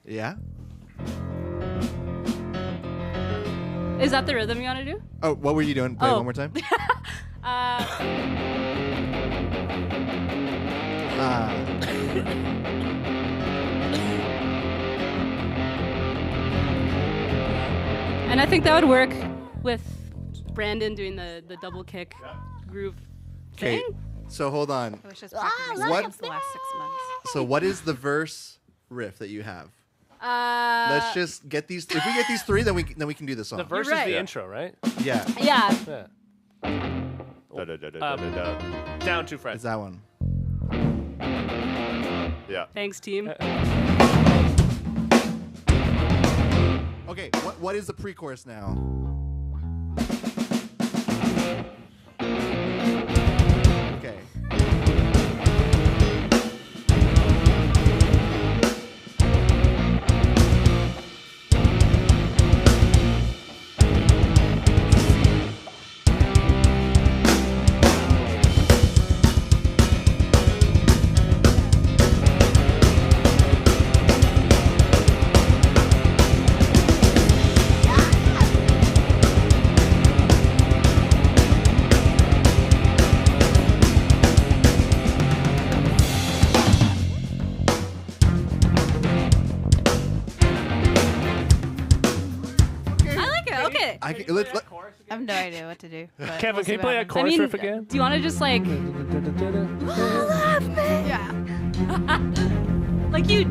Yeah. Is that the rhythm you want to do? Oh, what were you doing? Play it Oh. one more time. And I think that would work with Brandon doing the double kick groove Okay. thing. So hold on. I was just practicing What? since the last 6 months. So what is the verse riff that you have? Let's just get these. If we get these three, then we can do the song. The verse You're is right. the intro, right? Yeah. Yeah. Yeah. Da-da-da-da-da-da. Down 2 frets. It's that one. Yeah. Thanks, team. Okay. What is the pre-chorus now? Okay. I like it. Okay. I have no idea what to do. but Kevin, we'll can you see what play a happens. chorus riff again? Do you want to just like, Yeah. like you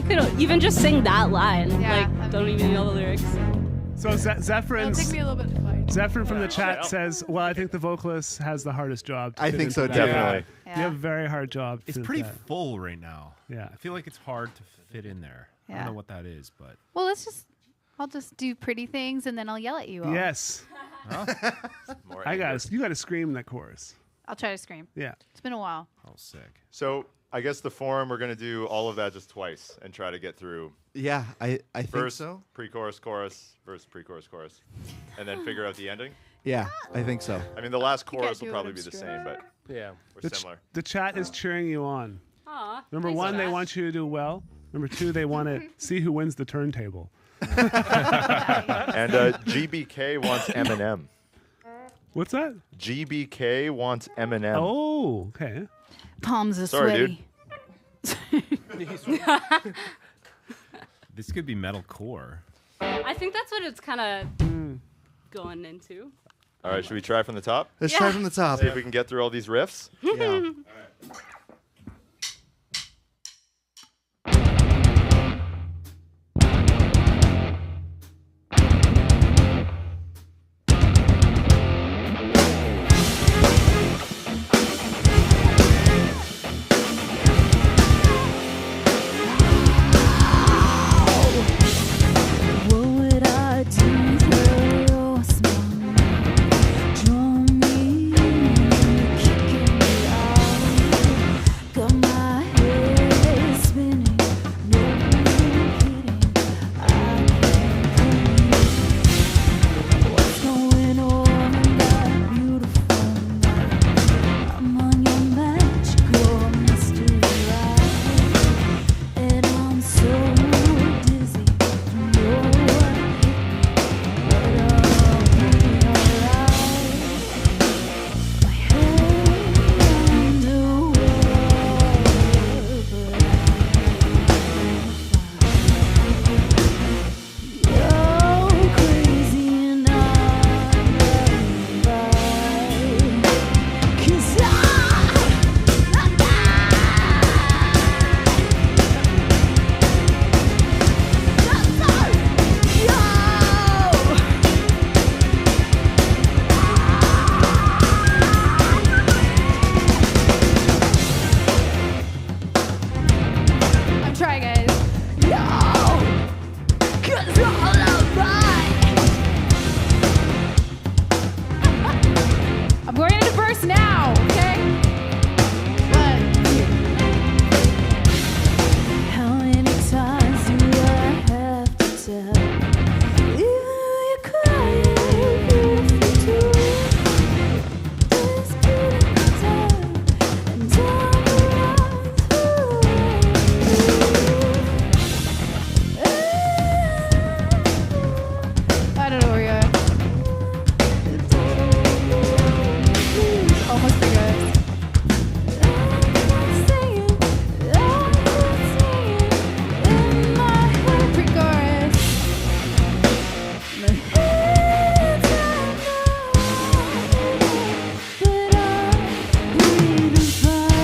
could even just sing that line? Yeah, Like, that'd don't be even know the lyrics. So It'll take Zephyr's me a little bit to find. Zephyr from the chat says, "Well, I think the vocalist has the hardest job." To I fit think into so, that. definitely. Yeah. You have a very hard job. to It's fit pretty that. full right now. Yeah. I feel like it's hard to fit in there. I Yeah. don't know what that is, but Well, I'll just do pretty things and then I'll yell at you all. Yes. More You anger. got to scream in that chorus. I'll try to scream. Yeah. It's been a while. oh, sick. So I guess the forum, we're going to do all of that just twice and try to get through Yeah, I think verse, so. pre-chorus, chorus, verse, pre-chorus, chorus, and then figure out the ending. Yeah, I think so. I mean, the last chorus do will it probably in be the stride. same, but Yeah. we're similar. The chat is cheering you on. Aw. Number thanks, one, they Josh. want you to do well. Number two, they want to see who wins the turntable. And GBK wants Eminem. What's that? GBK wants Eminem. Oh, okay. Palms are Sorry, sweaty. This could be metalcore. I think that's what it's kind of going into. All right, should we try from the top? Let's try from the top. See if we can get through all these riffs. Yeah. What would I do for your smile? Draw me, kicking me out. Got my head spinning, no kidding. I can't believe what's going on in that beautiful night. I'm on your magical mystery ride, and I'm so dizzy. I'm trying, guys. No! 'Cause all of I'm going into verse now, okay? 1, 2. How many times do I have to tell? You cry if you do. This beautiful time, and time around I don't know where you're at. Almost there, guys. In my head, pre-chorus. My head's but I'm breathing fine.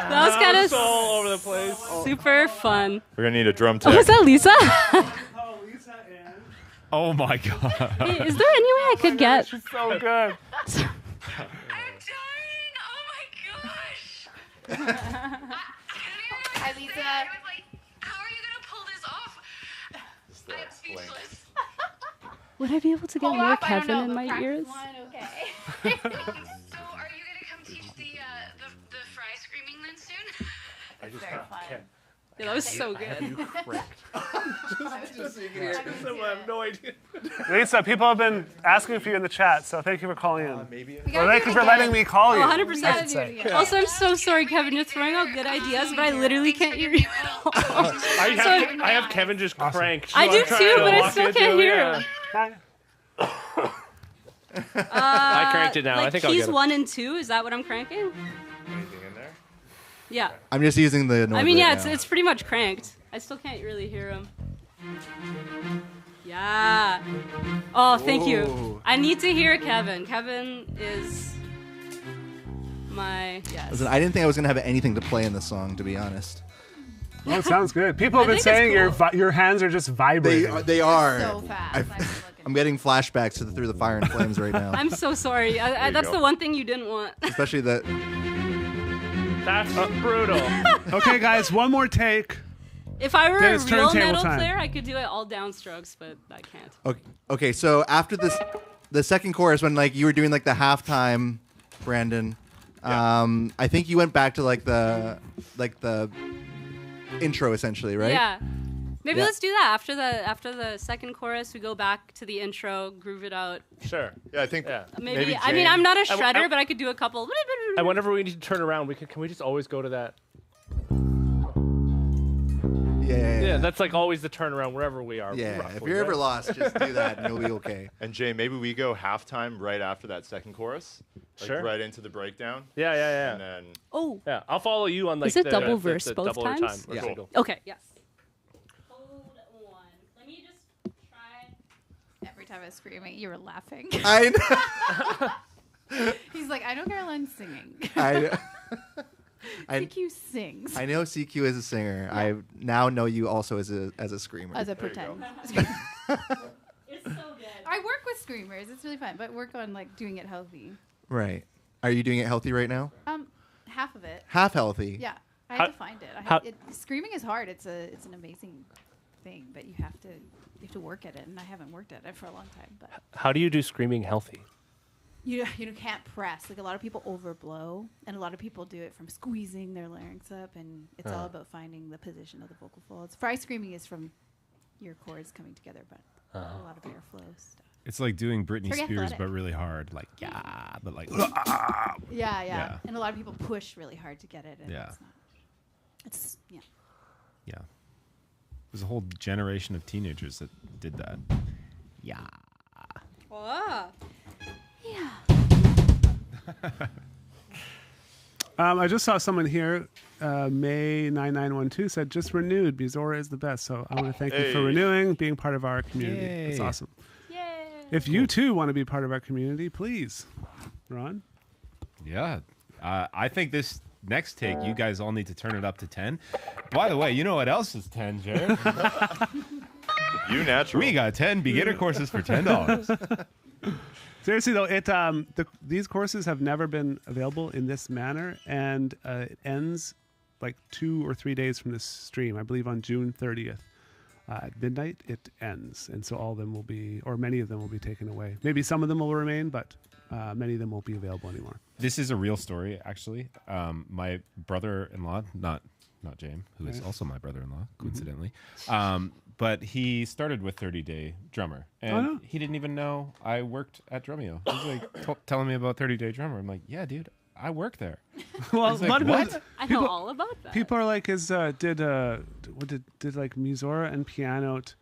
That was kind of all over the place. super fun. We're gonna need a drum Oh, tech. was that Lisa? Oh my god. Hey, is there any way I could get? So good. Hi, Lisa. Would I be able to get more Kevin in my ears? Okay. Yeah, that was so good. I have no idea. Lisa, people have been asking for you in the chat, so thank you for calling in. Maybe. Well, thank you for letting me call you. 100%. Also, I'm so sorry, Kevin. You're throwing out good ideas, but I literally can't hear you. I have Kevin just cranked. I do I'm trying too, to but I walk still into can't it, hear yeah. him. I cranked it now. Like I think I'll keys get it. 1 and 2. Is that what I'm cranking? Anything in there? Yeah. I'm just using the noise I mean, right yeah, now. it's pretty much cranked. I still can't really hear him. Yeah. Oh, thank you. I need to hear Kevin. Kevin is my yes. Listen, I didn't think I was gonna have anything to play in this song, to be honest. Oh, it sounds good. People have been saying your hands are just vibrating. They are. So fast. I'm getting flashbacks to Through the Fire and Flames right now. I'm so sorry. That's the one thing you didn't want. Especially the. That's brutal. Okay, guys, one more take. If I were Then a it's real turntable metal time. player, I could do it all downstrokes, but I can't. Okay, so after this, the second chorus, when like you were doing like the halftime, Brandon, I think you went back to like the intro essentially, right? Yeah. Maybe Yeah. let's do that after the second chorus. We go back to the intro, groove it out. Sure. Yeah, I think Maybe I mean, I'm not a shredder, but I could do a couple. And whenever we need to turn around, can we just always go to that? Yeah. That's like always the turnaround wherever we are. Yeah, roughly, if you're ever right? lost, just do that and you'll be okay. And Jay, maybe we go halftime right after that second chorus. Like Sure. Right into the breakdown. Yeah. And then Oh. Yeah, I'll follow you on like Is it the double the verse both double or times? time or Yeah. single. Okay. Yes. Hold one. Let me just try. Every time I was screaming, you were laughing. I He's like, I don't care I'm singing. I CQ sings. I know CQ is a singer. I now know you also as a screamer. As a pretend. It's so good. I work with screamers. It's really fun, but work on like doing it healthy. Right. Are you doing it healthy right now? Half of it. Half healthy. Yeah, I How- have to find it. how- Screaming is hard. It's an amazing thing, but you have to work at it, and I haven't worked at it for a long time. But How do you do screaming healthy? you can't press. Like a lot of people overblow, and a lot of people do it from squeezing their larynx up, and it's all about finding the position of the vocal folds. Fry screaming is from your chords coming together, but a lot of airflow stuff. It's like doing Britney Very Spears, athletic. but really hard. Like, yeah, but like, Yeah. And a lot of people push really hard to get it, and Yeah. it's not. It's yeah. There's a whole generation of teenagers that did that. Yeah. Wow. I just saw someone here, May9912 said, just renewed. Musora is the best. So I want to thank you for renewing, being part of our community. Yay. That's awesome. Yay. If you too want to be part of our community, please, Ron. Yeah. I think this next take, you guys all need to turn it up to 10. By the way, you know what else is 10, Jared? You natural. We got 10 beginner courses for $10. Seriously though, these courses have never been available in this manner, and it ends like 2 or 3 days from this stream. I believe on June 30th at midnight it ends, and so all of them will be, or many of them will be taken away. Maybe some of them will remain, but many of them won't be available anymore. This is a real story, actually. My brother-in-law, not James, who is also my brother-in-law, coincidentally, but he started with 30 Day Drummer, and he didn't even know I worked at Drumeo. He's like telling me about 30 Day Drummer. I'm like, yeah, dude, I work there. Well, He's like, what? I know all about that. People are like, did like Musora and Pianote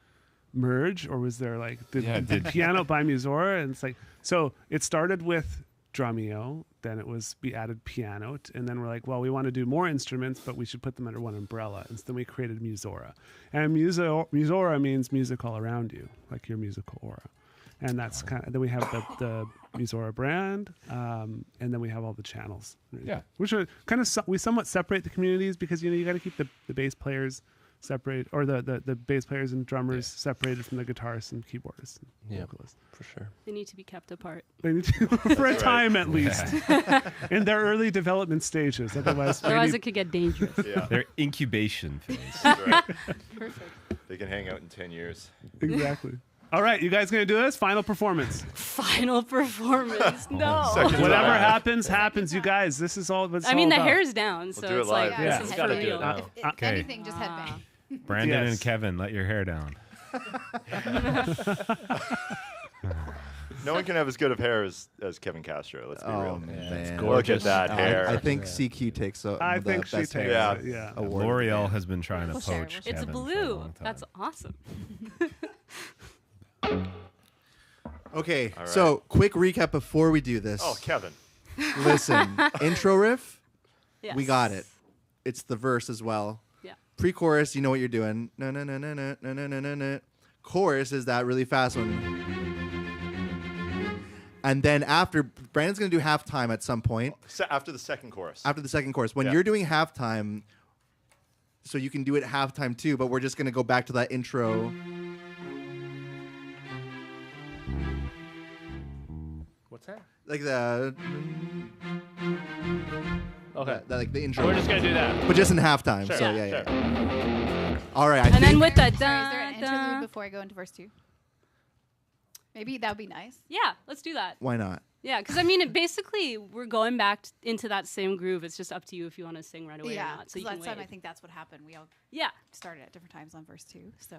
merge, or was there like did Pianote buy Musora? And it's like, so it started with Drumeo, then we added Pianote, and then we're like, well, we want to do more instruments, but we should put them under one umbrella. And so then we created Musora, and Musora means music all around you, like your musical aura. And that's kind of, then we have the Musora brand, and then we have all the channels. Yeah. Which are kind of, we somewhat separate the communities because, you got to keep the bass players separate, or the bass players and drummers separated from the guitarists and keyboardists and vocalists. For sure. They need to be kept apart. They need to, for a time at least, in their early development stages. Otherwise it could get dangerous. Yeah. Their incubation phase. That's right. Perfect. They can hang out in 10 years. Exactly. All right, you guys gonna do this? Final performance. Final performance. No. Whatever happens, you guys. This is all. I mean, the hair's down, so do it it's live. like Yeah. this is Gotta for do it real. now. If anything, just headbang. Brandon Yes. and Kevin, let your hair down. No one can have as good of hair as Kevin Castro. Let's be real. Man. Look at that hair. I think CQ takes I the think she best takes hair it. Yeah. award. L'Oreal has been trying to We'll share, poach we'll It's Kevin for a blue. long time. That's awesome. Okay, All right. so quick recap before we do this. Oh, Kevin. Listen, intro riff, Yes. we got it. It's the verse as well. Yeah. Pre-chorus, you know what you're doing. No, no, no, no, no, no, no, no, no, no. Chorus is that really fast one. And then after, Brandon's going to do halftime at some point. After the second chorus. After the second chorus. When Yeah. you're doing halftime, so you can do it halftime too, but we're just going to go back to that intro. What's that? Like the... Okay. Like the intro. We're just gonna do that. But just in halftime. Sure. So Yeah, yeah. All right. I And think then with the Sorry, is there an da, interlude before I go into verse 2? Maybe that would be nice. yeah, let's do that. why not? Yeah, because I mean, basically, we're going back into that same groove. It's just up to you if you want to sing right away or Yeah, not. So you last can time I wait. think that's what happened. We all Yeah. started at different times on verse 2. So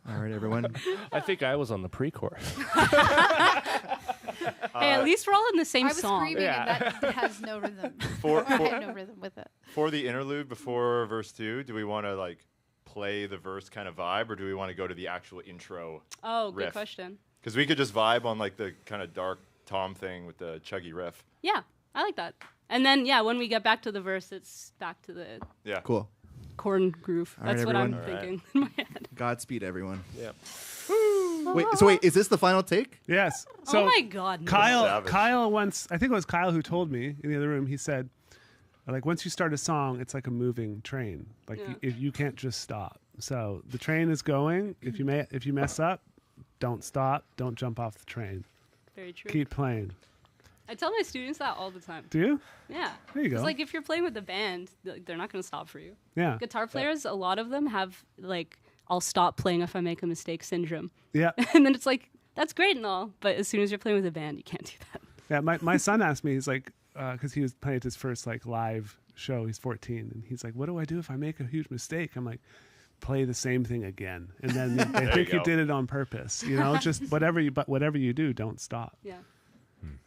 All right, everyone. I think I was on the pre-chorus. Hey, at least we're all in the same I was song. screaming, and that has no rhythm. For- I for- had no rhythm with it. For the interlude before verse 2, do we want to like play the verse kind of vibe, or do we want to go to the actual intro? Oh, good riff? question. Because we could just vibe on like the kind of dark tom thing with the chuggy riff. Yeah, I like that. And then, yeah, when we get back to the verse, it's back to the Yeah. Cool. corn groove. All right, That's what I'm everyone. thinking in my head. Godspeed, everyone. Yep. Wait, is this the final take? Yes. So Oh my God, no. Kyle Savage. once, I think it was Kyle who told me in the other room, he said, like, once you start a song, it's like a moving train. Like, Yeah. you can't just stop. So the train is going. If you mess up, don't stop. Don't jump off the train. Very true. Keep playing. I tell my students that all the time. Do you? Yeah. There you It's go. like if you're playing with a band, they're not going to stop for you. Yeah. Guitar players, a lot of them have like, I'll stop playing if I make a mistake syndrome. Yeah. And then it's like, that's great and all, but as soon as you're playing with a band, you can't do that. Yeah. My son asked me, he's like, because he was playing at his first like live show. He's 14, and he's like, "What do I do if I make a huge mistake?" I'm like, "Play the same thing again," and then they think you go. did it on purpose. You know, just whatever you do, don't stop. Yeah.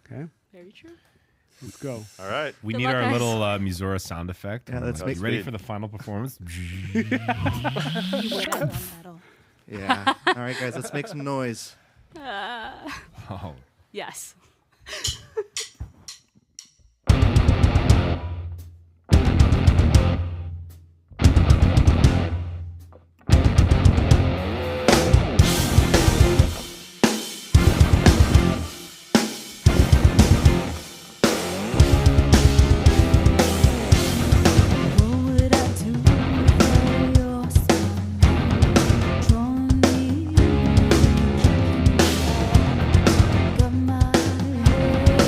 Okay, Very true. let's go. All right. We Good need luck, our guys. little Musora sound effect. Yeah, let's make- You ready for the final performance? You would have won metal. Yeah. All right, guys, let's make some noise. Oh. Yes. What would I do for your smile? Drawing me, got my head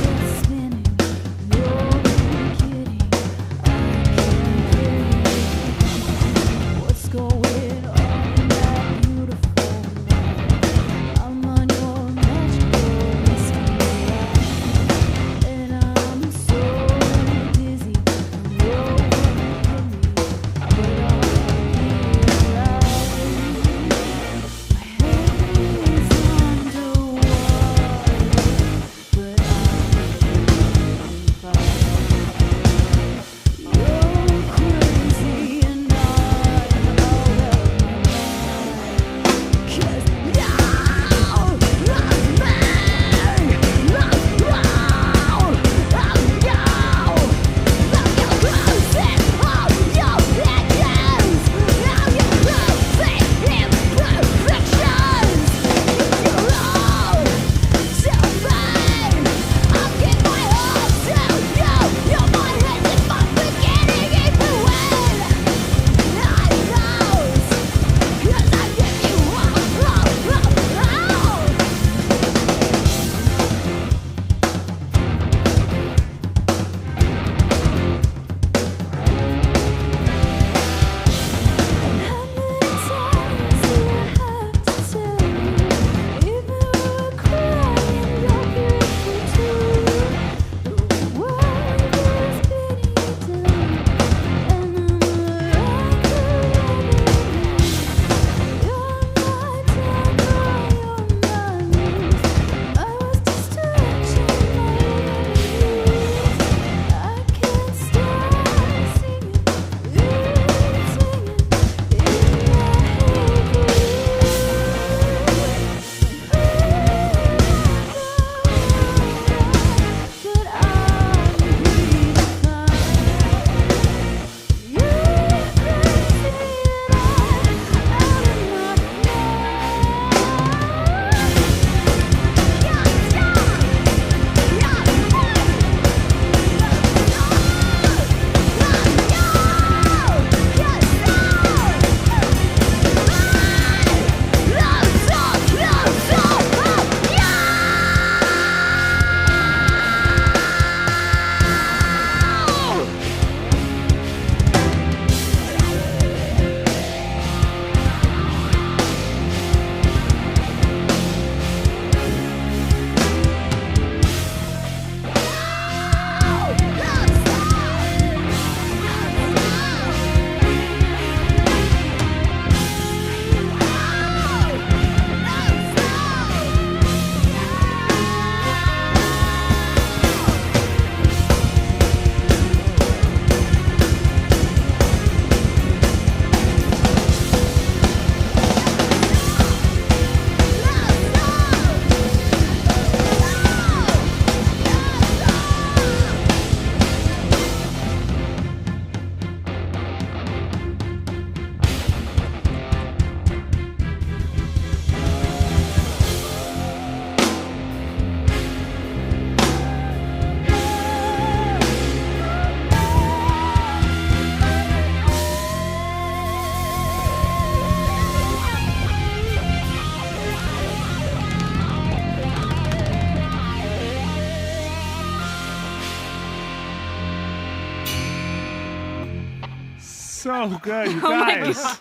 so good, you Oh my guys. God.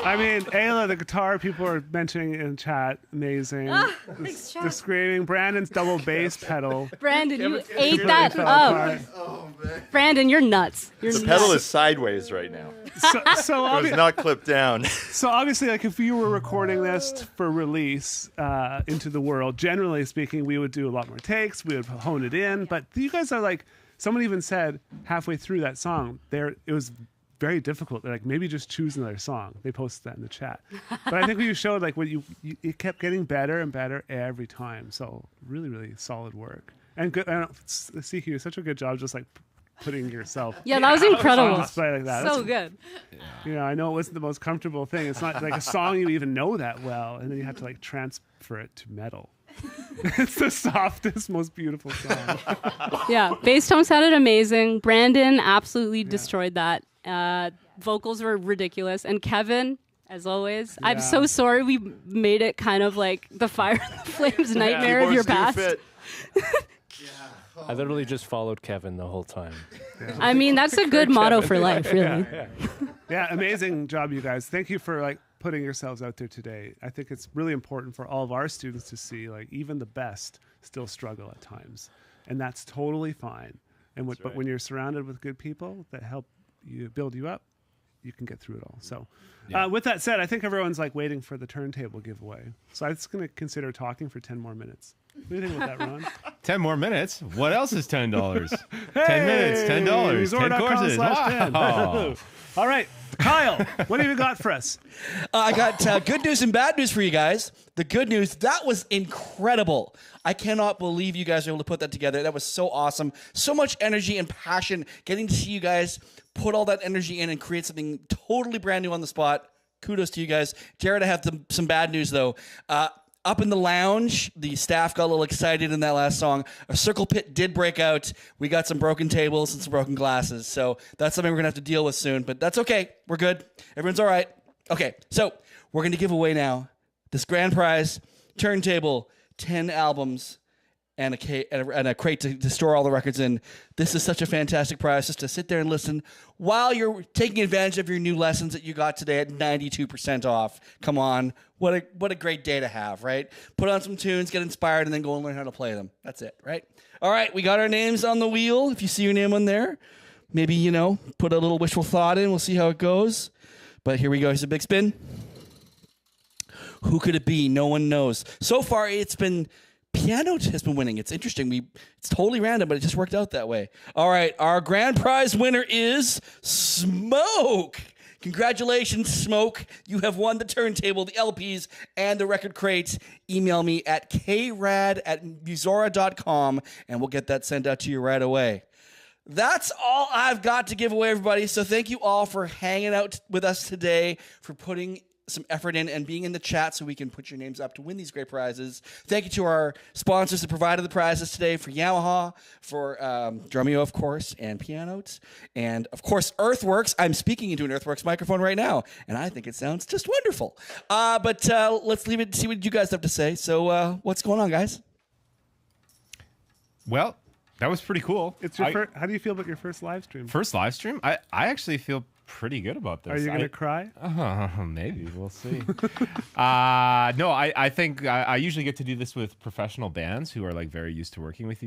I mean, Ayla, the guitar people are mentioning in chat, amazing. Thanks, The screaming, Brandon's double bass pedal. Brandon, you Really ate that fell up. apart. Brandon, you're nuts. You're The nuts. pedal is sideways right now. So It was not clipped down. So obviously, like if you were recording this for release into the world, generally speaking, we would do a lot more takes. We would hone it in. But you guys are like, someone even said halfway through that song, it was very difficult. They're like, maybe just choose another song. They posted that in the chat. But I think what you showed, like, what it kept getting better and better every time. So really, really solid work. And good. See, you did such a good job, just like putting yourself. Yeah, that was incredible. On display like that. So That's- good. You know, I know it wasn't the most comfortable thing. It's not like a song you even know that well, and then you have to like transfer it to metal. It's the softest, most beautiful song. Yeah, bass tone sounded amazing. Brandon absolutely destroyed that. Vocals were ridiculous. And Kevin, as always, I'm so sorry we made it kind of like the Fire and the Flames nightmare of your past. I literally just followed Kevin the whole time. I mean, that's a good motto for life, really. Yeah, amazing job, you guys. Thank you for like putting yourselves out there today. I think it's really important for all of our students to see like even the best still struggle at times, and that's totally fine. And but when you're surrounded with good people that help you build you up, you can get through it all. So with that said, I think everyone's like waiting for the turntable giveaway. So I'm just going to consider talking for 10 more minutes. What do you think about that, Ron? 10 more minutes? What else is $10? 10 minutes, $10. 10 courses. Wow. All right, Kyle, what have you got for us? I got good news and bad news for you guys. The good news, that was incredible. I cannot believe you guys were able to put that together. That was so awesome. So much energy and passion. Getting to see you guys put all that energy in and create something totally brand new on the spot. Kudos to you guys. Jared, I have some bad news, though. Up in the lounge, the staff got a little excited in that last song. A circle pit did break out. We got some broken tables and some broken glasses. So that's something we're going to have to deal with soon. But that's okay. We're good. Everyone's all right. Okay, so we're going to give away now this grand prize, turntable, 10 albums, and a crate to store all the records in. This is such a fantastic prize just to sit there and listen while you're taking advantage of your new lessons that you got today at 92% off. Come on. What a great day to have, right? Put on some tunes, get inspired, and then go and learn how to play them. That's it, right? All right, we got our names on the wheel. If you see your name on there, maybe, put a little wishful thought in. We'll see how it goes. But here we go. Here's a big spin. Who could it be? No one knows. So far, it's been Pianote has been winning. It's interesting. It's totally random, but it just worked out that way. All right, our grand prize winner is Smoke. Congratulations, Smoke. You have won the turntable, the LPs, and the record crates. Email me at krad@musora.com, and we'll get that sent out to you right away. That's all I've got to give away, everybody. So thank you all for hanging out with us today, for putting some effort in and being in the chat so we can put your names up to win these great prizes. Thank you to our sponsors that provided the prizes today, for Yamaha, for Drumeo, of course, and Pianote, and of course Earthworks. I'm speaking into an Earthworks microphone right now, and I think it sounds just wonderful. But let's leave it and see what you guys have to say. So what's going on, guys? Well, that was pretty cool. It's your how do you feel about your first live stream? First live stream? I actually feel pretty good about this. Are you going to cry? Maybe. We'll see. No, I think I usually get to do this with professional bands who are like very used to working with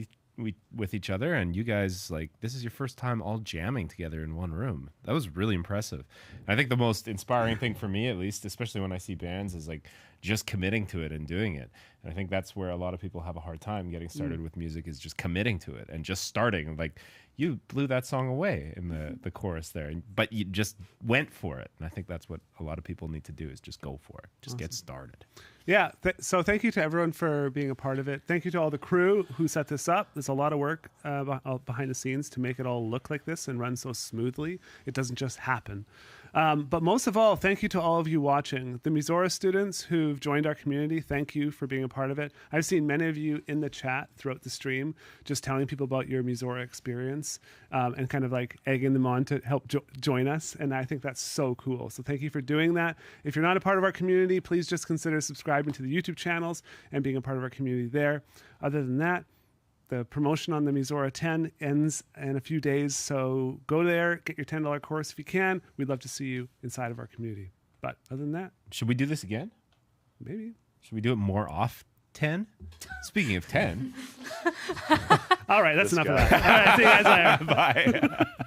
each other, and you guys, like, this is your first time all jamming together in one room. That was really impressive. I think the most inspiring thing for me, at least, especially when I see bands, is like just committing to it and doing it. And I think that's where a lot of people have a hard time getting started with music, is just committing to it and just starting. Like, you blew that song away in the chorus there, but you just went for it. And I think that's what a lot of people need to do, is just go for it. Just get started. Yeah. So thank you to everyone for being a part of it. Thank you to all the crew who set this up. There's a lot of work behind the scenes to make it all look like this and run so smoothly. It doesn't just happen. But most of all, thank you to all of you watching. The Musora students who've joined our community, thank you for being a part of it. I've seen many of you in the chat throughout the stream, just telling people about your Musora experience and kind of like egging them on to help join us. And I think that's so cool. So thank you for doing that. If you're not a part of our community, please just consider subscribing to the YouTube channels and being a part of our community there. Other than that, The promotion on the Musora 10 ends in a few days, so go there, get your $10 course if you can. We'd love to see you inside of our community. But other than that, Should we do this again? maybe. Should we do it more off 10? Speaking of 10. All right, that's This enough guy. of that. All right, see you guys later. Bye.